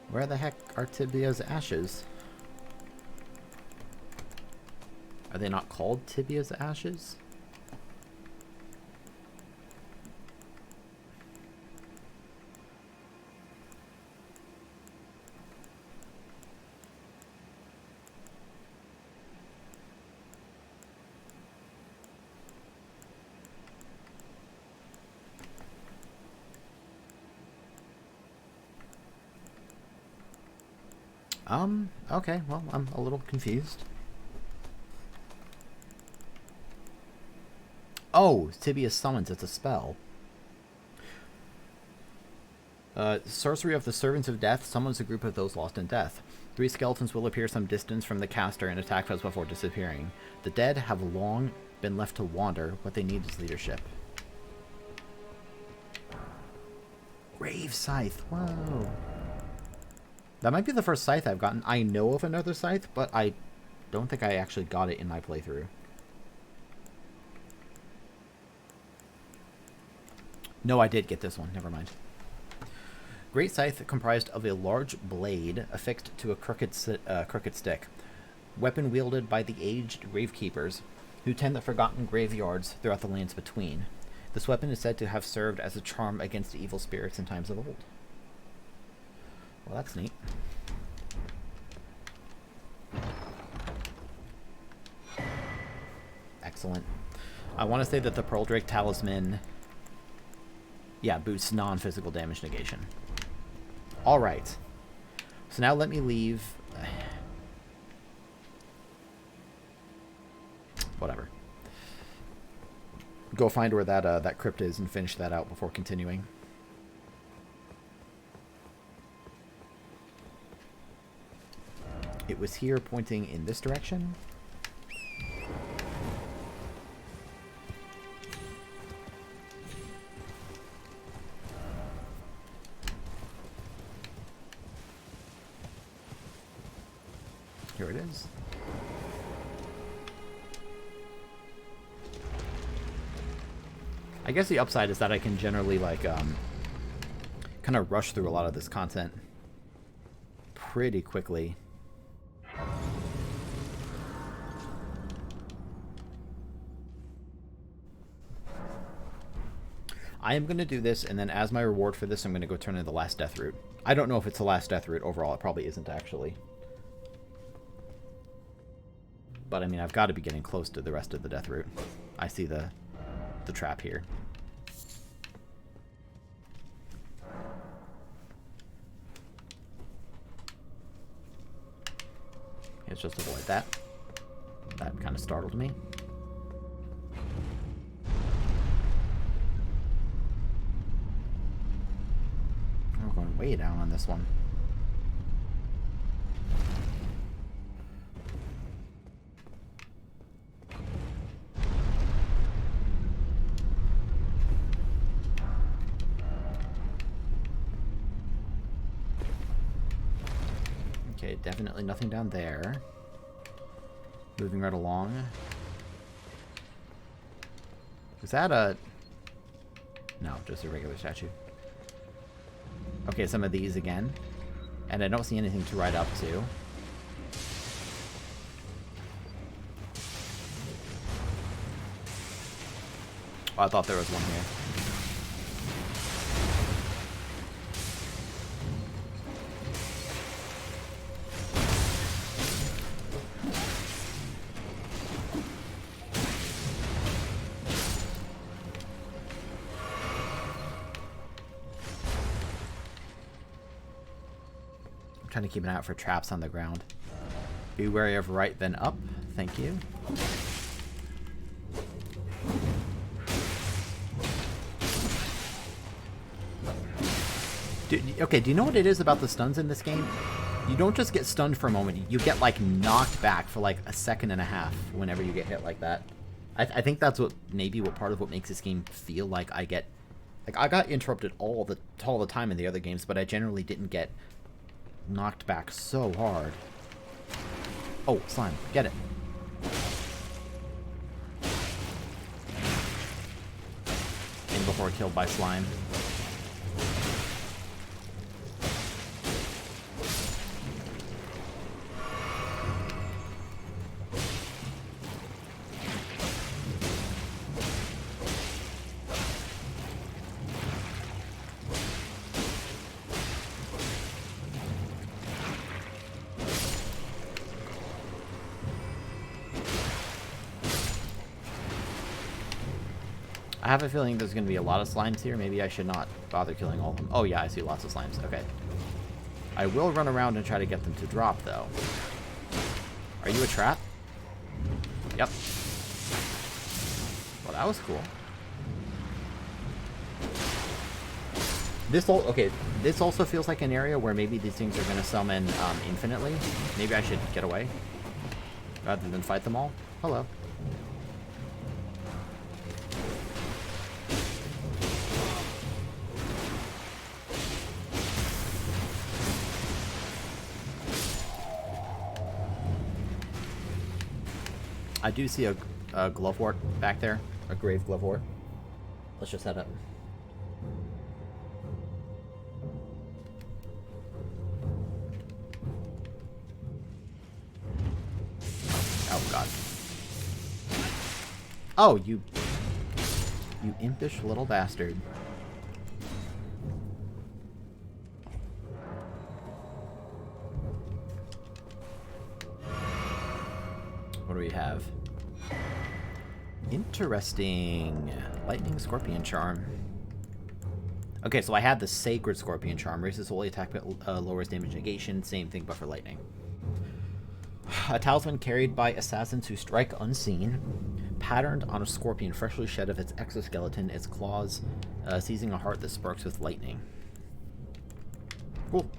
Where the heck are Tibia's ashes? Are they not called Tibia's ashes? Okay, well, I'm a little confused. Oh, Tibia summons, it's a spell. Sorcery of the Servants of Death summons a group of those lost in death. 3 skeletons will appear some distance from the caster and attack foes before disappearing. The dead have long been left to wander. What they need is leadership. Grave Scythe, whoa. That might be the first scythe I've gotten. I know of another scythe, but I don't think I actually got it in my playthrough. No, I did get this one. Never mind. Great Scythe comprised of a large blade affixed to a crooked stick. Weapon wielded by the aged gravekeepers, who tend the forgotten graveyards throughout the lands between. This weapon is said to have served as a charm against evil spirits in times of old. Well, that's neat. Excellent. I want to say that the Pearl Drake Talisman, yeah, boosts non-physical damage negation. Alright. So now let me leave... Whatever. Go find where that crypt is and finish that out before continuing. It was here pointing in this direction. Here it is. I guess the upside is that I can generally, like, kind of rush through a lot of this content pretty quickly. I am going to do this, and then as my reward for this, I'm going to go turn in the last death route. I don't know if it's the last death route overall. It probably isn't, actually. But, I mean, I've got to be getting close to the rest of the death route. I see the trap here. Let's just avoid that. That kind of startled me. We're going way down on this one. Okay, definitely nothing down there. Moving right along. Is that a... No, just a regular statue. Okay, some of these again. And I don't see anything to ride up to. Oh, I thought there was one here. Trying to keep an eye out for traps on the ground. Be wary of right then up. Thank you. Okay, do you know what it is about the stuns in this game? You don't just get stunned for a moment. You get, like, knocked back for, like, a second and a half whenever you get hit like that. I think that's what part of what makes this game feel like I get... Like, I got interrupted all the time in the other games, but I generally didn't get knocked back so hard. Oh, slime. Get it. In before killed by slime. I have a feeling there's going to be a lot of slimes here. Maybe I should not bother killing all of them. Oh yeah, I see lots of slimes. Okay. I will run around and try to get them to drop, though. Are you a trap? Yep. Well, that was cool. This also feels like an area where maybe these things are going to summon infinitely. Maybe I should get away rather than fight them all. Hello. I do see a glovewort back there, a grave glovewort. Let's just head up. Oh god. Oh, you impish little bastard. What do we have? Interesting. Lightning Scorpion Charm. Okay, so I had the Sacred Scorpion Charm. Raises holy attack but lowers damage negation. Same thing but for lightning. A talisman carried by assassins who strike unseen. Patterned on a scorpion freshly shed of its exoskeleton, its claws seizing a heart that sparks with lightning. Cool.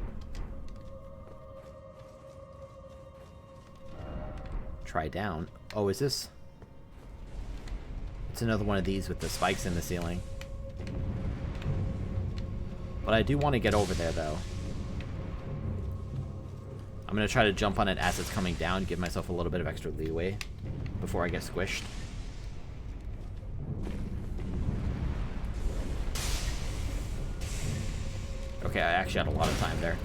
Try down. Oh, is this? It's another one of these with the spikes in the ceiling. But I do want to get over there, though. I'm going to try to jump on it as it's coming down, give myself a little bit of extra leeway before I get squished. Okay, I actually had a lot of time there.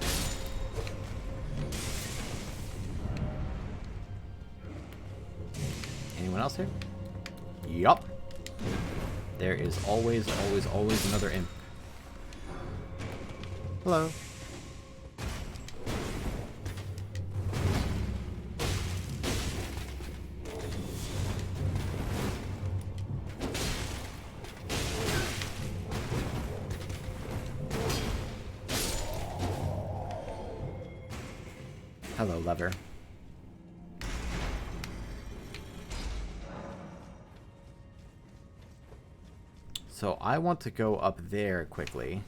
Anyone else here? Yup. There is always another imp. Hello. Hello, lever. So I want to go up there quickly.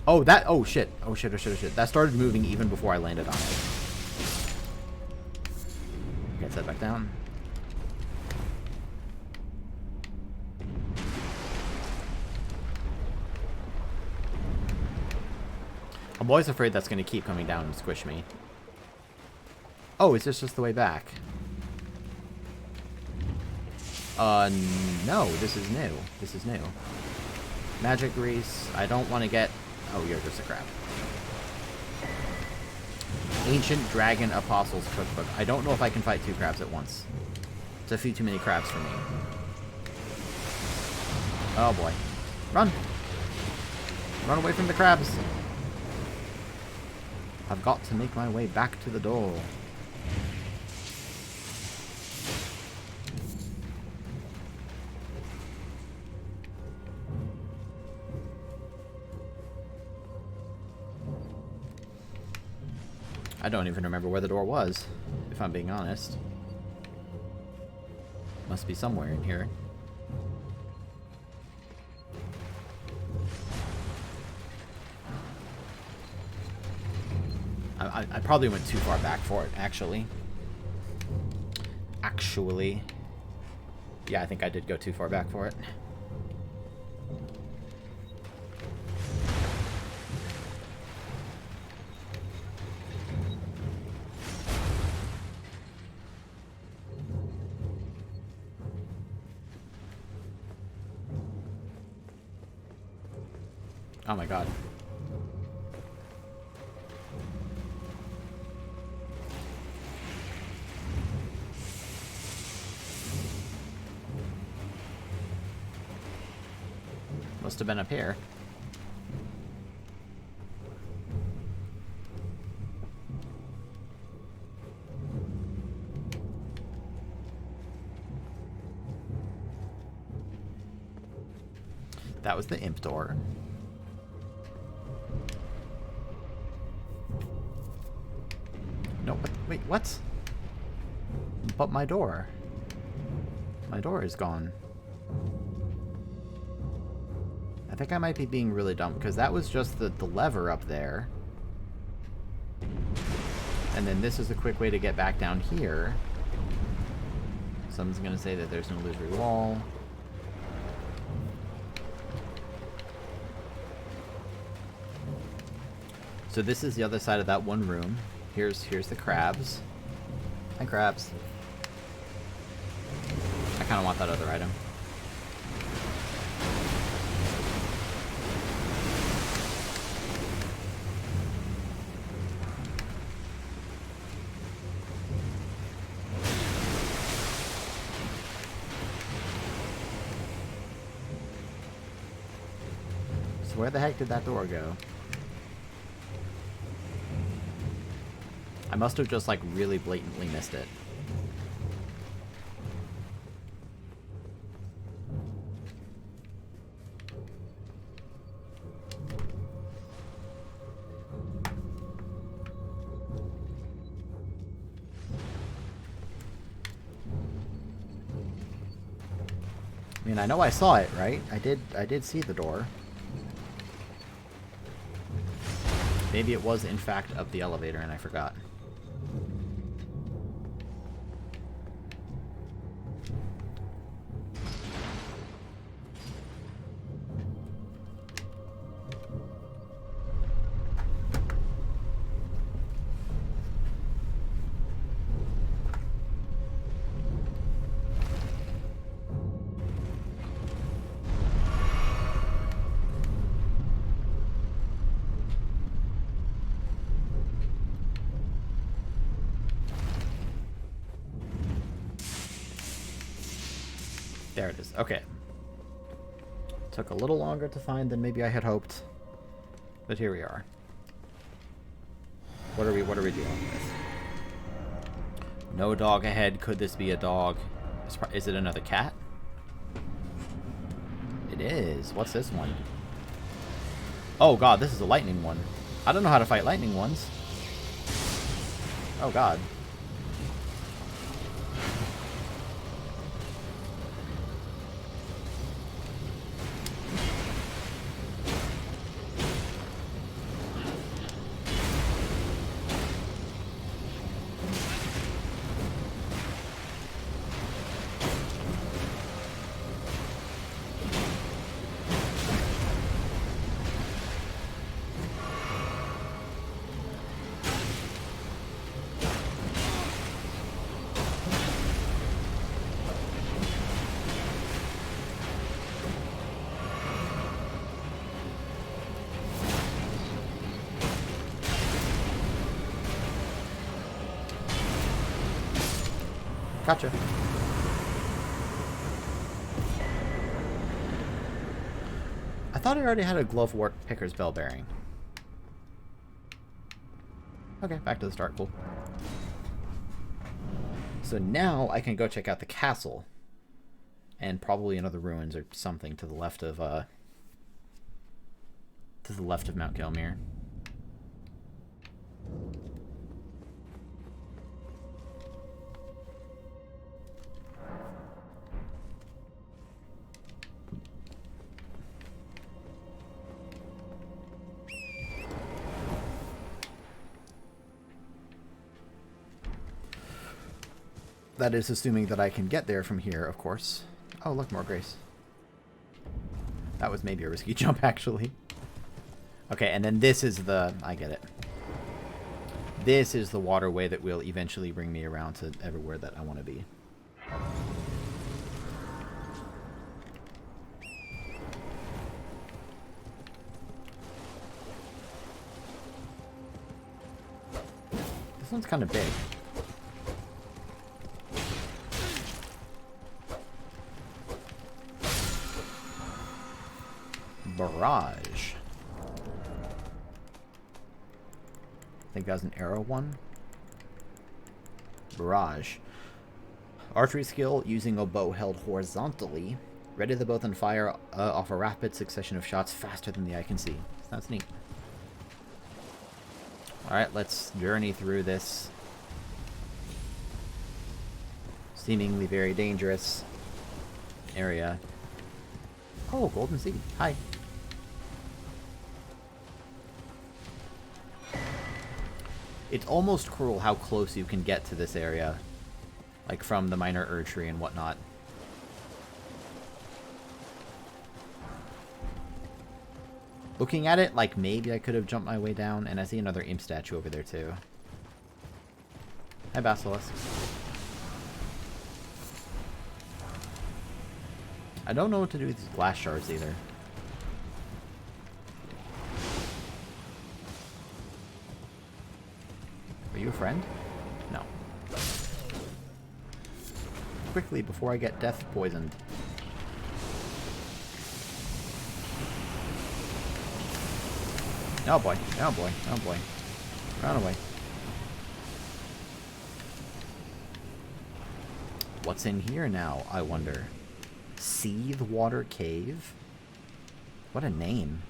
Oh, that... Oh, shit. Oh, shit, oh, shit, oh, shit. That started moving even before I landed on it. Get set back down. I'm always afraid that's going to keep coming down and squish me. Oh, is this just the way back? No, this is new. This is new. Magic grease. I don't want to get... Oh, you're just a crab. Ancient Dragon Apostles Cookbook. I don't know if I can fight two crabs at once. It's a few too many crabs for me. Oh, boy. Run! Run away from the crabs! I've got to make my way back to the door. I don't even remember where the door was, if I'm being honest. Must be somewhere in here. I probably went too far back for it, actually. Yeah, I think I did go too far back for it. Oh my god. Must have been up here. That was the imp door. No, wait, what? But my door. My door is gone. I think I might be being really dumb, because that was just the lever up there. And then this is a quick way to get back down here. Someone's going to say that there's an illusory wall. So this is the other side of that one room. Here's the crabs. Hi, crabs. I kind of want that other item. So where the heck did that door go? I must have just, like, really blatantly missed it. I mean, I know I saw it, right? I did see the door. Maybe it was, in fact, up the elevator and I forgot. There it is. Okay. Took a little longer to find than maybe I had hoped, but here we are. What are we dealing with? No dog ahead. Could this be a dog? Is it another cat? It is. What's this one? Oh god, this is a lightning one. I don't know how to fight lightning ones. Oh god. Gotcha. I thought I already had a glove work picker's bell bearing. Okay, back to the start. Cool. So now I can go check out the castle. And probably another ruins or something to the left of Mount Gelmir. That is assuming that I can get there from here, of course. Oh, look, more grace. That was maybe a risky jump, actually. Okay, and then this is the... I get it. This is the waterway that will eventually bring me around to everywhere that I want to be. This one's kind of big. Barrage. I think that was an arrow one. Barrage. Archery skill using a bow held horizontally. Ready the bow and fire off a rapid succession of shots faster than the eye can see. That's neat. Alright, let's journey through this seemingly very dangerous area. Oh, golden seed. Hi. It's almost cruel how close you can get to this area. Like from the minor Erdtree and whatnot. Looking at it, like maybe I could have jumped my way down. And I see another imp statue over there too. Hi, Basilisk. I don't know what to do with these glass shards either. Are you a friend? No. Quickly, before I get death poisoned. Oh boy, oh boy, oh boy. Run away. What's in here now, I wonder? Seethe Water Cave? What a name.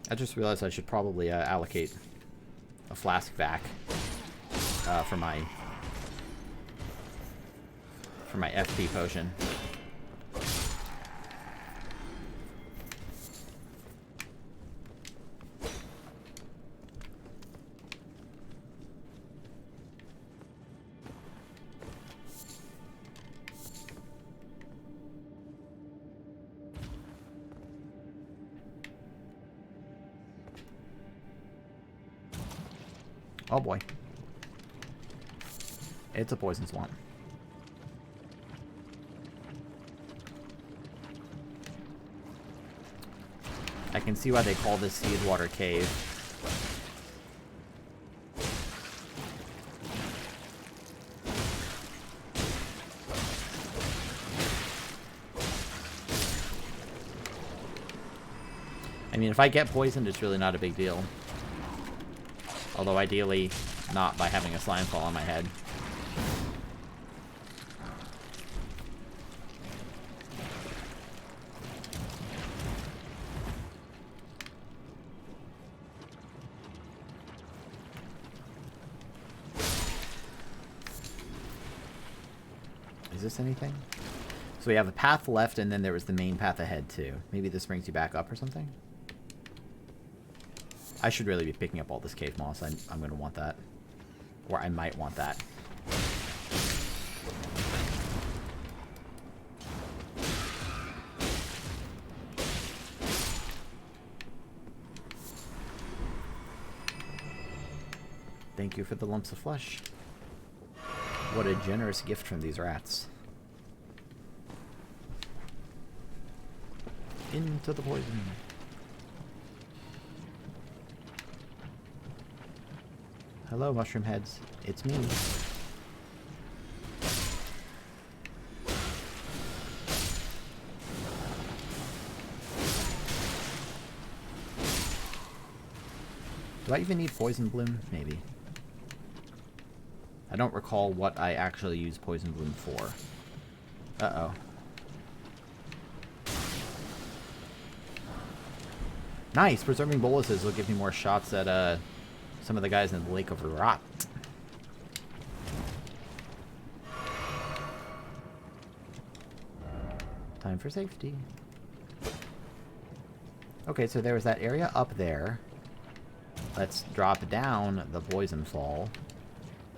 I just realized I should probably allocate a flask vac for my FP potion. Oh boy. It's a poison swamp. I can see why they call this Seethe Water Cave. I mean, if I get poisoned, it's really not a big deal. Although ideally, not by having a slime fall on my head. Is this anything? So we have a path left, and then there was the main path ahead, too. Maybe this brings you back up or something? I should really be picking up all this cave moss. I'm going to want that. Or I might want that. Thank you for the lumps of flesh. What a generous gift from these rats. Into the poison. Hello, mushroom heads. It's me. Do I even need Poison Bloom? Maybe. I don't recall what I actually use Poison Bloom for. Uh-oh. Nice! Preserving boluses will give me more shots at, some of the guys in the Lake of Rot. Time for safety. Okay, so there was that area up there. Let's drop down the poison fall.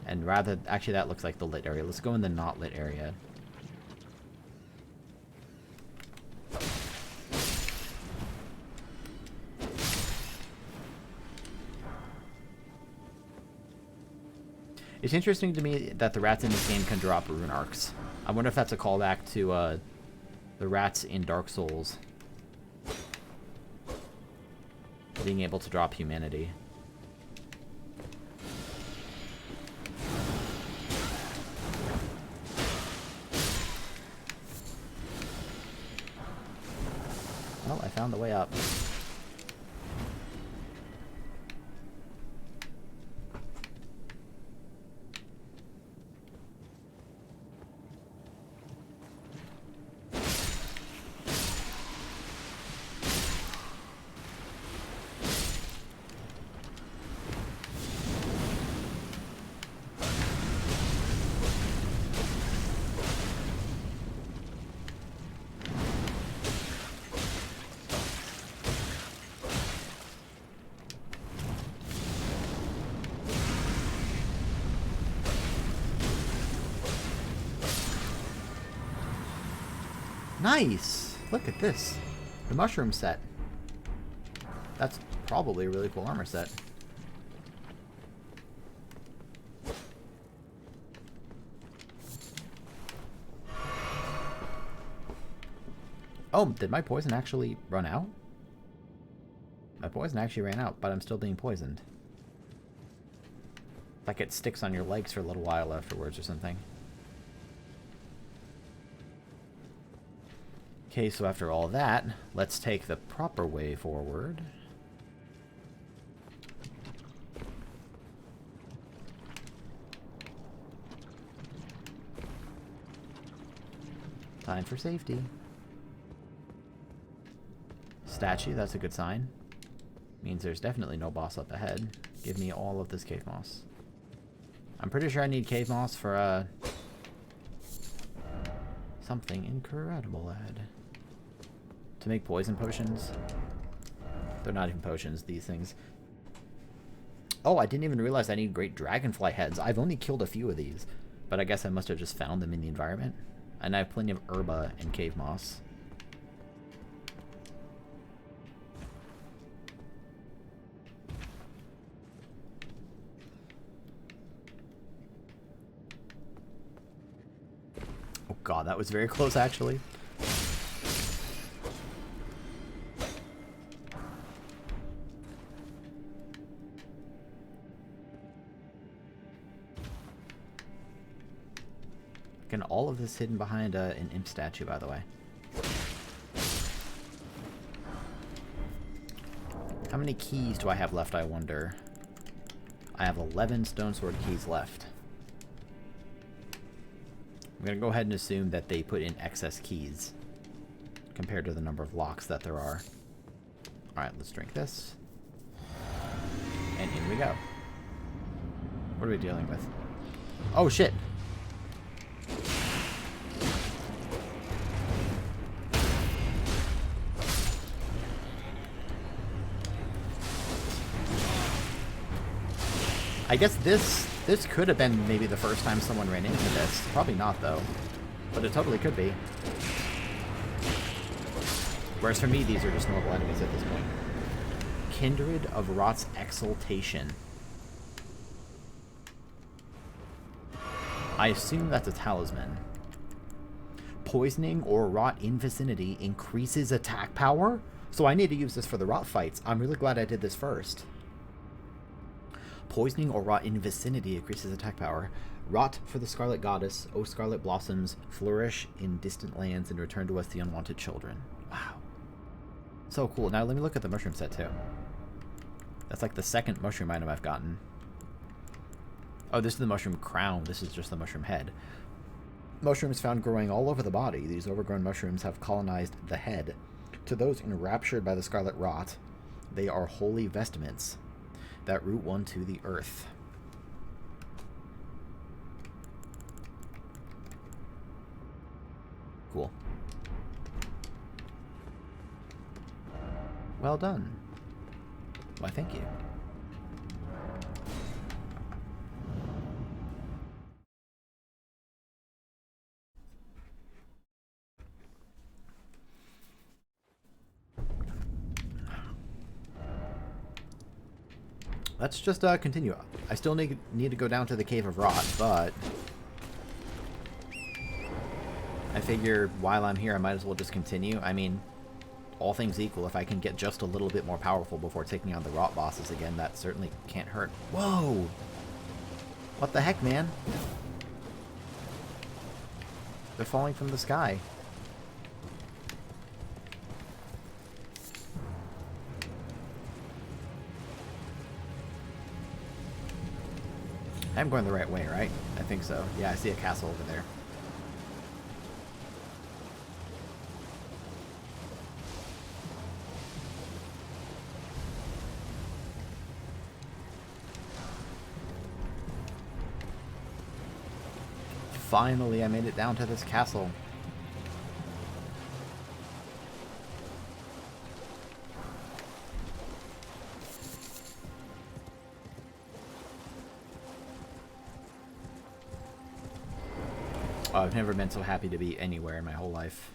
And rather... Actually, that looks like the lit area. Let's go in the not lit area. It's interesting to me that the rats in this game can drop rune arcs. I wonder if that's a callback to the rats in Dark Souls being able to drop humanity. Well, I found the way up. Nice! Look at this. The mushroom set. That's probably a really cool armor set. Oh, did my poison actually run out? My poison actually ran out, but I'm still being poisoned. Like it sticks on your legs for a little while afterwards or something. Okay, so after all that, let's take the proper way forward. Time for safety. Statue, that's a good sign. Means there's definitely no boss up ahead. Give me all of this cave moss. I'm pretty sure I need cave moss for, something incredible ahead. To make poison potions. They're not even potions, these things. Oh, I didn't even realize I need great dragonfly heads. I've only killed a few of these, but I guess I must have just found them in the environment. And I have plenty of herba and cave moss. Oh god, that was very close actually. And all of this hidden behind an imp statue, by the way. How many keys do I have left, I wonder? I have 11 stone sword keys left. I'm going to go ahead and assume that they put in excess keys compared to the number of locks that there are. Alright, let's drink this. And in we go. What are we dealing with? Oh, shit! I guess this could have been maybe the first time someone ran into this. Probably not, though. But it totally could be. Whereas for me, these are just normal enemies at this point. Kindred of Rot's Exaltation. I assume that's a talisman. Poisoning or rot in vicinity increases attack power? So I need to use this for the rot fights. I'm really glad I did this first. Poisoning or rot in vicinity increases attack power. Rot for the Scarlet Goddess. O Scarlet Blossoms, flourish in distant lands and return to us the unwanted children. Wow. So cool. Now let me look at the mushroom set too. That's like the second mushroom item I've gotten. Oh, this is the mushroom crown. This is just the mushroom head. Mushrooms found growing all over the body. These overgrown mushrooms have colonized the head. To those enraptured by the scarlet rot, they are holy vestments that root one to the earth. Cool. Well done. Why, thank you. Let's just continue. I still need to go down to the Cave of Rot, but I figure while I'm here I might as well just continue. I mean, all things equal, if I can get just a little bit more powerful before taking on the Rot bosses again, that certainly can't hurt. Whoa! What the heck, man? They're falling from the sky. I'm going the right way, right? I think so. Yeah, I see a castle over there. Finally, I made it down to this castle. Oh, I've never been so happy to be anywhere in my whole life.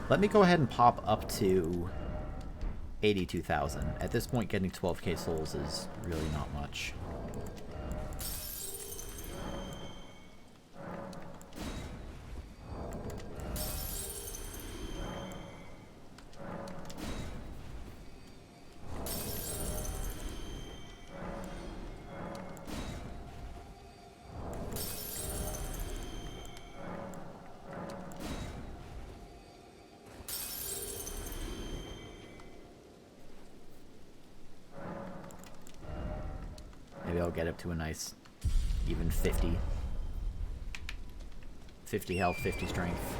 Let me go ahead and pop up to 82,000. At this point, getting 12k souls is really not much. Maybe I'll get up to a nice even 50. 50 health, 50 strength,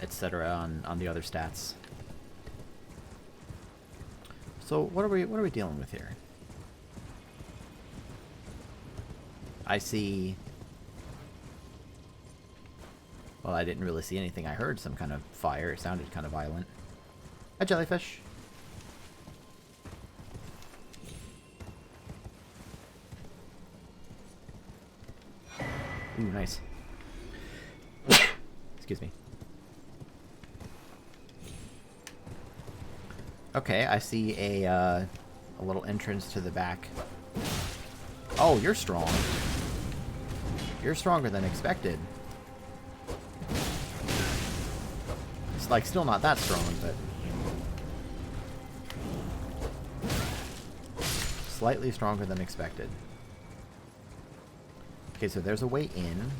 etc. on the other stats. So what are we dealing with here? I see. Well, I didn't really see anything. I heard some kind of fire. It sounded kind of violent. A jellyfish. Ooh, nice. Excuse me. Okay, I see a little entrance to the back. Oh, you're strong. You're stronger than expected. It's like still not that strong, but slightly stronger than expected. Okay, so there's a way in.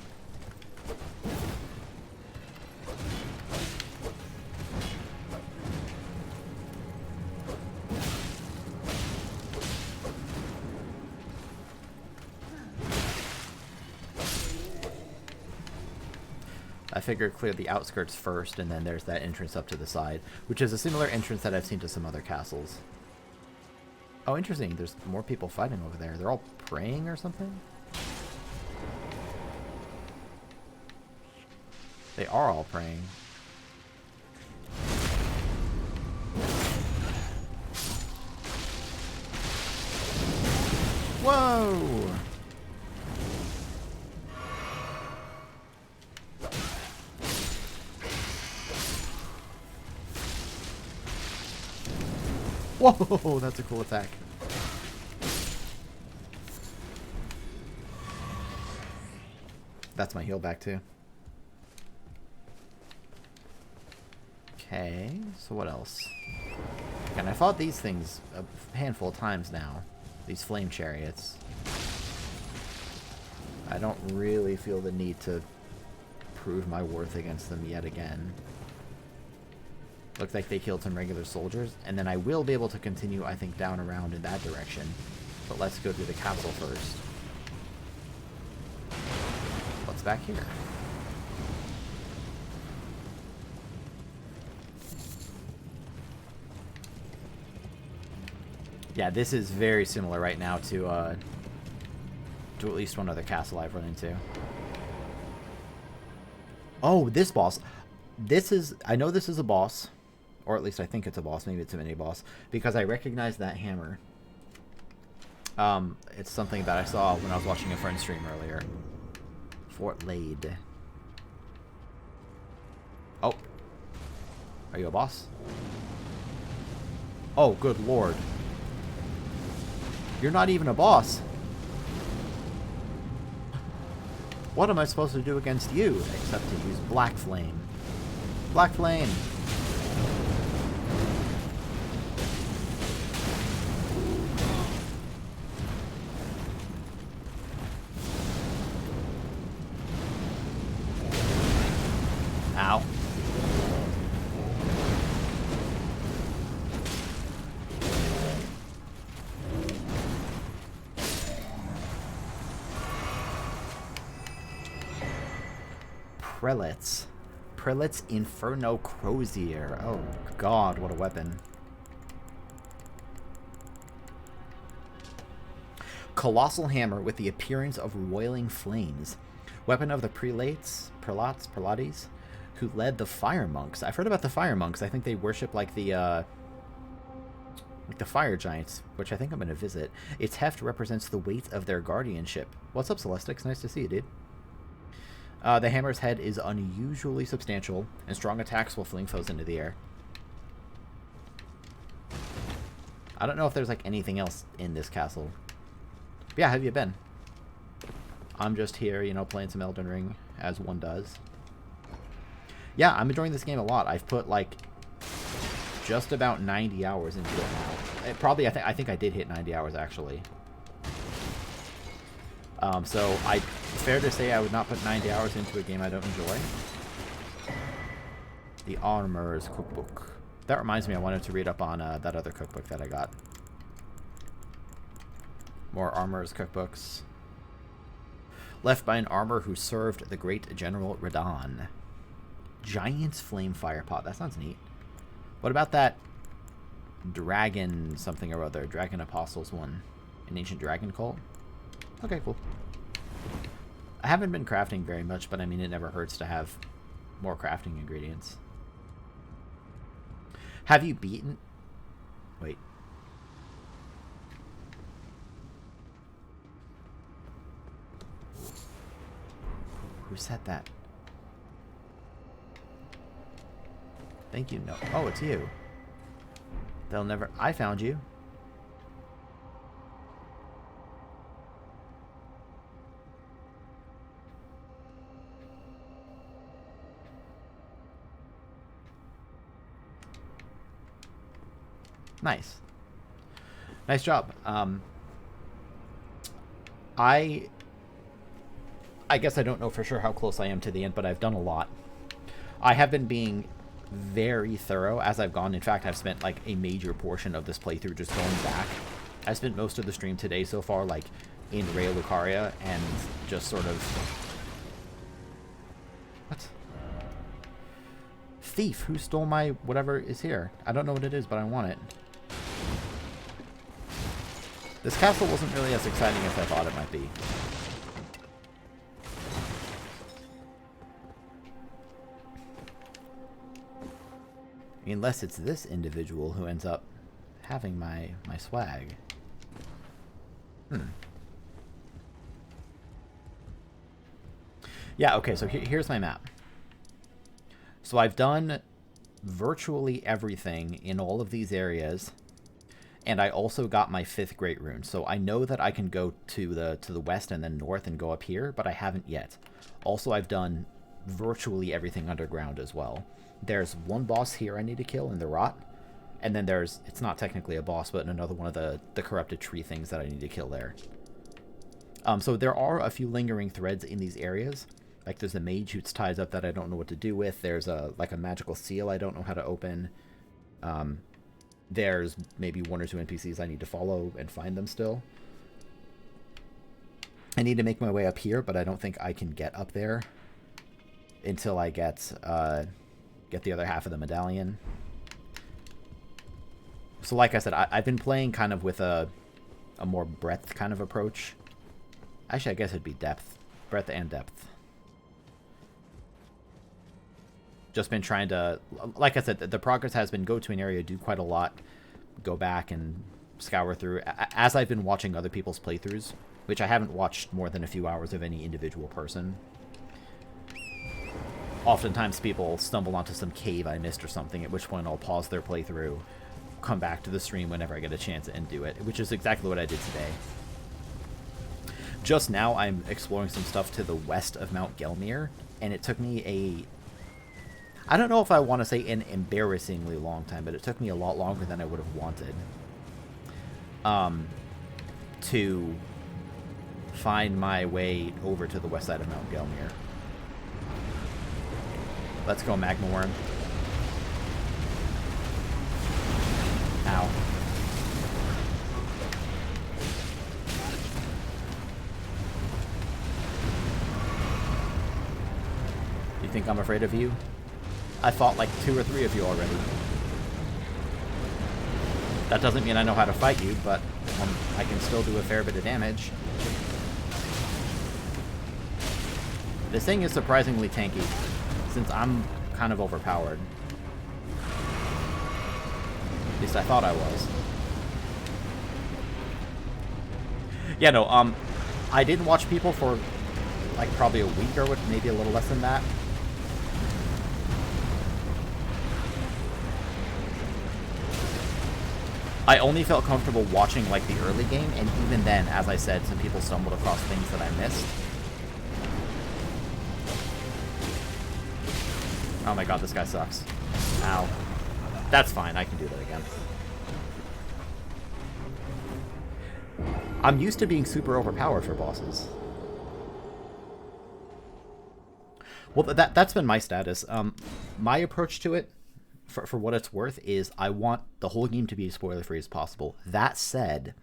I figured clear the outskirts first, and then there's that entrance up to the side, which is a similar entrance that I've seen to some other castles. Oh, interesting. There's more people fighting over there. They're all praying or something? They are all praying. Whoa! Whoa, that's a cool attack. That's my heal back too. Okay, so what else? And I fought these things a handful of times now. These flame chariots. I don't really feel the need to prove my worth against them yet again. Looks like they killed some regular soldiers, and then I will be able to continue, I think, down around in that direction. But let's go through the castle first. What's back here? Yeah, this is very similar right now to at least one other castle I've run into. Oh, this boss. This is... I know this is a boss. Or at least I think it's a boss. Maybe it's a mini-boss. Because I recognize that hammer. It's something that I saw when I was watching a friend stream earlier. Fort Lade. Oh. Are you a boss? Oh, good lord. You're not even a boss. What am I supposed to do against you? Except to use Black Flame. Black Flame! Ow. Prelates. Prelate's Inferno Crozier. Oh god, what a weapon. Colossal hammer with the appearance of roiling flames. Weapon of the prelates, who led the fire monks. I've heard about the fire monks. I think they worship like the fire giants, which I think I'm going to visit. Its heft represents the weight of their guardianship. What's up, Celestix? Nice to see you, dude. The hammer's head is unusually substantial, and strong attacks will fling foes into the air. I don't know if there's like anything else in this castle. But yeah, how have you been? I'm just here, you know, playing some Elden Ring, as one does. Yeah, I'm enjoying this game a lot. I've put like just about 90 hours into it now. Probably, I think I did hit 90 hours actually. So fair to say I would not put 90 hours into a game I don't enjoy. The Armorer's Cookbook. That reminds me, I wanted to read up on that other cookbook that I got. More Armorer's Cookbooks. Left by an armor who served the great General Radahn. Giant's Flame Fire Pot. That sounds neat. What about that dragon something or other? Dragon Apostles one. An ancient dragon cult? Okay, cool. I haven't been crafting very much, but I mean, it never hurts to have more crafting ingredients. Have you beaten... Wait. Who said that? Thank you. No. Oh, it's you. They'll never... I found you. Nice. Nice job. I guess I don't know for sure how close I am to the end, but I've done a lot. I have been being very thorough as I've gone. In fact, I've spent like a major portion of this playthrough just going back. I spent most of the stream today so far like in Raya Lucaria and just sort of... What? Thief! Who stole my whatever is here? I don't know what it is, but I want it. This castle wasn't really as exciting as I thought it might be. Unless it's this individual who ends up having my swag. Yeah, okay, so here's my map. So I've done virtually everything in all of these areas, and I also got my 5th Great Rune. So I know that I can go to the west and then north and go up here, but I haven't yet. Also, I've done virtually everything underground as well. There's one boss here I need to kill in the Rot, and then there's, it's not technically a boss, but another one of the corrupted tree things that I need to kill there. So there are a few lingering threads in these areas. Like there's a mage who's tied up that I don't know what to do with. There's like a magical seal I don't know how to open. There's maybe 1 or 2 NPCs I need to follow and find them still. I need to make my way up here, but I don't think I can get up there until I get the other half of the medallion. So like I said, I've been playing kind of with a more breadth kind of approach. Actually, I guess it'd be depth. Breadth and depth. just been trying to, like I said, the progress has been go to an area, do quite a lot, go back and scour through. As I've been watching other people's playthroughs, which I haven't watched more than a few hours of any individual person. Oftentimes people stumble onto some cave I missed or something, at which point I'll pause their playthrough, come back to the stream whenever I get a chance and do it, which is exactly what I did today. Just now I'm exploring some stuff to the west of Mount Gelmir, and it took me I don't know if I want to say an embarrassingly long time, but it took me a lot longer than I would have wanted to find my way over to the west side of Mount Gelmir. Let's go, Magma Worm. Ow. You think I'm afraid of you? I fought like 2 or 3 of you already. That doesn't mean I know how to fight you, but I can still do a fair bit of damage. This thing is surprisingly tanky, since I'm kind of overpowered. At least I thought I was. Yeah, no, I didn't watch people for like probably a week or maybe a little less than that. I only felt comfortable watching like the early game, and even then, as I said, some people stumbled across things that I missed. Oh my god, this guy sucks. Ow. That's fine, I can do that again. I'm used to being super overpowered for bosses. Well, that's been my status. My approach to it, for what it's worth, is I want the whole game to be as spoiler-free as possible. That said,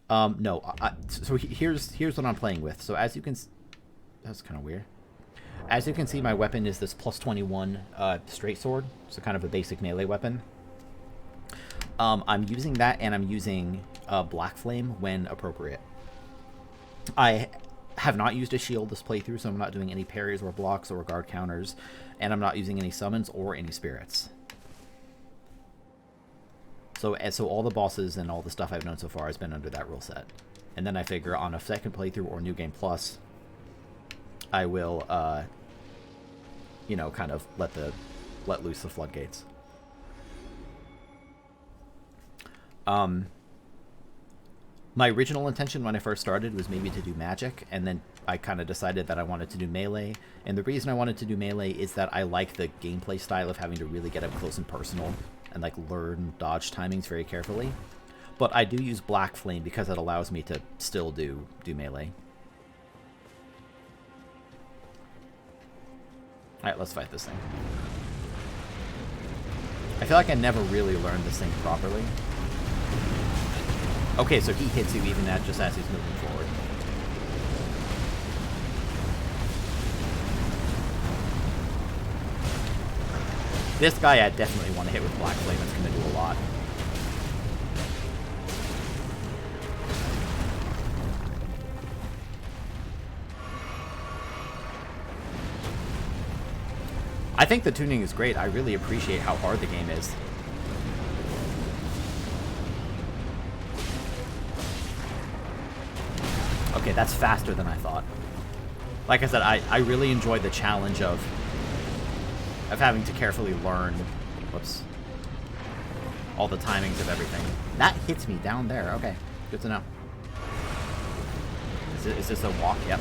no. So here's what I'm playing with. So as you can, that's kind of weird. As you can see, my weapon is this plus 21 straight sword, so kind of a basic melee weapon. I'm using that, and I'm using Black Flame when appropriate. I have not used a shield this playthrough, so I'm not doing any parries or blocks or guard counters, and I'm not using any summons or any spirits. So all the bosses and all the stuff I've done so far has been under that rule set. And then I figure on a second playthrough or New Game Plus, I will, you know, kind of let loose the floodgates. My original intention when I first started was maybe to do magic, and then I kind of decided that I wanted to do melee. And the reason I wanted to do melee is that I like the gameplay style of having to really get up close and personal and like learn dodge timings very carefully. But I do use Black Flame because it allows me to still do melee. Alright, let's fight this thing. I feel like I never really learned this thing properly. Okay, so he hits you even just as he's moving forward. This guy I definitely want to hit with Black Flame. It's going to do a lot. I think the tuning is great. I really appreciate how hard the game is. Okay, that's faster than I thought. Like I said, I really enjoyed the challenge of having to carefully learn, whoops, all the timings of everything. That hits me down there. Okay, good to know. Is this a walk? Yep.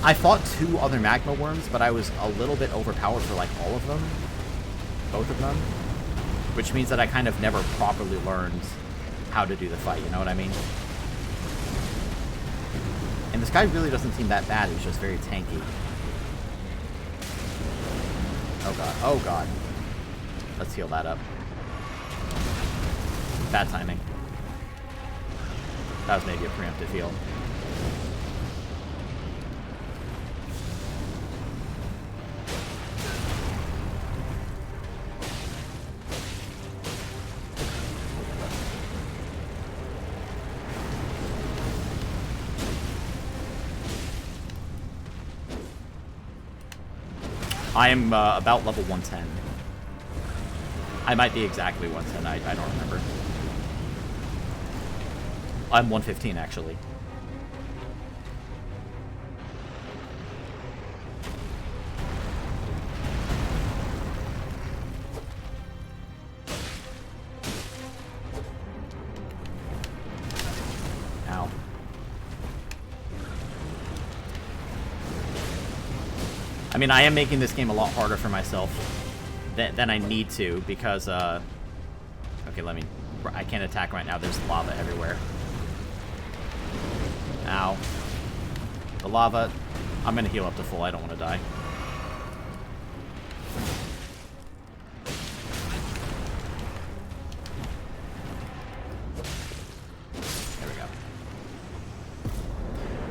I fought 2 other magma worms, but I was a little bit overpowered for like all of them. Both of them. Which means that I kind of never properly learned how to do the fight, you know what I mean? And this guy really doesn't seem that bad, he's just very tanky. Oh god, oh god. Let's heal that up. Bad timing. That was maybe a preemptive heal. I am about level 110. I might be exactly 110, I don't remember. I'm 115, actually. Ow. I mean, I am making this game a lot harder for myself than I need to, because, okay, I can't attack right now, there's lava everywhere. Ow. The lava, I'm gonna heal up to full, I don't want to die. There we go.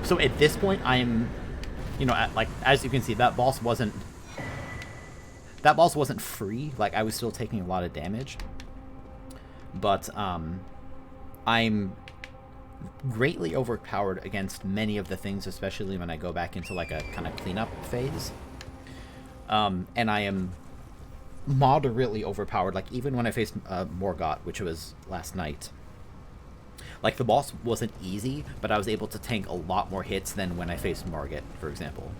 So at this point, I'm, you know, as you can see, that boss wasn't free. Like, I was still taking a lot of damage. But, I'm greatly overpowered against many of the things, especially when I go back into, like, a kind of cleanup phase. And I am moderately overpowered. Like, even when I faced Morgott, which was last night. Like, the boss wasn't easy, but I was able to tank a lot more hits than when I faced Margit, for example.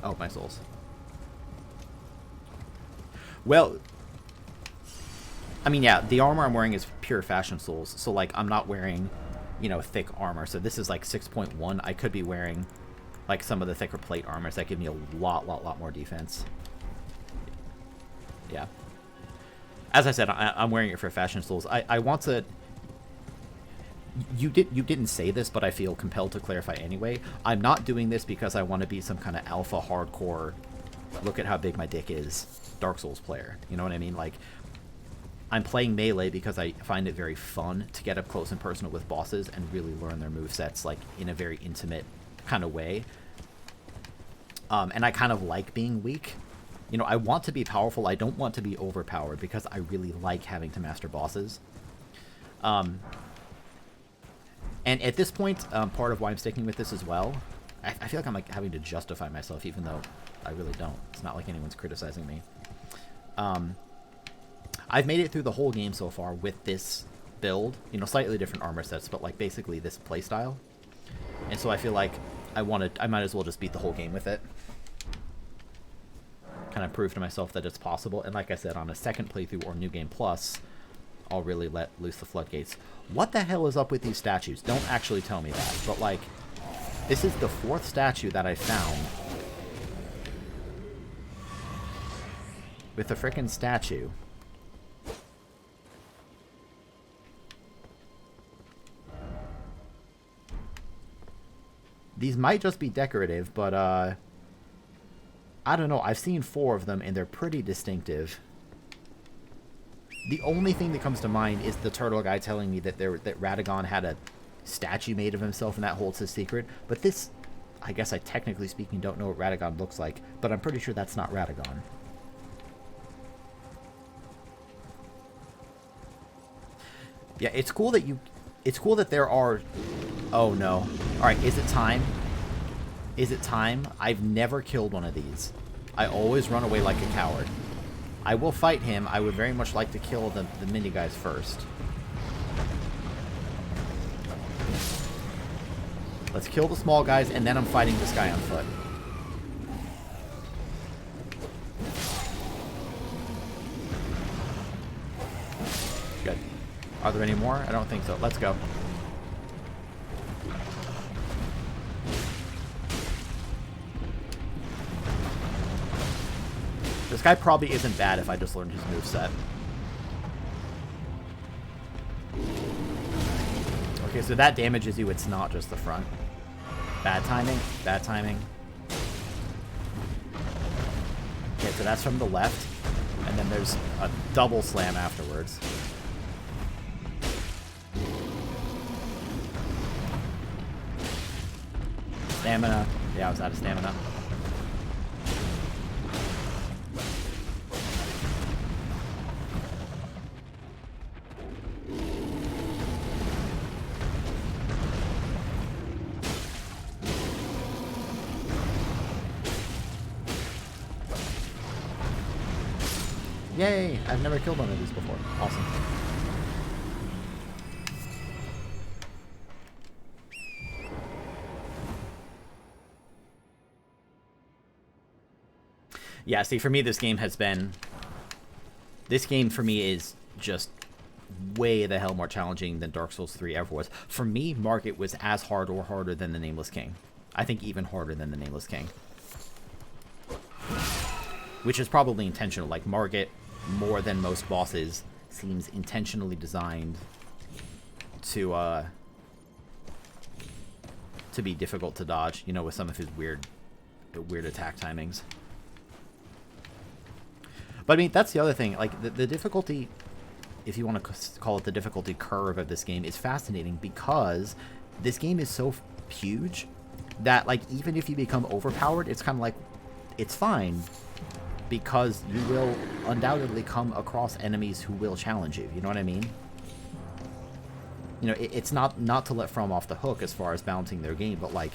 Oh, my souls. Well, I mean, yeah, the armor I'm wearing is pure fashion souls, so, like, I'm not wearing, you know, thick armor. So this is, like, 6.1. I could be wearing, like, some of the thicker plate armors that give me a lot more defense. Yeah. As I said, I'm wearing it for fashion souls. I want to... You didn't say this, but I feel compelled to clarify anyway. I'm not doing this because I want to be some kind of alpha hardcore, look at how big my dick is, Dark Souls player. You know what I mean? Like, I'm playing Melee because I find it very fun to get up close and personal with bosses and really learn their movesets, like, in a very intimate kind of way. And I kind of like being weak. You know, I want to be powerful. I don't want to be overpowered because I really like having to master bosses. And at this point, part of why I'm sticking with this as well, I feel like I'm, like, having to justify myself, even though I really don't. It's not like anyone's criticizing me. I've made it through the whole game so far with this build. You know, slightly different armor sets, but, like, basically this playstyle. And so I feel like I might as well just beat the whole game with it. Kind of prove to myself that it's possible. And like I said, on a second playthrough or New Game Plus, I'll really let loose the floodgates. What the hell is up with these statues? Don't actually tell me that. But, like, this is the 4th statue that I found with a frickin' statue. These might just be decorative, but, I don't know. I've seen 4 of them, and they're pretty distinctive. The only thing that comes to mind is the turtle guy telling me that Radagon had a statue made of himself, and that holds his secret. But this, I guess I technically speaking don't know what Radagon looks like, but I'm pretty sure that's not Radagon. Yeah, it's cool that there are... Oh, no. Alright, is it time? Is it time? I've never killed one of these. I always run away like a coward. I will fight him. I would very much like to kill the mini guys first. Let's kill the small guys, and then I'm fighting this guy on foot. Good. Are there any more? I don't think so. Let's go. This guy probably isn't bad if I just learned his moveset. Okay, so that damages you. It's not just the front. Bad timing. Bad timing. Okay, so that's from the left. And then there's a double slam afterwards. Stamina. Yeah, I was out of stamina. Yay! I've never killed one of these before. Awesome. Yeah, see, for me, this game has been... This game, for me, is just way the hell more challenging than Dark Souls 3 ever was. For me, Margit was as hard or harder than the Nameless King. I think even harder than the Nameless King. Which is probably intentional. Like, Margit, more than most bosses, seems intentionally designed to be difficult to dodge, you know, with some of his weird attack timings. But I mean, that's the other thing. Like, the difficulty, if you want to call it the difficulty curve of this game, is fascinating because this game is so huge that, like, even if you become overpowered, it's kind of like, it's fine because you will undoubtedly come across enemies who will challenge you. You know what I mean? You know, it's not to let From off the hook as far as balancing their game, but, like,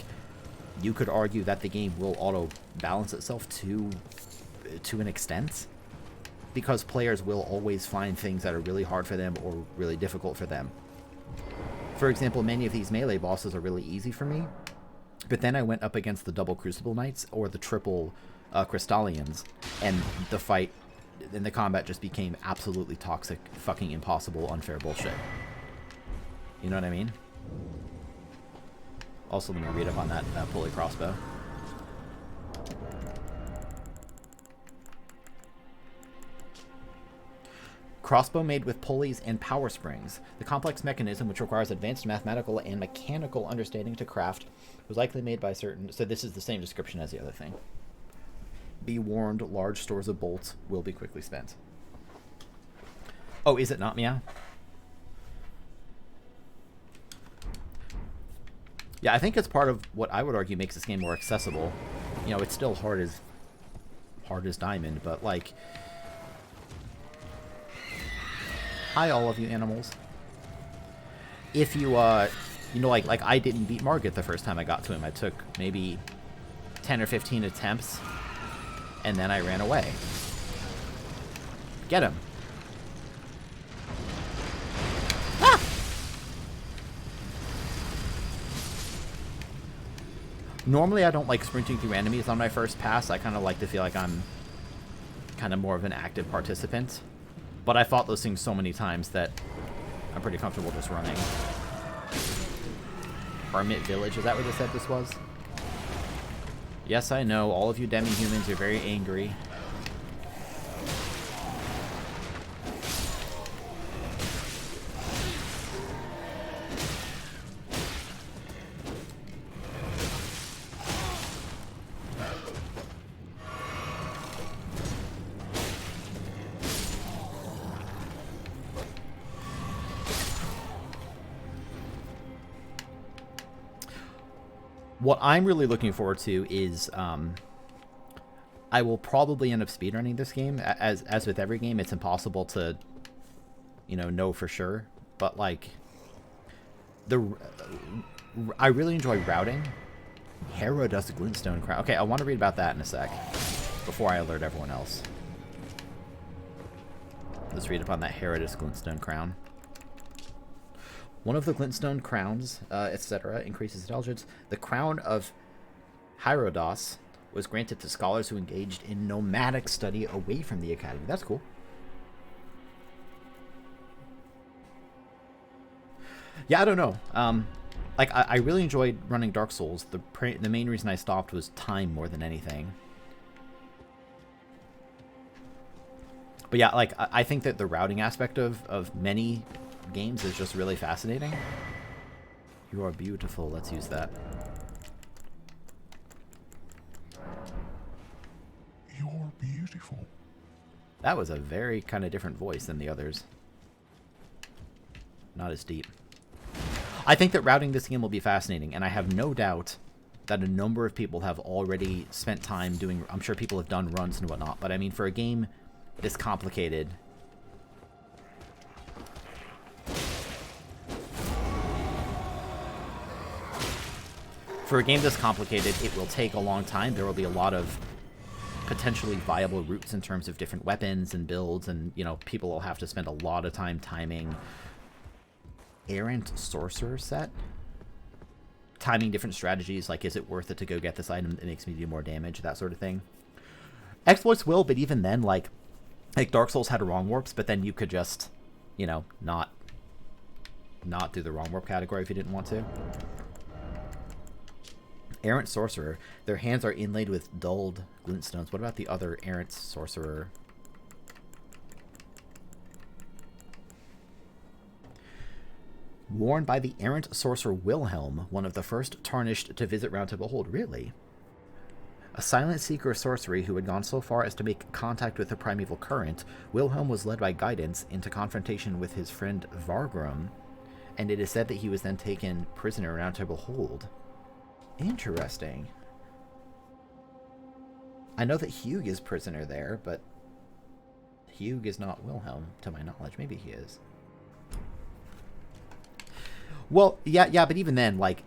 you could argue that the game will auto-balance itself to an extent. Because players will always find things that are really hard for them or really difficult for them. For example, many of these melee bosses are really easy for me, but then I went up against the double Crucible Knights or the triple Crystallians, and the combat just became absolutely toxic, fucking impossible, unfair bullshit. You know what I mean? Also, let me read up on that pulley crossbow. Crossbow made with pulleys and power springs. The complex mechanism, which requires advanced mathematical and mechanical understanding to craft, was likely made by certain... So this is the same description as the other thing. Be warned, large stores of bolts will be quickly spent. Oh, is it not, Meow? Yeah, I think it's part of what I would argue makes this game more accessible. You know, it's still hard as diamond, but, like... Hi, all of you animals. If you, you know, like I didn't beat Margit the first time I got to him. I took maybe 10 or 15 attempts, and then I ran away. Get him. Ah! Normally, I don't like sprinting through enemies on my first pass. I kind of like to feel like I'm kind of more of an active participant. But I fought those things so many times that I'm pretty comfortable just running. Hermit Village, is that what they said this was? Yes, I know. All of you demi-humans are very angry. What I'm really looking forward to is I will probably end up speedrunning this game. As with every game, it's impossible to, you know for sure. But, like, I really enjoy routing. Hera does the glintstone crown. Okay, I want to read about that in a sec before I alert everyone else. Let's read upon that Hera does glintstone crown. One of the glintstone crowns, etc., increases intelligence. The crown of Hierodos was granted to scholars who engaged in nomadic study away from the academy. That's cool. Yeah, I don't know. Like, I really enjoyed running Dark Souls. The main reason I stopped was time more than anything. But yeah, like, I think that the routing aspect of many games is just really fascinating. You are beautiful. Let's use that. You're beautiful. That was a very kind of different voice than the others. Not as deep. I think that routing this game will be fascinating, and I have no doubt that a number of people have already spent time doing... I'm sure people have done runs and whatnot, but I mean, for a game this complicated... For a game this complicated, it will take a long time. There will be a lot of potentially viable routes in terms of different weapons and builds, and, you know, people will have to spend a lot of time timing errant sorcerer set. Timing different strategies, like, is it worth it to go get this item that makes me do more damage, that sort of thing. Exploits will, but even then, like Dark Souls had wrong warps, but then you could just, you know, not do the wrong warp category if you didn't want to. Errant Sorcerer. Their hands are inlaid with dulled glintstones. What about the other Errant Sorcerer? Worn by the errant sorcerer Wilhelm, one of the first tarnished to visit Round to Behold. Really? A silent seeker of sorcery who had gone so far as to make contact with the primeval current, Wilhelm was led by guidance into confrontation with his friend Vargrim, and it is said that he was then taken prisoner Round to Behold. Interesting. I know that Hugh is prisoner there, but Hugh is not Wilhelm, to my knowledge. Maybe he is. Well, yeah, but even then, like,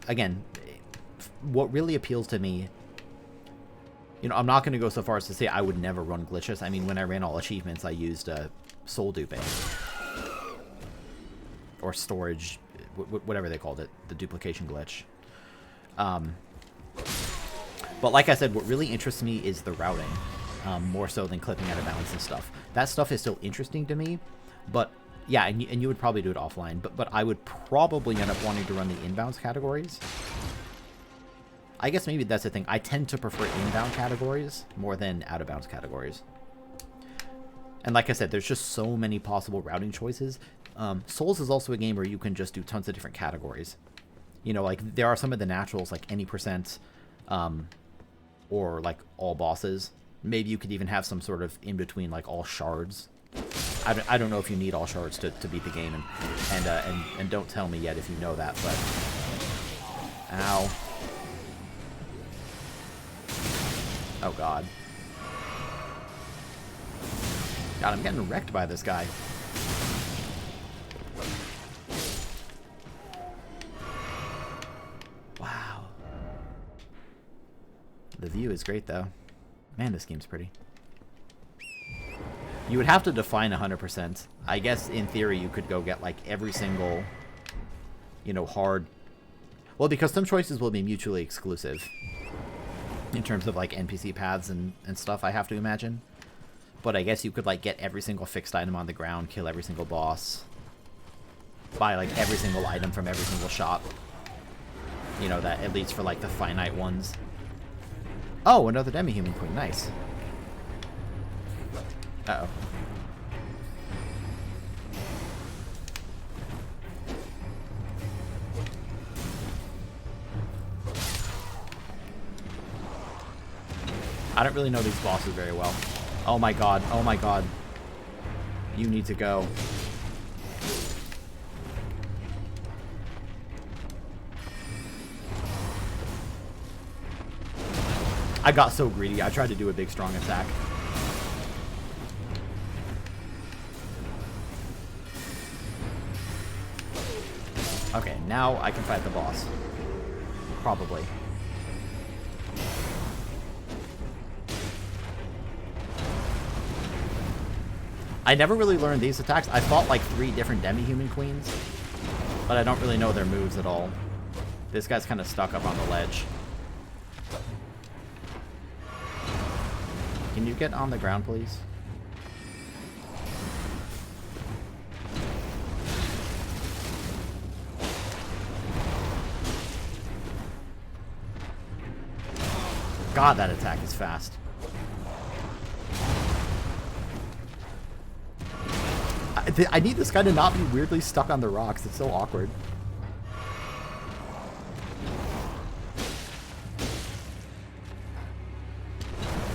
again, what really appeals to me, you know, I'm not going to go so far as to say I would never run glitches. I mean, when I ran all achievements, I used soul duping. Or storage, whatever they called it, the duplication glitch. But like I said, what really interests me is the routing, more so than clipping out of bounds and stuff. That stuff is still interesting to me, but yeah, and you would probably do it offline, but I would probably end up wanting to run the inbounds categories. I guess maybe that's the thing. I tend to prefer inbound categories more than out of bounds categories. And like I said, there's just so many possible routing choices. Souls is also a game where you can just do tons of different categories. You know, like, there are some of the naturals, like any percent, or like all bosses. Maybe you could even have some sort of in between, like all shards. I don't know if you need all shards to beat the game, and don't tell me yet if you know that, but ow. Oh god. God, I'm getting wrecked by this guy. Wow. The view is great, though. Man, this game's pretty. You would have to define 100%. I guess, in theory, you could go get, like, every single, you know, hard... Well, because some choices will be mutually exclusive. In terms of, like, NPC paths and stuff, I have to imagine. But I guess you could, like, get every single fixed item on the ground, kill every single boss. Buy, like, every single item from every single shop. You know, that at least for, like, the finite ones. Oh, another demi-human queen. Nice. Uh-oh. I don't really know these bosses very well. Oh my god. Oh my god. You need to go. I got so greedy. I tried to do a big strong attack. Okay, now I can fight the boss. Probably. I never really learned these attacks. I fought like 3 different demi-human queens, but I don't really know their moves at all. This guy's kind of stuck up on the ledge. Can you get on the ground, please? God, that attack is fast. I need this guy to not be weirdly stuck on the rocks. It's so awkward.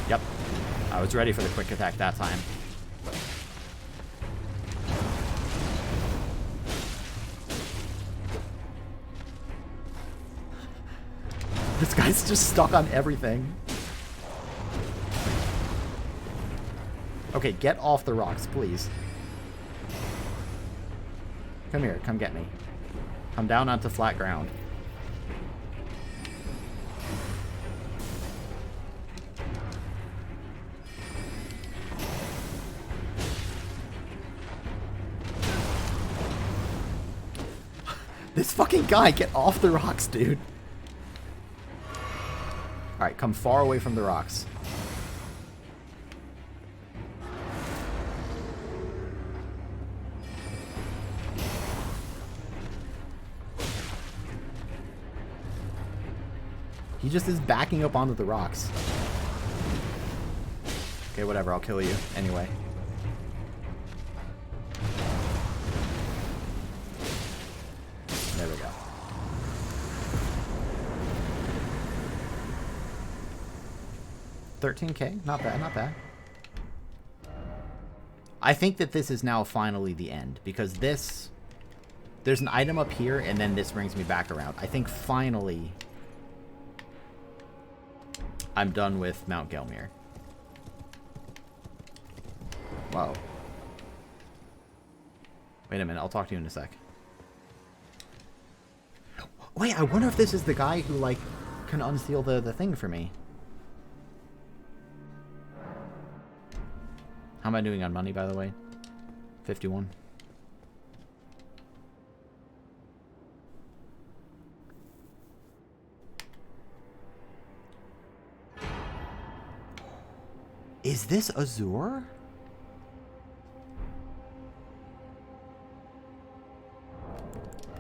Yep. I was ready for the quick attack that time. This guy's just stuck on everything. Okay, get off the rocks, please. Come here, come get me. Come down onto flat ground. This fucking guy, get off the rocks, dude. Alright, come far away from the rocks. He just is backing up onto the rocks. Okay, whatever, I'll kill you anyway. There we go. $13K? Not bad, not bad. I think that this is now finally the end, because this... There's an item up here, and then this brings me back around. I think finally... I'm done with Mount Gelmir. Whoa. Wait a minute, I'll talk to you in a sec. Wait, I wonder if this is the guy who, like, can unseal the thing for me. How am I doing on money, by the way? 51. Is this Azure?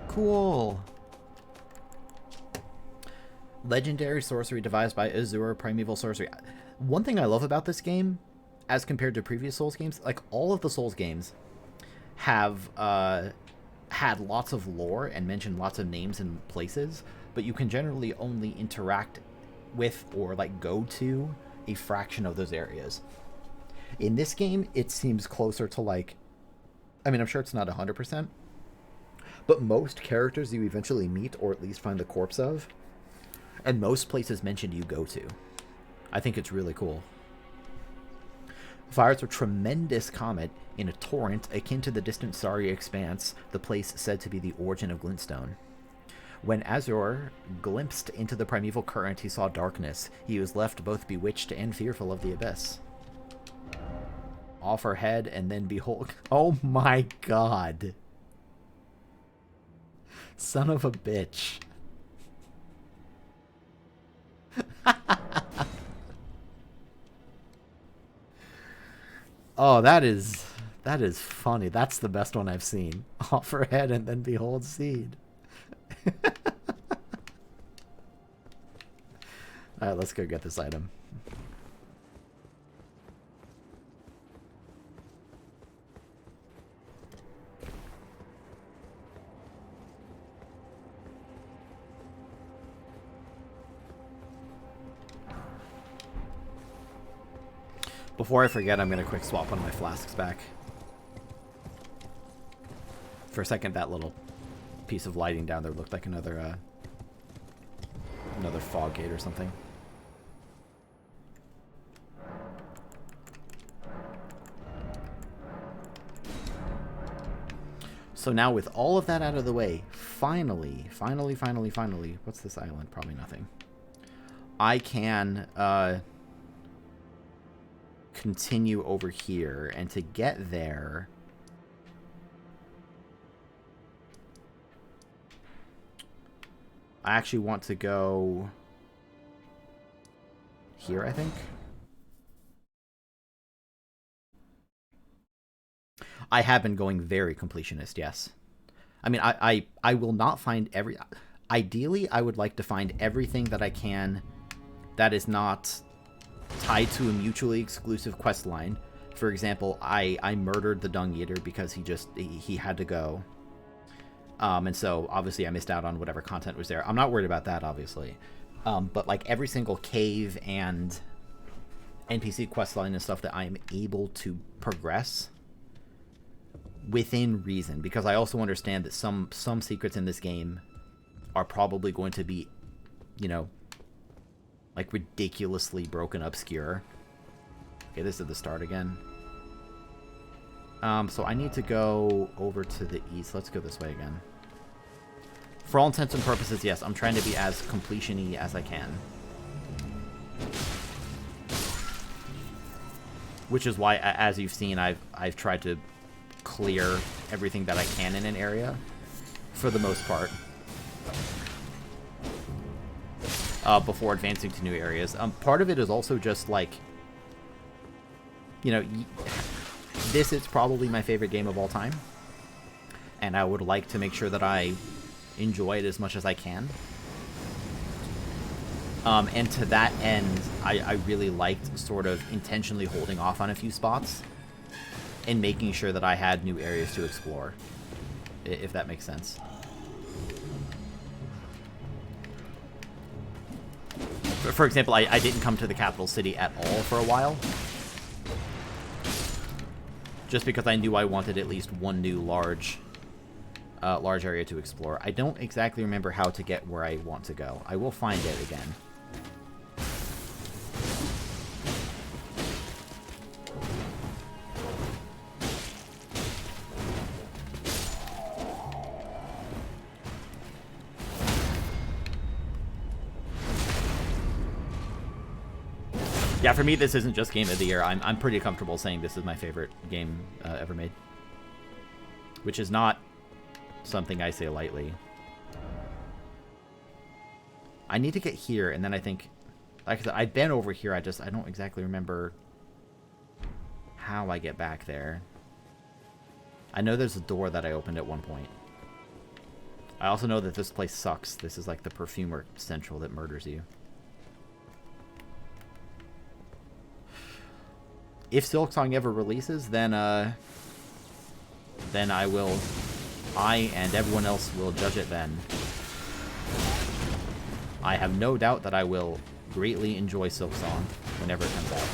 Cool. Legendary sorcery devised by Azure Primeval Sorcery. One thing I love about this game, as compared to previous Souls games, like all of the Souls games have had lots of lore and mentioned lots of names and places, but you can generally only interact with or like go to a fraction of those areas. In this game, it seems closer to like, I mean, I'm sure it's not 100%, but most characters you eventually meet or at least find the corpse of, and most places mentioned you go to. I think it's really cool. Fires a tremendous comet in a torrent akin to the distant starry expanse, the place said to be the origin of Glintstone. When Azure glimpsed into the primeval current, he saw darkness. He was left both bewitched and fearful of the abyss. Off her head, and then behold... Oh my god. Son of a bitch. Oh, that is funny. That's the best one I've seen. Off her head, and then behold seed. Alright, let's go get this item. Before I forget, I'm going to quick swap one of my flasks back. For a second, that little piece of lighting down there looked like another fog gate or something. So now with all of that out of the way, finally, what's this island? Probably nothing. I can continue over here, and to get there, I actually want to go here, I think. I have been going very completionist, yes. I mean, I will not find every... Ideally, I would like to find everything that I can that is not tied to a mutually exclusive quest line. For example, I murdered the Dung Eater because he had to go. And so, obviously, I missed out on whatever content was there. I'm not worried about that, obviously. But, like, every single cave and NPC questline and stuff that I'm able to progress within reason. Because I also understand that some secrets in this game are probably going to be, you know, like, ridiculously broken obscure. Okay, this is the start again. So I need to go over to the east. Let's go this way again. For all intents and purposes, yes, I'm trying to be as completion-y as I can. Which is why, as you've seen, I've tried to clear everything that I can in an area. for the most part. Before advancing to new areas. Part of it is also just like, you know, this is probably my favorite game of all time, and I would like to make sure that I enjoy it as much as I can. And to that end, I really liked sort of intentionally holding off on a few spots and making sure that I had new areas to explore, if that makes sense. For example, I didn't come to the capital city at all for a while, just because I knew I wanted at least one new large area to explore. I don't exactly remember how to get where I want to go. I will find it again. Yeah, for me, this isn't just Game of the Year. I'm pretty comfortable saying this is my favorite game ever made. Which is not something I say lightly. I need to get here, and then I think... Like I said, I've been over here, I don't exactly remember how I get back there. I know there's a door that I opened at one point. I also know that this place sucks. This is like the perfumer central that murders you. If Silksong ever releases, then I and everyone else will judge it then. I have no doubt that I will greatly enjoy Silksong whenever it comes out.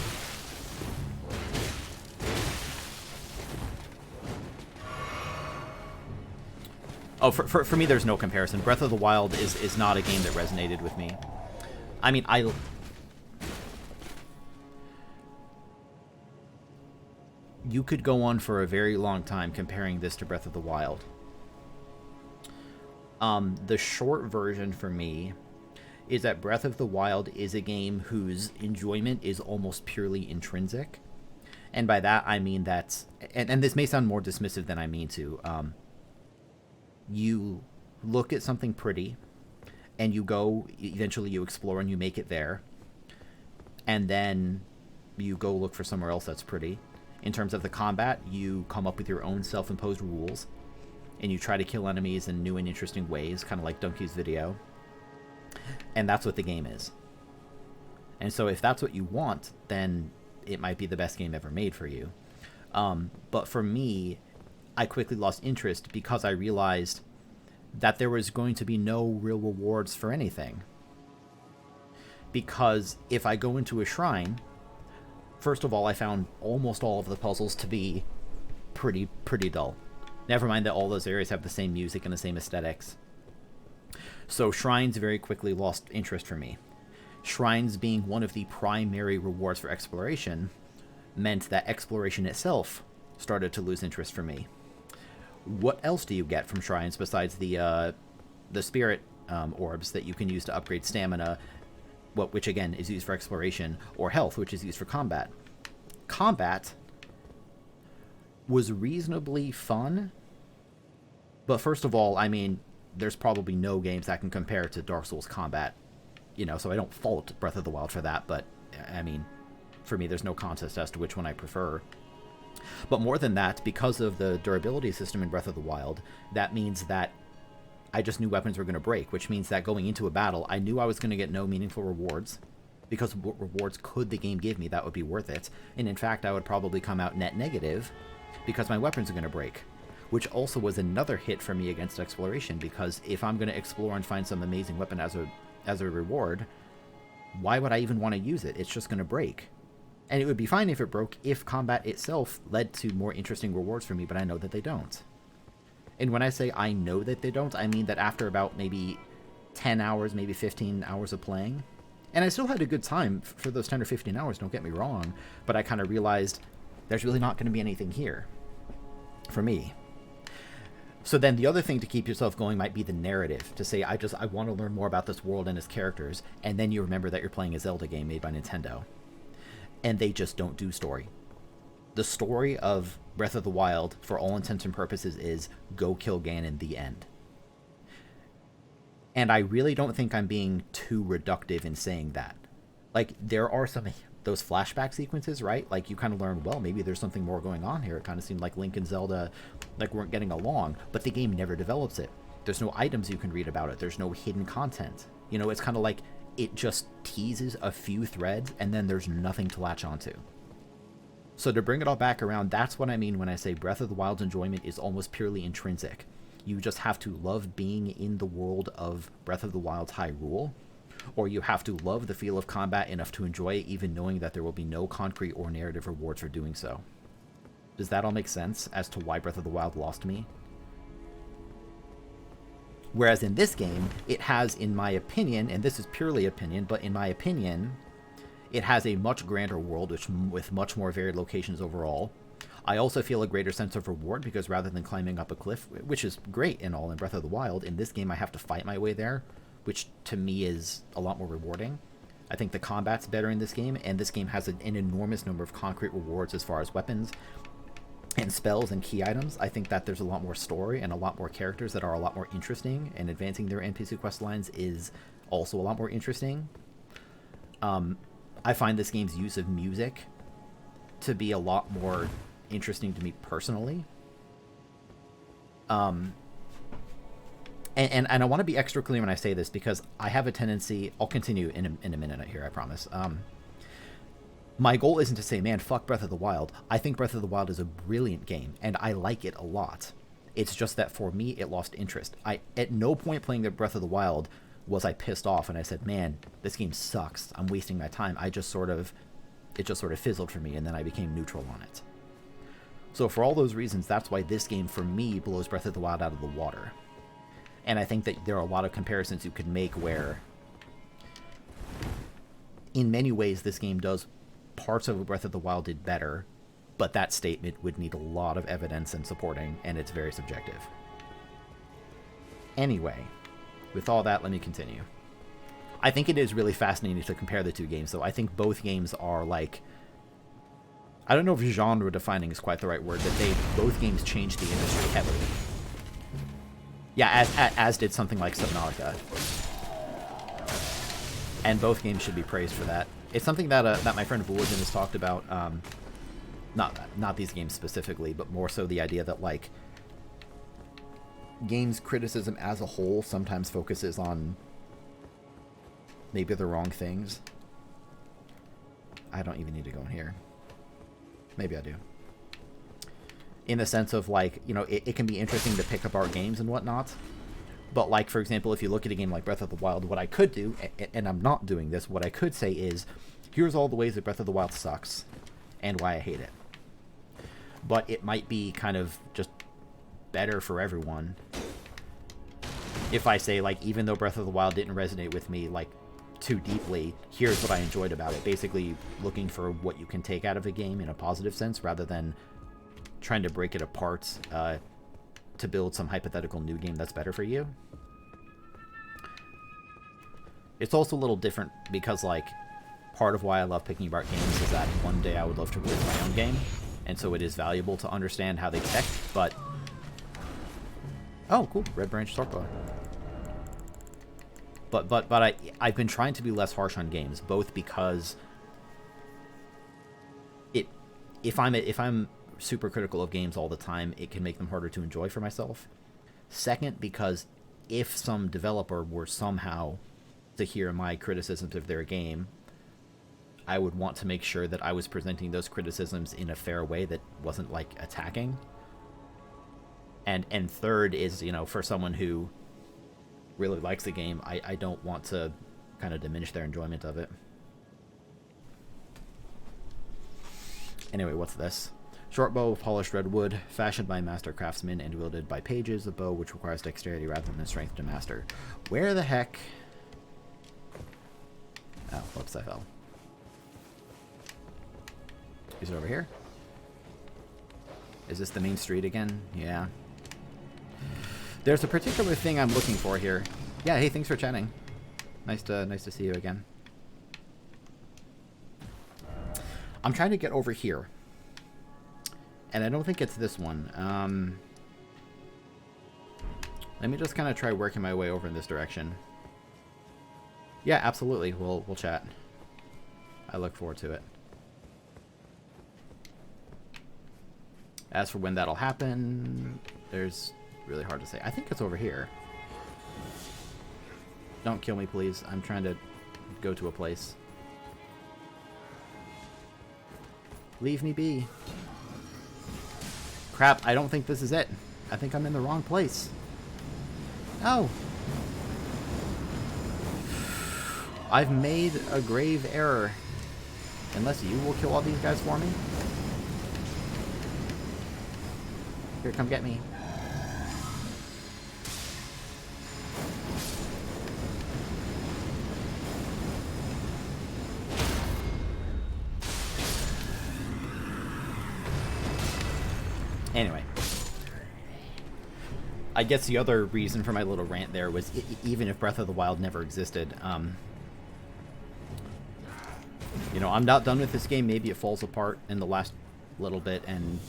Oh, for me, there's no comparison. Breath of the Wild is not a game that resonated with me. I mean, you could go on for a very long time comparing this to Breath of the Wild. The short version for me is that Breath of the Wild is a game whose enjoyment is almost purely intrinsic. And by that, I mean that... And this may sound more dismissive than I mean to. You look at something pretty, and you go... Eventually, you explore and you make it there. And then you go look for somewhere else that's pretty. In terms of the combat, you come up with your own self-imposed rules, and you try to kill enemies in new and interesting ways, kind of like Donkey's Video. And that's what the game is. And so if that's what you want, then it might be the best game ever made for you. But for me, I quickly lost interest because I realized that there was going to be no real rewards for anything. Because if I go into a shrine... First of all, I found almost all of the puzzles to be pretty dull. Never mind that all those areas have the same music and the same aesthetics. So shrines very quickly lost interest for me. Shrines being one of the primary rewards for exploration meant that exploration itself started to lose interest for me. What else do you get from shrines besides the spirit orbs that you can use to upgrade stamina, which again is used for exploration, or health, which is used for combat? Combat was reasonably fun, but first of all, I mean, there's probably no games that can compare to Dark Souls combat, you know, so I don't fault Breath of the Wild for that, but, I mean, for me, there's no contest as to which one I prefer. But more than that, because of the durability system in Breath of the Wild, that means that I just knew weapons were going to break, which means that going into a battle, I knew I was going to get no meaningful rewards, because what rewards could the game give me that would be worth it? And in fact, I would probably come out net negative, because my weapons are going to break, which also was another hit for me against exploration, because if I'm going to explore and find some amazing weapon as a reward, why would I even want to use it? It's just going to break. And it would be fine if it broke if combat itself led to more interesting rewards for me, but I know that they don't. And when I say I know that they don't, I mean that after about maybe 10 hours, maybe 15 hours of playing, and I still had a good time for those 10 or 15 hours, don't get me wrong, but I kind of realized there's really not going to be anything here for me. So then the other thing to keep yourself going might be the narrative, to say, I want to learn more about this world and its characters, and then you remember that you're playing a Zelda game made by Nintendo. And they just don't do story. The story of Breath of the Wild, for all intents and purposes, is go kill Ganon, the end. And I really don't think I'm being too reductive in saying that. Like, there are some those flashback sequences, right? Like, you kind of learn, well, maybe there's something more going on here. It kind of seemed like Link and Zelda like weren't getting along, but the game never develops it. There's no items you can read about it. There's no hidden content. You know, it's kind of like it just teases a few threads and then there's nothing to latch onto. So to bring it all back around, that's what I mean when I say Breath of the Wild's enjoyment is almost purely intrinsic. You just have to love being in the world of Breath of the Wild's Hyrule, or you have to love the feel of combat enough to enjoy it even knowing that there will be no concrete or narrative rewards for doing so. Does that all make sense as to why Breath of the Wild lost me? Whereas in this game, it has, in my opinion, and this is purely opinion, but in my opinion, it has a much grander world with much more varied locations overall. I also feel a greater sense of reward because rather than climbing up a cliff, which is great and all in Breath of the Wild, in this game I have to fight my way there, which to me is a lot more rewarding. I think the combat's better in this game, and this game has an enormous number of concrete rewards as far as weapons and spells and key items. I think that there's a lot more story and a lot more characters that are a lot more interesting, and advancing their NPC quest lines is also a lot more interesting. I find this game's use of music to be a lot more interesting to me personally. And I want to be extra clear when I say this because I have a tendency, I'll continue in a minute here, I promise. My goal isn't to say, man, fuck Breath of the Wild. I think Breath of the Wild is a brilliant game, and I like it a lot. It's just that for me, it lost interest. At no point playing the Breath of the Wild was I pissed off and I said, man, this game sucks. I'm wasting my time. It just sort of fizzled for me, and then I became neutral on it. So for all those reasons, that's why this game, for me, blows Breath of the Wild out of the water. And I think that there are a lot of comparisons you could make where, in many ways, this game does parts of what Breath of the Wild did better, but that statement would need a lot of evidence and supporting, and it's very subjective. Anyway, with all that, let me continue. I think it is really fascinating to compare the two games, though. I think both games are like, I don't know if genre defining is quite the right word, but both games changed the industry heavily. Yeah, as did something like Subnautica. And both games should be praised for that. It's something that that my friend Vooligan has talked about, not these games specifically, but more so the idea that, like, games criticism as a whole sometimes focuses on maybe the wrong things. I don't even need to go in here. Maybe I do. In the sense of, like, you know, it can be interesting to pick apart games and whatnot. But, like, for example, if you look at a game like Breath of the Wild, what I could do, and I'm not doing this, what I could say is, here's all the ways that Breath of the Wild sucks, and why I hate it. But it might be kind of just better for everyone if I say, like, even though Breath of the Wild didn't resonate with me, like, too deeply, here's what I enjoyed about it. Basically looking for what you can take out of a game in a positive sense, rather than trying to break it apart to build some hypothetical new game that's better for you. It's also a little different because, like, part of why I love picking apart games is that one day I would love to build my own game, and so it is valuable to understand how they tech, but... Oh, cool. Red Branch Storkbow. But I've been trying to be less harsh on games, both because if I'm super critical of games all the time, it can make them harder to enjoy for myself. Second, because if some developer were somehow to hear my criticisms of their game, I would want to make sure that I was presenting those criticisms in a fair way that wasn't, like, attacking. And third is, you know, for someone who really likes the game, I don't want to kind of diminish their enjoyment of it. Anyway, what's this? Short bow of polished red wood, fashioned by master craftsmen and wielded by pages, a bow which requires dexterity rather than strength to master. Where the heck? Oh, whoops, I fell. Is it over here? Is this the main street again? Yeah. There's a particular thing I'm looking for here. Yeah, hey, thanks for chatting. Nice to see you again. I'm trying to get over here. And I don't think it's this one. Let me just kind of try working my way over in this direction. Yeah, absolutely. We'll chat. I look forward to it. As for when that'll happen, there's really hard to say. I think it's over here. Don't kill me, please. I'm trying to go to a place. Leave me be. Crap, I don't think this is it. I think I'm in the wrong place. No. I've made a grave error. Unless you will kill all these guys for me. Here, come get me. Anyway. I guess the other reason for my little rant there was even if Breath of the Wild never existed, you know, I'm not done with this game. Maybe it falls apart in the last little bit and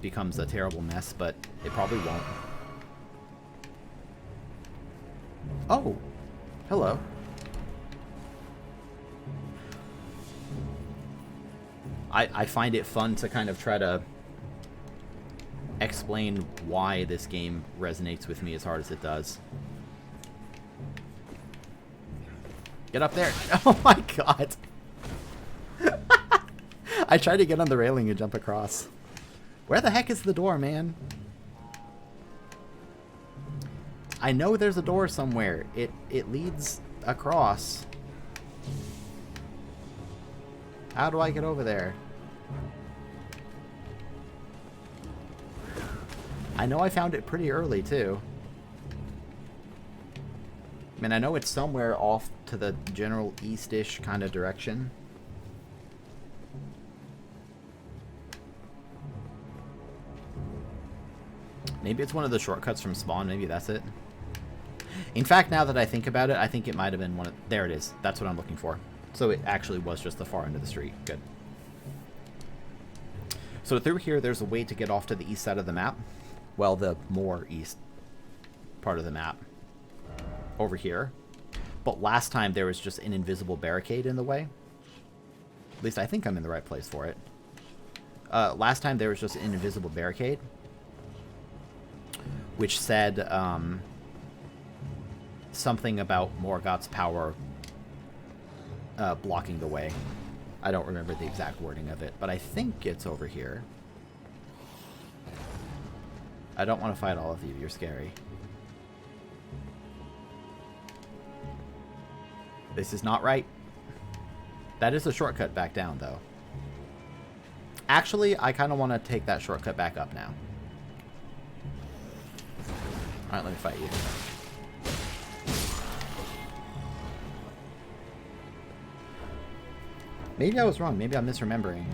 becomes a terrible mess, but it probably won't. Oh, hello. I find it fun to kind of try to explain why this game resonates with me as hard as it does. Get up there. Oh my god. I tried to get on the railing and jump across. Where the heck is the door, man? I know there's a door somewhere. It leads across. How do I get over there? I know I found it pretty early, too. I mean, I know it's somewhere off to the general east-ish kind of direction. Maybe it's one of the shortcuts from Spawn. Maybe that's it. In fact, now that I think about it, I think it might have been one of... There it is. That's what I'm looking for. So it actually was just the far end of the street. Good. So through here, there's a way to get off to the east side of the map. Well, the more east part of the map. Over here. But last time, there was just an invisible barricade in the way. At least I think I'm in the right place for it. Last time, there was just an invisible barricade. Which said something about Morgoth's power blocking the way. I don't remember the exact wording of it, but I think it's over here. I don't want to fight all of you. You're scary. This is not right. That is a shortcut back down, though. Actually, I kind of want to take that shortcut back up now. Alright, let me fight you. Maybe I was wrong. Maybe I'm misremembering.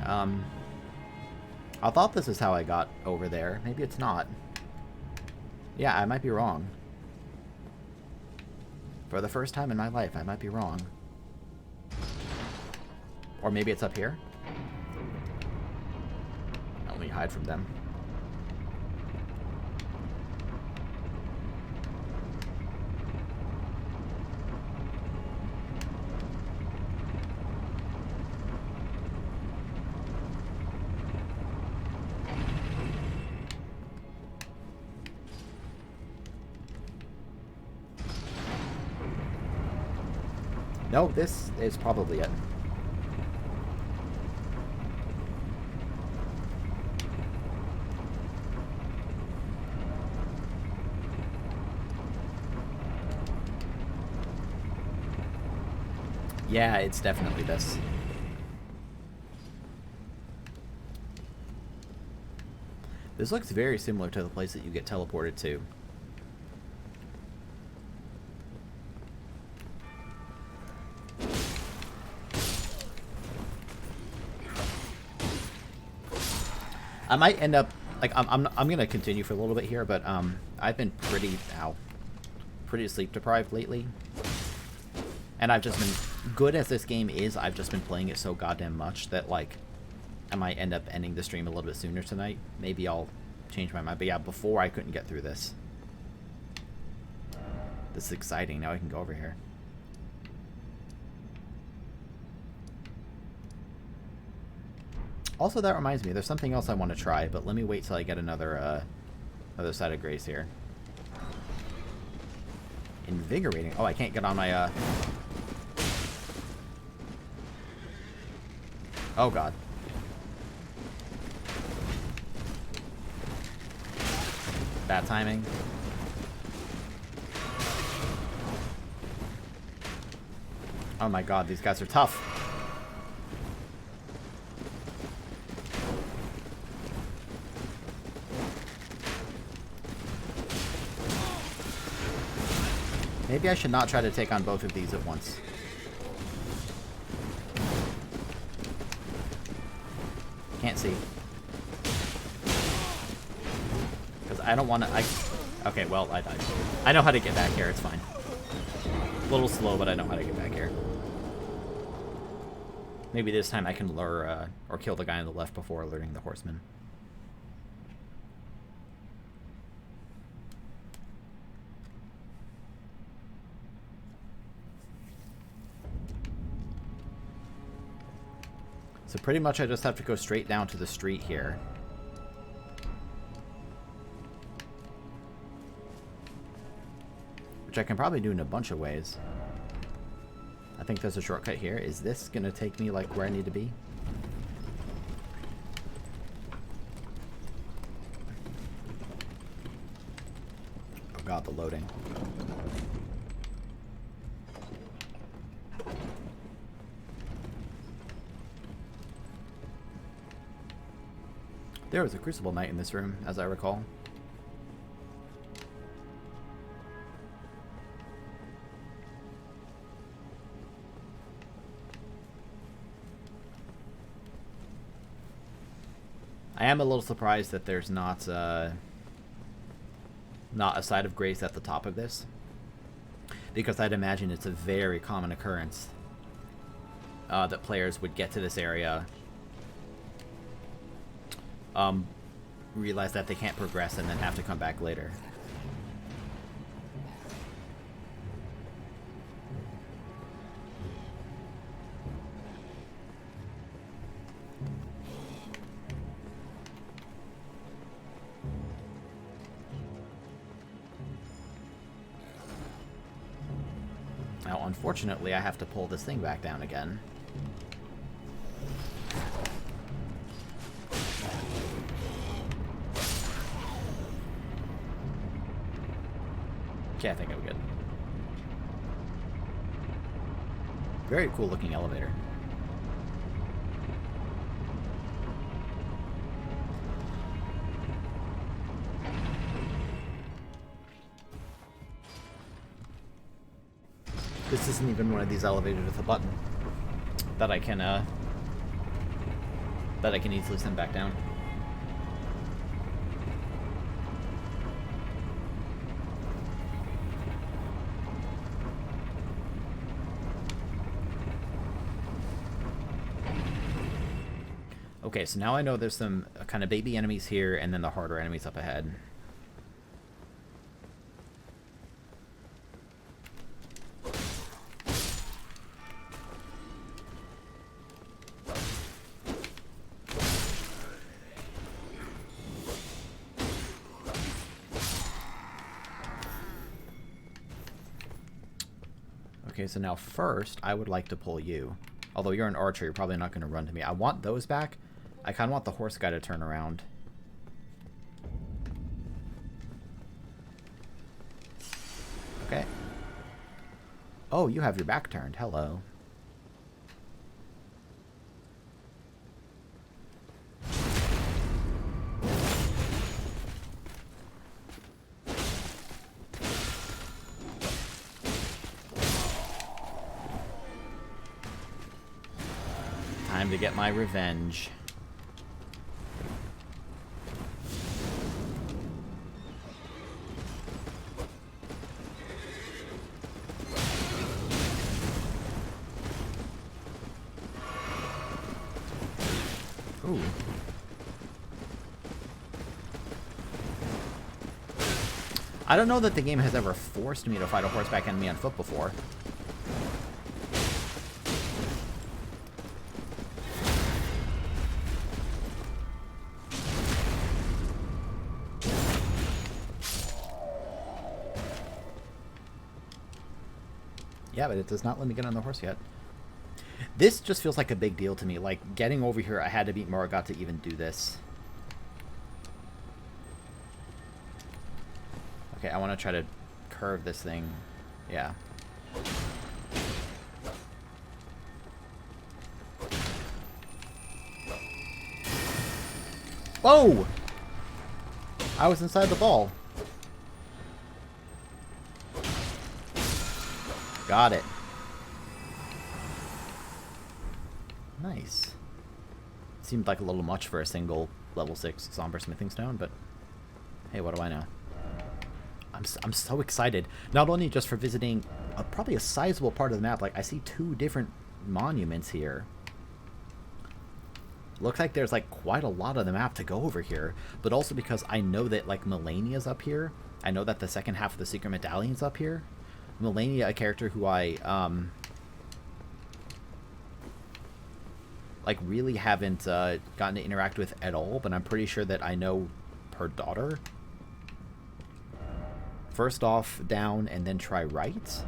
I thought this is how I got over there. Maybe it's not. Yeah, I might be wrong. For the first time in my life, I might be wrong. Or maybe it's up here? Let me hide from them. No, this is probably it. Yeah, it's definitely this. This looks very similar to the place that you get teleported to. I might end up like I'm gonna continue for a little bit here, but I've been pretty sleep deprived lately, and I've just been good as this game is. I've just been playing it so goddamn much that like I might end up ending the stream a little bit sooner tonight. Maybe I'll change my mind. But yeah, before I couldn't get through this. This is exciting. Now I can go over here. Also, that reminds me, there's something else I want to try, but let me wait till I get another other side of grace here. Invigorating. Oh, I can't get on my Oh god. Bad timing. Oh my god, these guys are tough. Maybe I should not try to take on both of these at once. Can't see. Because I don't want to... Okay, well, I died. I know how to get back here, it's fine. A little slow, but I know how to get back here. Maybe this time I can lure, or kill the guy on the left before luring the horseman. So pretty much I just have to go straight down to the street here. Which I can probably do in a bunch of ways. I think there's a shortcut here. Is this going to take me like where I need to be? Oh god, the loading. There was a Crucible Knight in this room, as I recall. I am a little surprised that there's not a side of grace at the top of this, because I'd imagine it's a very common occurrence that players would get to this area, realize that they can't progress, and then have to come back later. Now, unfortunately, I have to pull this thing back down again. Okay, I think I'm good. Very cool looking elevator. This isn't even one of these elevators with a button that I can easily send back down. Okay, so now I know there's some kind of baby enemies here, and then the harder enemies up ahead. Okay, so now first, I would like to pull you. Although you're an archer, you're probably not going to run to me. I want those back. I kind of want the horse guy to turn around. Okay. Oh, you have your back turned. Hello. Time to get my revenge. Ooh. I don't know that the game has ever forced me to fight a horseback enemy on foot before. Yeah, but it does not let me get on the horse yet. This just feels like a big deal to me. Like, getting over here, I had to beat Morrigat to even do this. Okay, I want to try to curve this thing. Yeah. Whoa! I was inside the ball. Got it. Nice. Seemed like a little much for a single level 6 somber smithing stone, but hey, what do I know? I'm so excited. Not only just for visiting probably a sizable part of the map. Like, I see 2 different monuments here. Looks like there's like quite a lot of the map to go over here, but also because I know that like Melania's up here. I know that the second half of the secret medallion's up here. Melania, a character who I like really haven't gotten to interact with at all, but I'm pretty sure that I know her daughter. First off, down and then try right.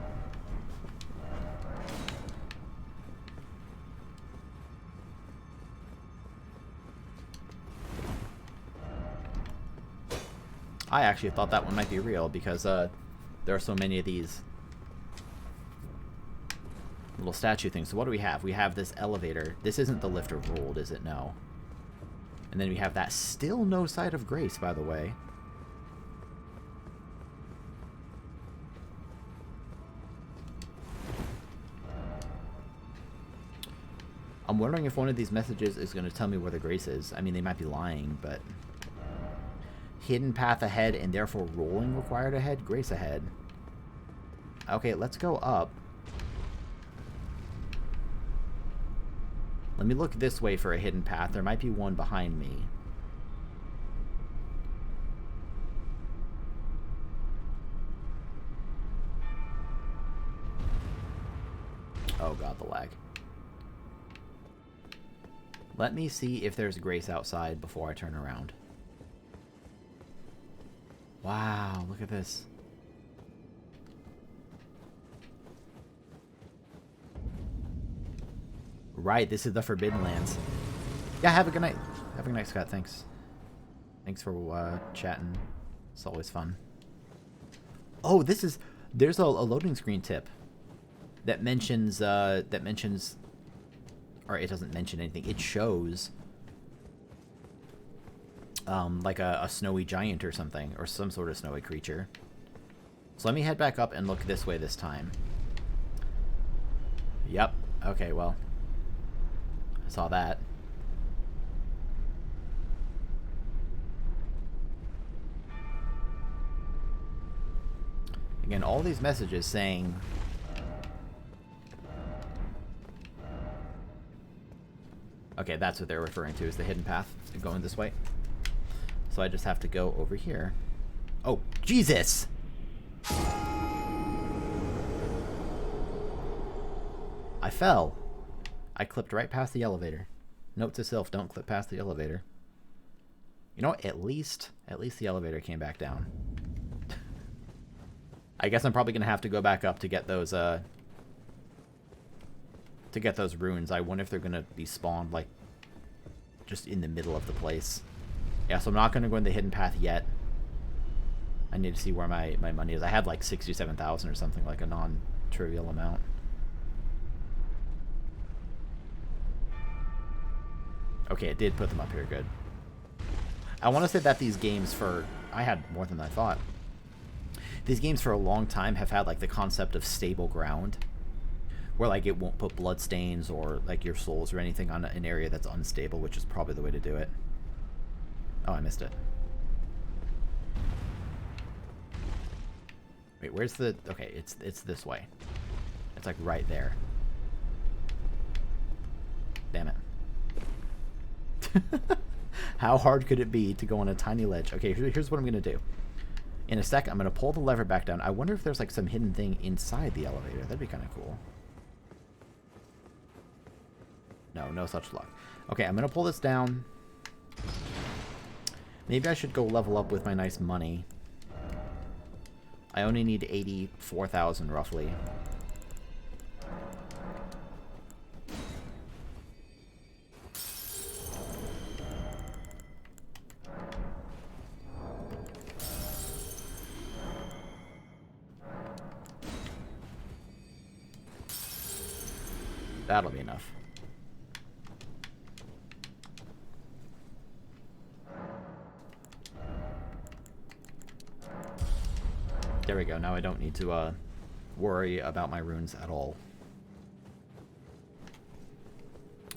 I actually thought that one might be real because there are so many of these little statue things. So what do we have? We have this elevator. This isn't the lift of Ruled, is it? No. And then we have that still no site of grace, by the way. I'm wondering if one of these messages is going to tell me where the grace is. I mean, they might be lying, but... Hidden path ahead and therefore rolling required ahead? Grace ahead. Okay, let's go up. Let me look this way for a hidden path. There might be one behind me. Oh god, the lag. Let me see if there's grace outside before I turn around. Wow, look at this. Right, this is the Forbidden Lands. Yeah, have a good night. Have a good night, Scott. Thanks. Thanks for chatting. It's always fun. Oh, this is... There's a loading screen tip that mentions... Or it doesn't mention anything. It shows... like a snowy giant or something, or some sort of snowy creature. So let me head back up and look this way this time. Yep. Okay, well. I saw that. Again, all these messages saying... Okay, that's what they're referring to, is the hidden path going this way. So I just have to go over here. Oh, Jesus! I fell. I clipped right past the elevator. Note to self, don't clip past the elevator. You know what? At least the elevator came back down. I guess I'm probably gonna have to go back up to get those runes. I wonder if they're gonna be spawned like just in the middle of the place. Yeah, so I'm not going to go in the hidden path yet. I need to see where my money is. I had like 67,000 or something, like a non-trivial amount. Okay, it did put them up here, good. I want to say that these games for... I had more than I thought. These games for a long time have had like the concept of stable ground. Where like it won't put bloodstains or like your souls or anything on an area that's unstable, which is probably the way to do it. Oh, I missed it. Wait, where's the... Okay, it's this way. It's like right there. Damn it. How hard could it be to go on a tiny ledge? Okay, here's what I'm going to do. In a sec, I'm going to pull the lever back down. I wonder if there's like some hidden thing inside the elevator. That'd be kind of cool. No, no such luck. Okay, I'm going to pull this down. Maybe I should go level up with my nice money. I only need 84,000 roughly. That'll be enough. There we go. Now I don't need to worry about my runes at all.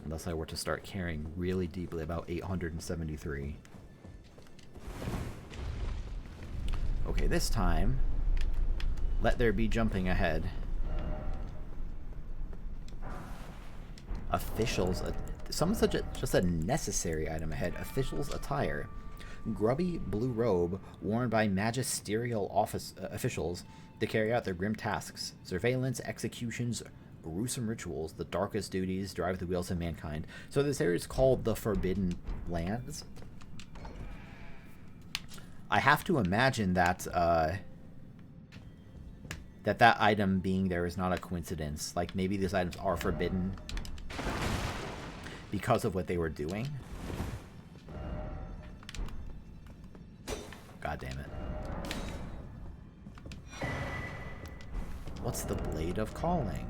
Unless I were to start caring really deeply about 873. Okay, this time, let there be jumping ahead. Officials, someone just a necessary item ahead. Officials attire. Grubby blue robe worn by magisterial officials to carry out their grim tasks. Surveillance, executions, gruesome rituals, the darkest duties drive the wheels of mankind. So this area is called the Forbidden Lands. I have to imagine that that item being there is not a coincidence. Like, maybe these items are forbidden because of what they were doing. God damn it. What's the Blade of Calling?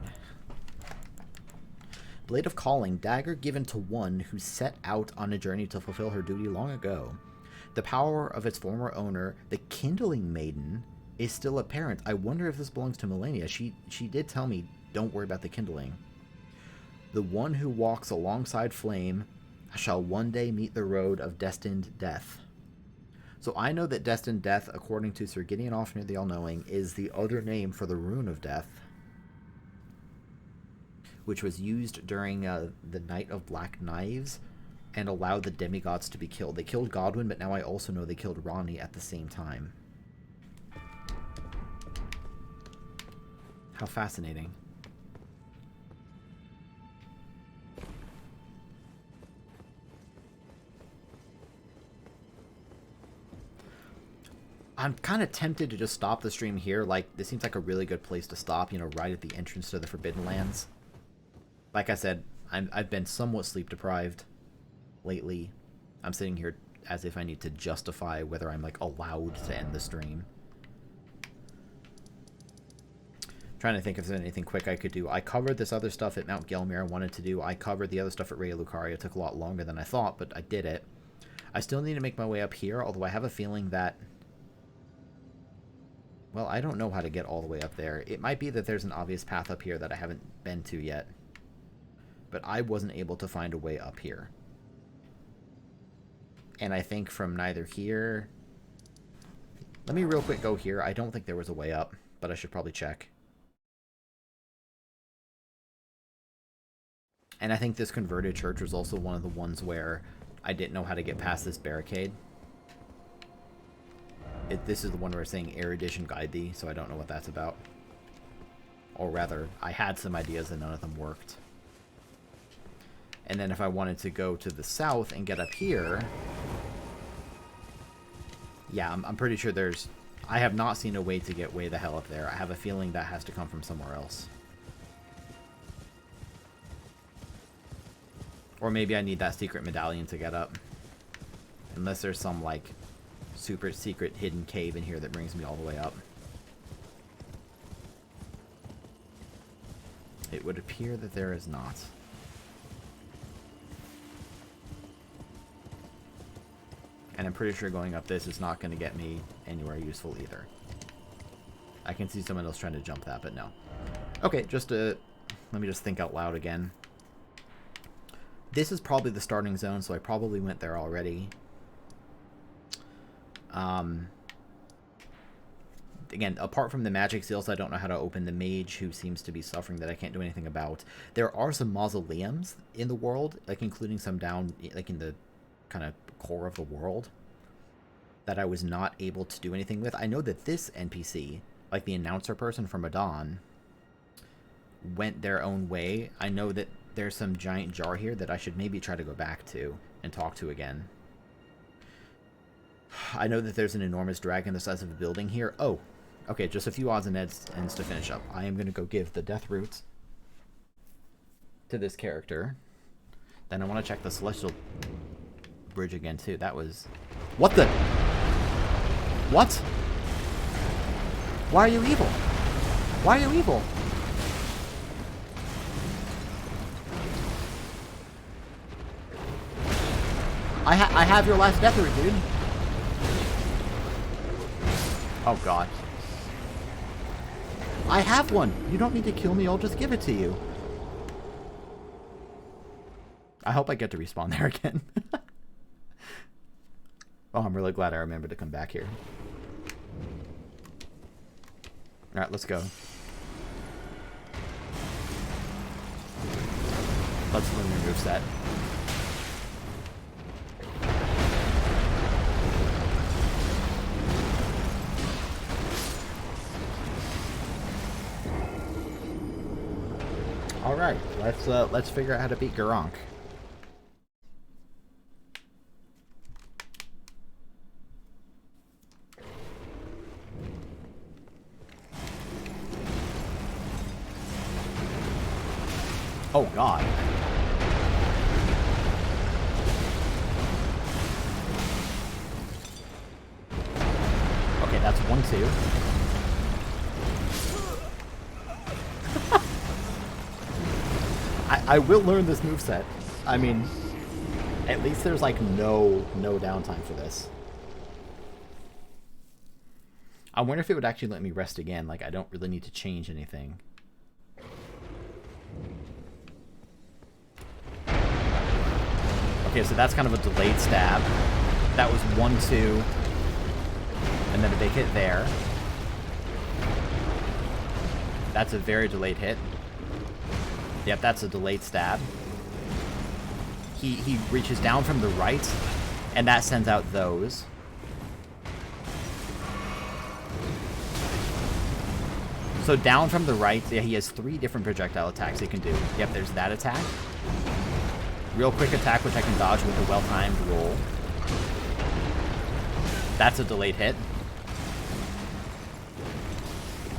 Blade of Calling, dagger given to one who set out on a journey to fulfill her duty long ago. The power of its former owner, the Kindling Maiden, is still apparent. I wonder if this belongs to Melania. She did tell me, don't worry about the kindling. The one who walks alongside flame shall one day meet the road of destined death. So I know that destined death, according to Sir Gideon Offner the All-Knowing, is the other name for the Rune of Death, which was used during the Night of Black Knives and allowed the demigods to be killed. They killed Godwyn, but now I also know they killed Ronnie at the same time. How fascinating. I'm kind of tempted to just stop the stream here. Like, this seems like a really good place to stop, you know, right at the entrance to the Forbidden Lands. Like I said, I've been somewhat sleep deprived lately. I'm sitting here as if I need to justify whether I'm, like, allowed to end the stream. Trying to think if there's anything quick I could do. I covered this other stuff at Mount Gelmir I wanted to do. I covered the other stuff at Raya Lucaria. It took a lot longer than I thought, but I did it. I still need to make my way up here, although I have a feeling that... Well, I don't know how to get all the way up there. It might be that there's an obvious path up here that I haven't been to yet. But I wasn't able to find a way up here. And I think from neither here... Let me real quick go here. I don't think there was a way up, but I should probably check. And I think this converted church was also one of the ones where I didn't know how to get past this barricade. This is the one where it's saying Erudition Guide Thee, so I don't know what that's about. Or rather, I had some ideas and none of them worked. And then if I wanted to go to the south and get up here... Yeah, I'm pretty sure there's... I have not seen a way to get way the hell up there. I have a feeling that has to come from somewhere else. Or maybe I need that secret medallion to get up. Unless there's some, like, super secret hidden cave in here that brings me all the way up. It would appear that there is not. And I'm pretty sure going up this is not going to get me anywhere useful either. I can see someone else trying to jump that, but no. Okay, just let me just think out loud again. This is probably the starting zone, so I probably went there already. Again, apart from the magic seals, I don't know how to open the mage who seems to be suffering that I can't do anything about. There are some mausoleums in the world, like including some down, like in the kind of core of the world, that I was not able to do anything with. I know that this NPC, like the announcer person from Adon, went their own way. I know that there's some giant jar here that I should maybe try to go back to and talk to again. I know that there's an enormous dragon the size of a building here. Oh, okay, just a few odds and ends to finish up. I am going to go give the death roots to this character. Then I want to check the celestial bridge again, too. That was... What the... What? Why are you evil? Why are you evil? I have your last death root, dude. Oh god. I have one. You don't need to kill me. I'll just give it to you. I hope I get to respawn there again. Oh, I'm really glad I remembered to come back here. Alright, let's go. Let's learn your moveset. Alright, let's figure out how to beat Gurranq. Oh god. Okay, that's 1-2. I will learn this moveset. I mean, at least there's like no downtime for this. I wonder if it would actually let me rest again. Like, I don't really need to change anything. Okay, so that's kind of a delayed stab. That was 1-2. And then a big hit there. That's a very delayed hit. Yep, that's a delayed stab. He reaches down from the right, and that sends out those. So down from the right, yeah, he has 3 different projectile attacks he can do. Yep, there's that attack. Real quick attack, which I can dodge with a well-timed roll. That's a delayed hit.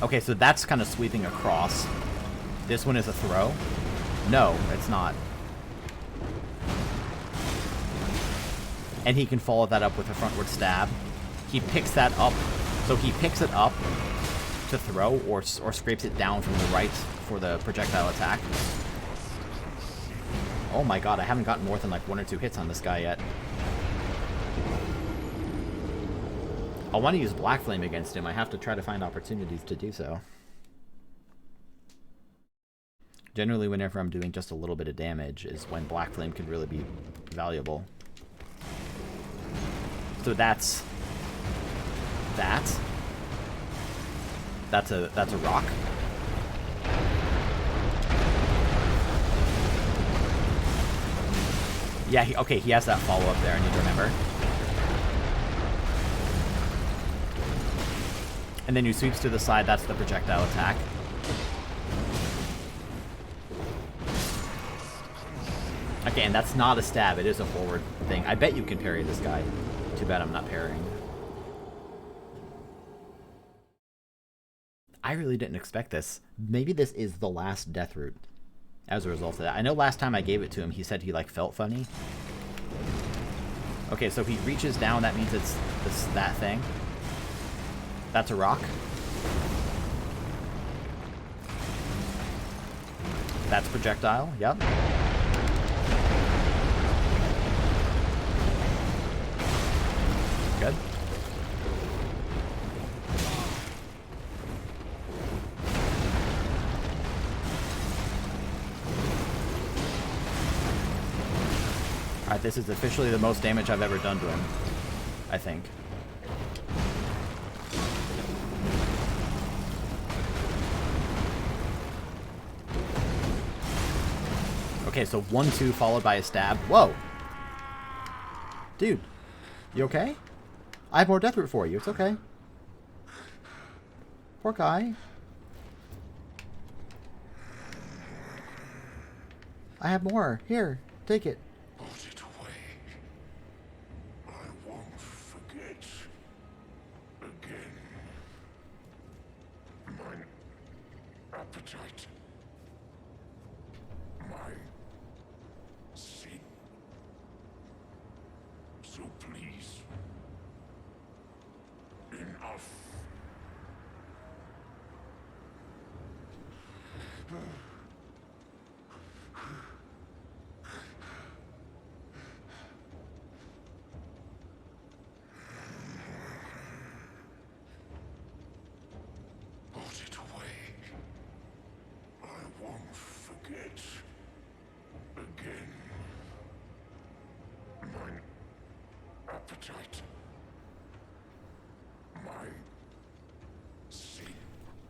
Okay, so that's kind of sweeping across. This one is a throw. No, it's not. And he can follow that up with a frontward stab. He picks that up. So he picks it up to throw or scrapes it down from the right for the projectile attack. Oh my god, I haven't gotten more than like 1 or 2 hits on this guy yet. I want to use Black Flame against him. I have to try to find opportunities to do so. Generally, whenever I'm doing just a little bit of damage is when Black Flame can really be valuable. So that's that. That's a rock. Yeah, okay, he has that follow-up there, I need to remember. And then he sweeps to the side, that's the projectile attack. Okay, and that's not a stab, it is a forward thing. I bet you can parry this guy. Too bad I'm not parrying. I really didn't expect this. Maybe this is the last death root as a result of that. I know last time I gave it to him, he said he like felt funny. Okay, so he reaches down, that means it's that thing. That's a rock. That's projectile, yep. Good. Alright, this is officially the most damage I've ever done to him, I think. Okay, so 1-2 followed by a stab. Whoa! Dude, you okay? I have more death root for you, it's okay. Poor guy. I have more. Here, take it. Put it away. I won't forget. Again. My appetite. My sin. So please. Enough. appetite. My sin.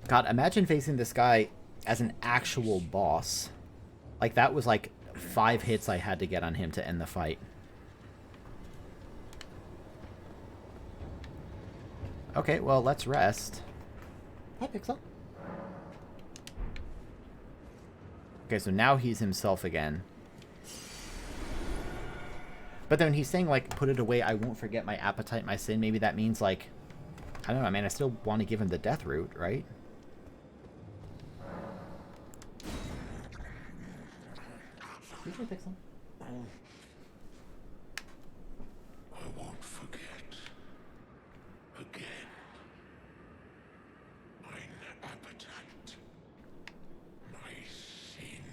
God, imagine facing this guy as an actual boss. Like, that was like 5 hits I had to get on him to end the fight. Okay, well, let's rest. Hi, Pixel. Okay, so now he's himself again. But then he's saying, like, put it away, I won't forget my appetite, my sin. Maybe that means, like, I don't know, man, I still want to give him the death root, right? Excuse me, Pixel. I won't forget. Again. Mine appetite. My sin.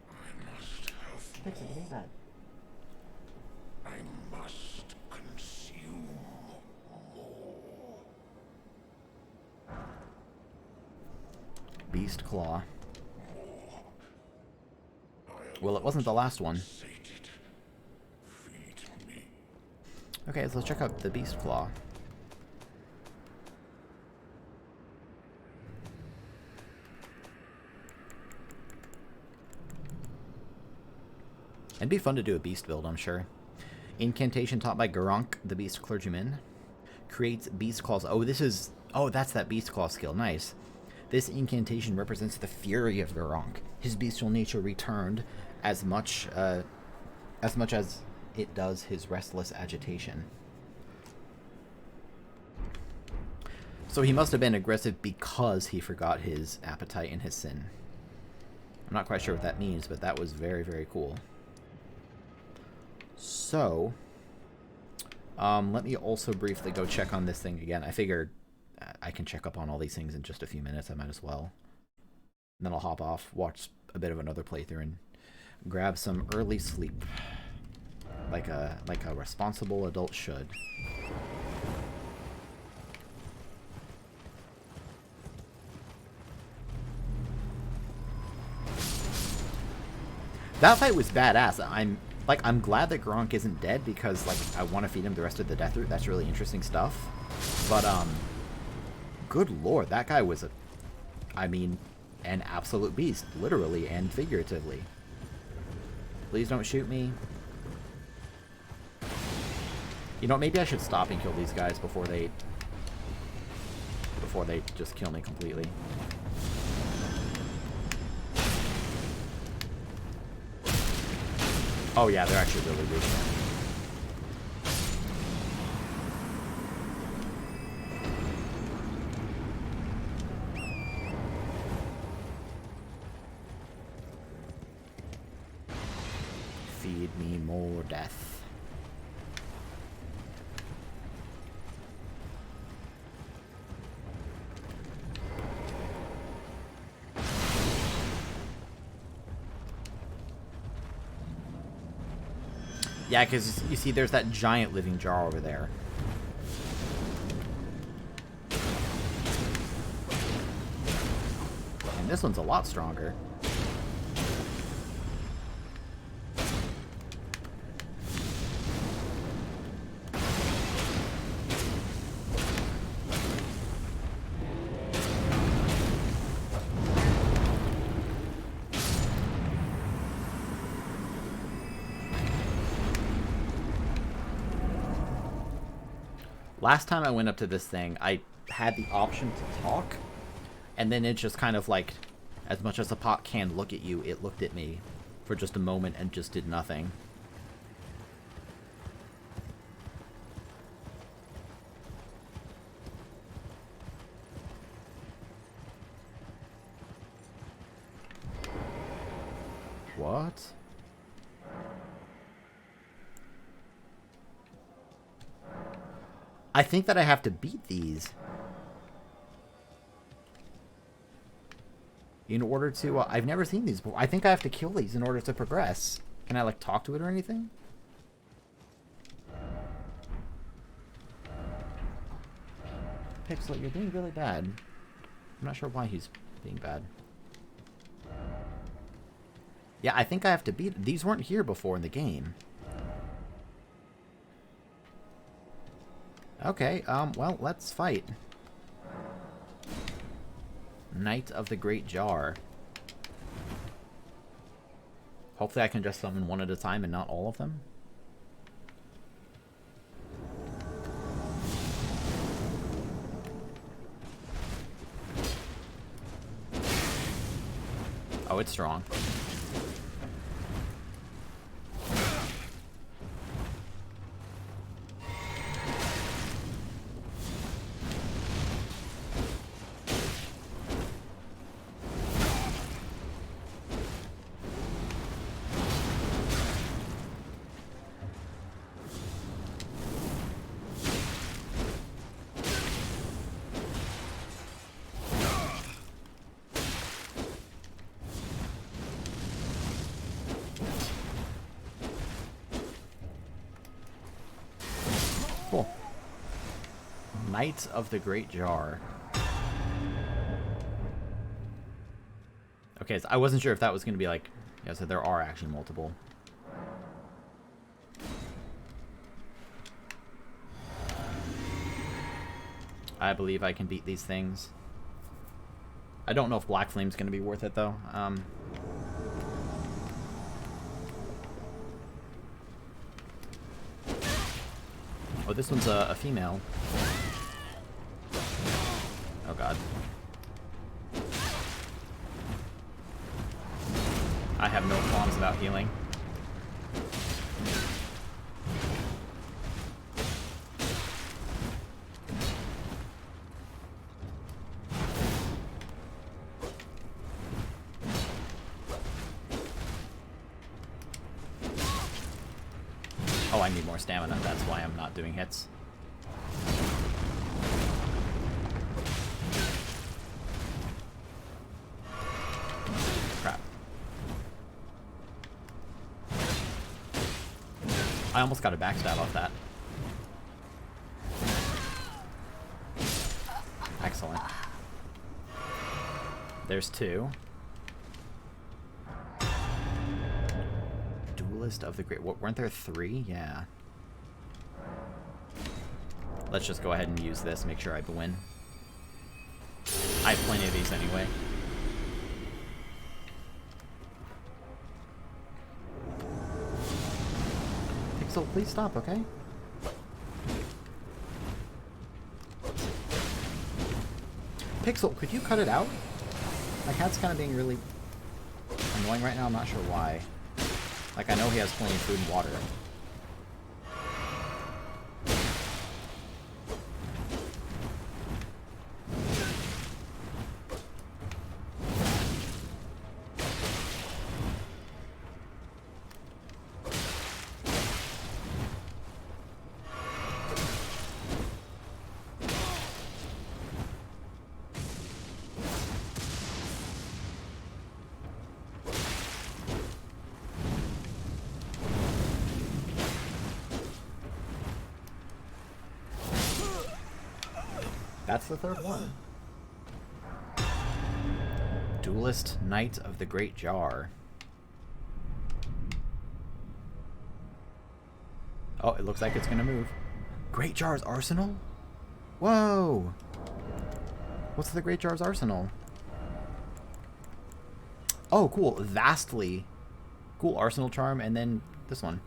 I must have Pixel, what is that? I must consume more. Beast Claw. Well, it wasn't the last one. Sated. Feed me. Okay, so let's check out the Beast Claw. It'd be fun to do a beast build, I'm sure. Incantation taught by Garunk, the beast clergyman. Creates beast claws. Oh, this is... Oh, that's that beast claw skill. Nice. This incantation represents the fury of Garunk. His bestial nature returned as much as it does his restless agitation. So he must have been aggressive because he forgot his appetite and his sin. I'm not quite sure what that means, but that was very, very cool. So, let me also briefly go check on this thing again. I figured I can check up on all these things in just a few minutes. I might as well. And then I'll hop off, watch a bit of another playthrough, and grab some early sleep, like a responsible adult should. That fight was badass. I'm glad that Gronk isn't dead because, like, I want to feed him the rest of the death root. That's really interesting stuff. But, good lord, that guy was an absolute beast, literally and figuratively. Please don't shoot me. You know, maybe I should stop and kill these guys before they just kill me completely. Oh yeah, they're actually really weak. Feed me more death. Yeah, because you see there's that giant living jar over there. And this one's a lot stronger. Last time I went up to this thing, I had the option to talk, and then it just kind of like, as much as a pot can look at you, it looked at me for just a moment and just did nothing. What? I think that I have to beat these in order to... I've never seen these before. I think I have to kill these in order to progress. Can I, like, talk to it or anything? Pixel, you're being really bad. I'm not sure why he's being bad. Yeah, I think I have to beat... These weren't here before in the game. Okay, well, let's fight. Knight of the Great Jar. Hopefully I can just summon one at a time and not all of them. Oh, it's strong. Cool. Knights of the Great Jar. Okay, so I wasn't sure if that was going to be like... Yeah, so there are actually multiple. I believe I can beat these things. I don't know if Black Flame's going to be worth it, though. Oh, this one's a female. Oh, God. I have no qualms about healing. Oh, I need more stamina. That's why I'm not doing hits. Crap. I almost got a backstab off that. Excellent. There's two. Duelist of the Great... Weren't there three? Yeah. Let's just go ahead and use this, make sure I win. I have plenty of these anyway. Pixel, please stop, okay? Pixel, could you cut it out? My cat's kind of being really annoying right now, I'm not sure why. Like, I know he has plenty of food and water. That's the third one. Duelist Knight of the Great Jar. Oh, it looks like it's gonna move. Great Jar's arsenal? Whoa! What's the Great Jar's arsenal? Oh, cool. Vastly. Cool arsenal charm, and then this one.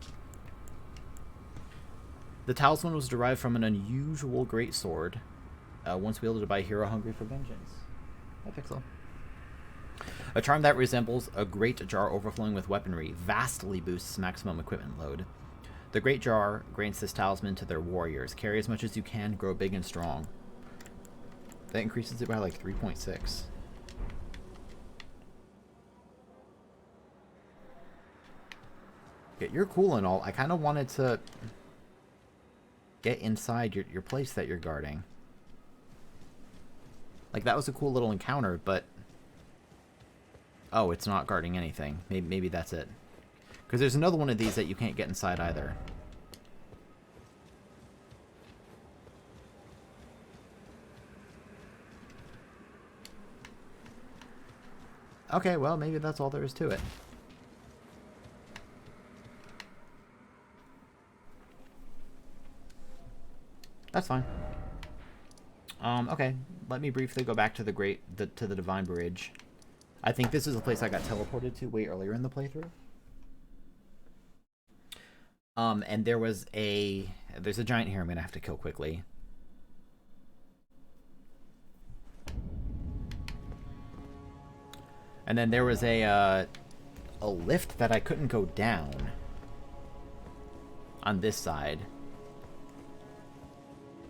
The talisman was derived from an unusual greatsword. Once wielded by a hero hungry for vengeance. Hi, Pixel. A charm that resembles a great jar overflowing with weaponry vastly boosts maximum equipment load. The Great Jar grants this talisman to their warriors. Carry as much as you can, grow big and strong. That increases it by like 3.6. Yeah, you're cool and all. I kind of wanted to get inside your place that you're guarding. Like, that was a cool little encounter, but... Oh, it's not guarding anything. Maybe that's it. Because there's another one of these that you can't get inside either. Okay, well, maybe that's all there is to it. That's fine. Okay. Let me briefly go back to the Divine Bridge. I think this is a place I got teleported to way earlier in the playthrough. And there's a giant here I'm gonna have to kill quickly. And then there was a lift that I couldn't go down on this side.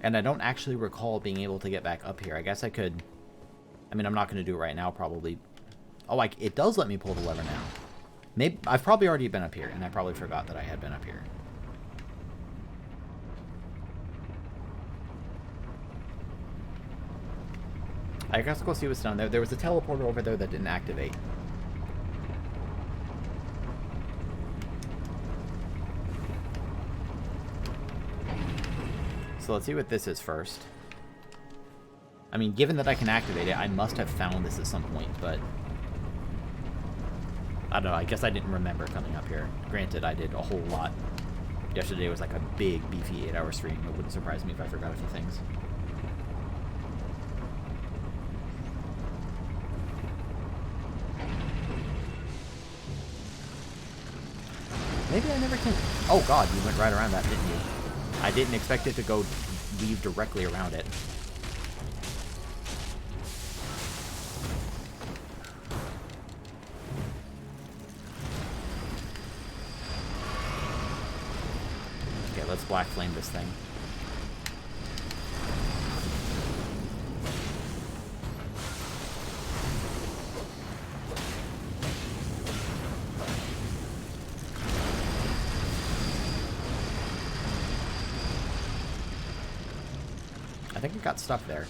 And I don't actually recall being able to get back up here. I guess I could... I mean, I'm not going to do it right now, probably. Oh, it does let me pull the lever now. Maybe I've probably already been up here, and I probably forgot that I had been up here. I guess go see what's down there. There was a teleporter over there that didn't activate. So let's see what this is first. I mean, given that I can activate it, I must have found this at some point, but... I don't know, I guess I didn't remember coming up here. Granted, I did a whole lot. Yesterday was like a big, beefy 8-hour stream. It wouldn't surprise me if I forgot a few things. Maybe I never can... Oh god, you went right around that, didn't you? I didn't expect it to go weave directly around it. Okay, let's black flame this thing. I think it got stuck there.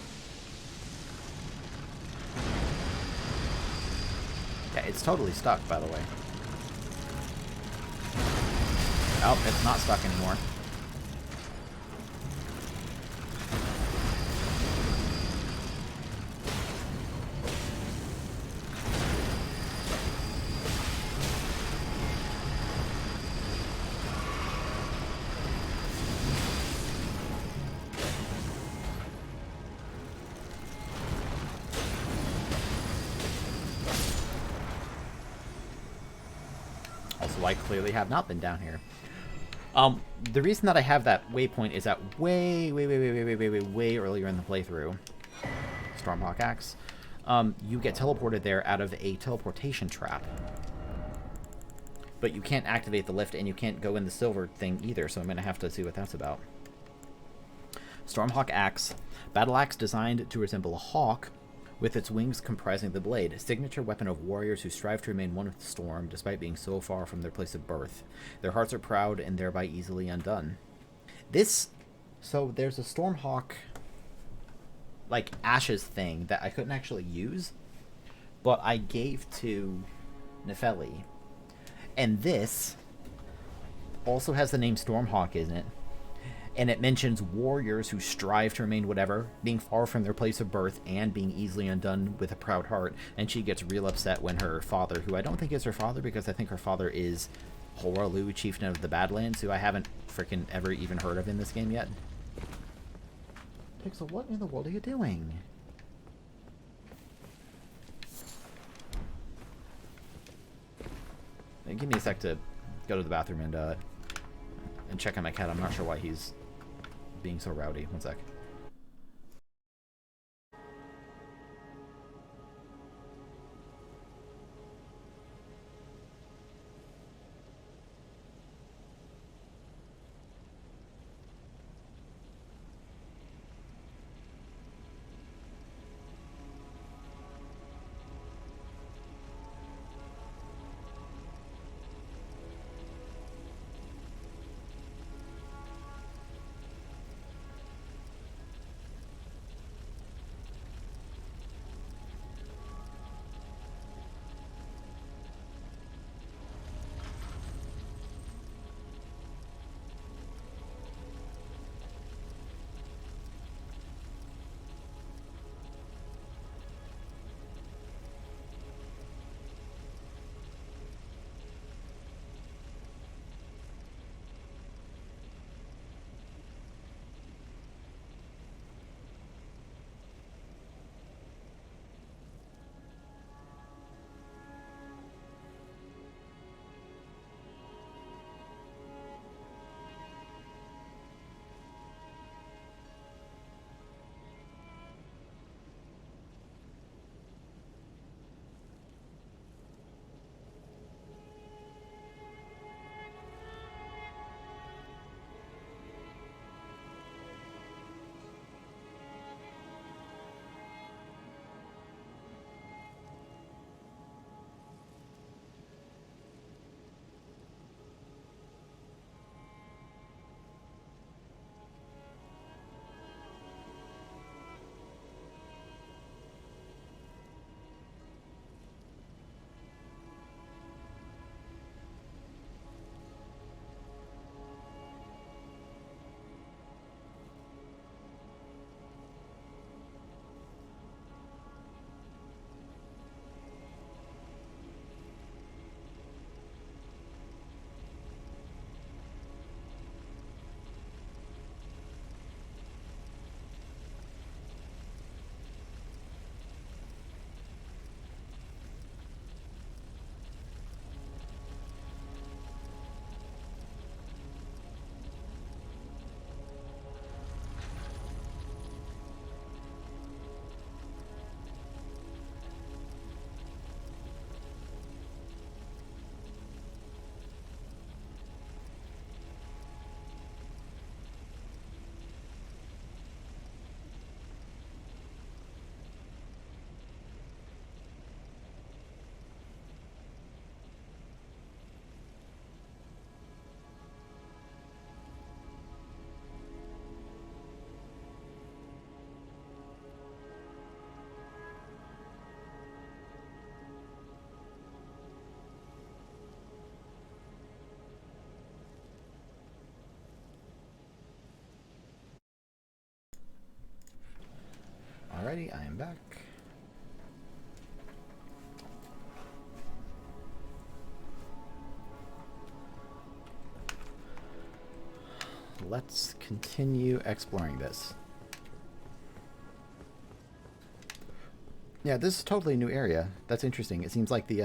Yeah, it's totally stuck, by the way. Oh, it's not stuck anymore. I clearly have not been down here. The reason that I have that waypoint is that way earlier in the playthrough, Stormhawk Axe, you get teleported there out of a teleportation trap. But you can't activate the lift, and you can't go in the silver thing either, so I'm going to have to see what that's about. Stormhawk Axe. Battle axe designed to resemble a hawk, with its wings comprising the blade, a signature weapon of warriors who strive to remain one with the storm despite being so far from their place of birth. Their hearts are proud and thereby easily undone. So there's a Stormhawk, like, ashes thing that I couldn't actually use, but I gave to Nefeli. And this also has the name Stormhawk in it. And it mentions warriors who strive to remain whatever, being far from their place of birth, and being easily undone with a proud heart. And she gets real upset when her father, who I don't think is her father, because I think her father is Horalu, chieftain of the Badlands, who I haven't freaking ever even heard of in this game yet. Pixel, what in the world are you doing? Give me a sec to go to the bathroom and check on my cat. I'm not sure why he's being so rowdy. One sec. Alrighty, I am back. Let's continue exploring this. Yeah, this is totally a new area. That's interesting. It seems like the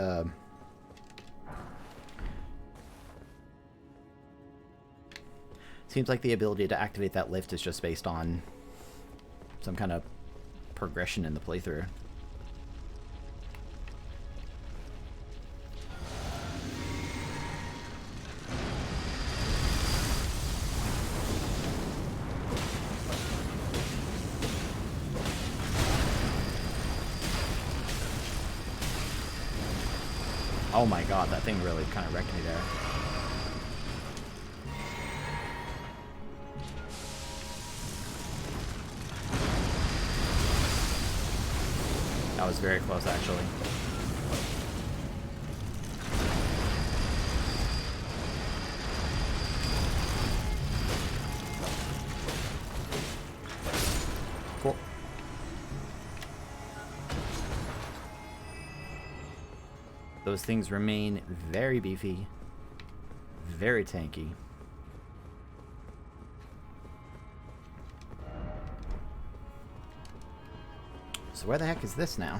ability to activate that lift is just based on some kind of progression in the playthrough. Oh my god, that thing really kind of wrecked me there. That was very close, actually. Cool. Those things remain very beefy, very tanky. So where the heck is this now?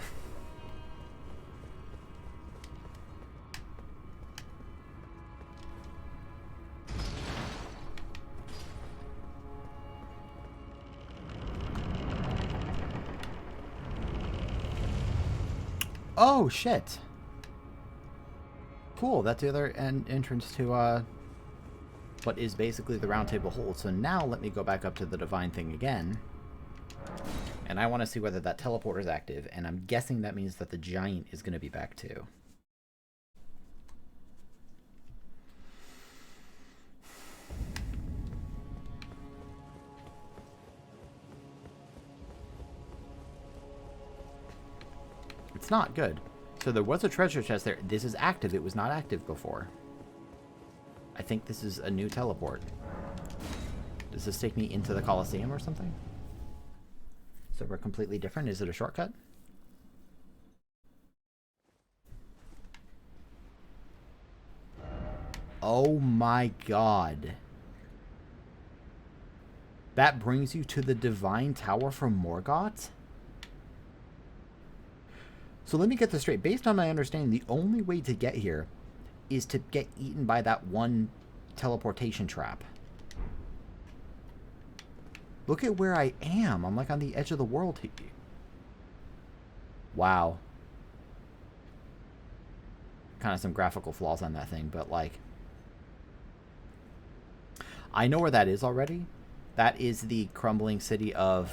Oh, shit. Cool, that's the other entrance to what is basically the round table hold. So now let me go back up to the divine thing again. And I want to see whether that teleporter is active, and I'm guessing that means that the giant is going to be back too. It's not good. So there was a treasure chest there. This is active. It was not active before. I think this is a new teleport. Does this take me into the Colosseum or something? So we're completely different. Is it a shortcut? Oh my god. That brings you to the Divine Tower from Morgoth? So let me get this straight. Based on my understanding, the only way to get here is to get eaten by that one teleportation trap. Look at where I am. I'm like on the edge of the world here. Wow. Kind of some graphical flaws on that thing, but like... I know where that is already. That is the crumbling city of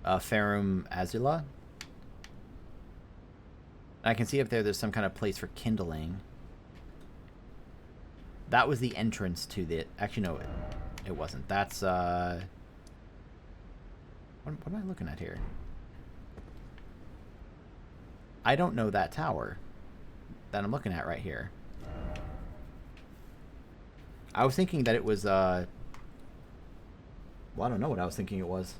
Farum Azula. I can see up there's some kind of place for kindling. That was the entrance to the... Actually, no, it wasn't. That's, what am I looking at here? I don't know that tower that I'm looking at right here. I was thinking that it was, well, I don't know what I was thinking it was.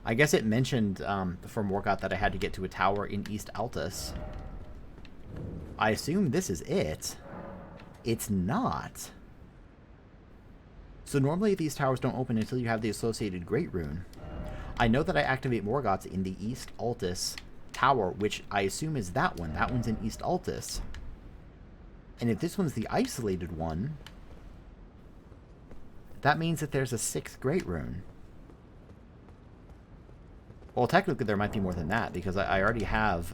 I guess it mentioned, for Morgoth that I had to get to a tower in East Altus. I assume this is it. It's not. So normally these towers don't open until you have the associated Great Rune. I know that I activate Morgoth's in the East Altus tower, which I assume is that one. That one's in East Altus. And if this one's the isolated one, that means that there's a 6th Great Rune. Well, technically there might be more than that, because I already have...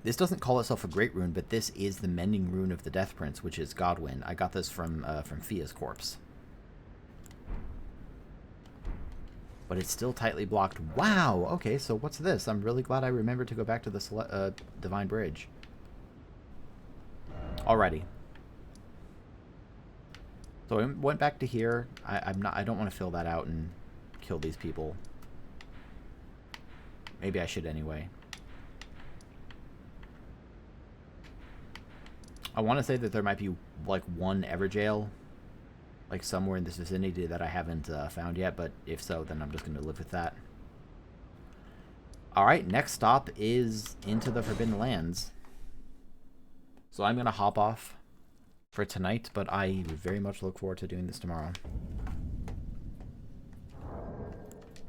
This doesn't call itself a Great Rune, but this is the Mending Rune of the Death Prince, which is Godwyn. I got this from Fia's corpse. But it's still tightly blocked. Wow! Okay, so what's this? I'm really glad I remembered to go back to the Divine Bridge. Alrighty. So I went back to here. I don't want to fill that out and kill these people. Maybe I should anyway. I want to say that there might be like one Everjail like somewhere in this vicinity that I haven't found yet, but if so, then I'm just going to live with that. Alright, next stop is into the Forbidden Lands. So I'm going to hop off for tonight, but I very much look forward to doing this tomorrow.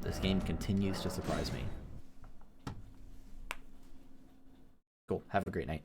This game continues to surprise me. Cool. Have a great night.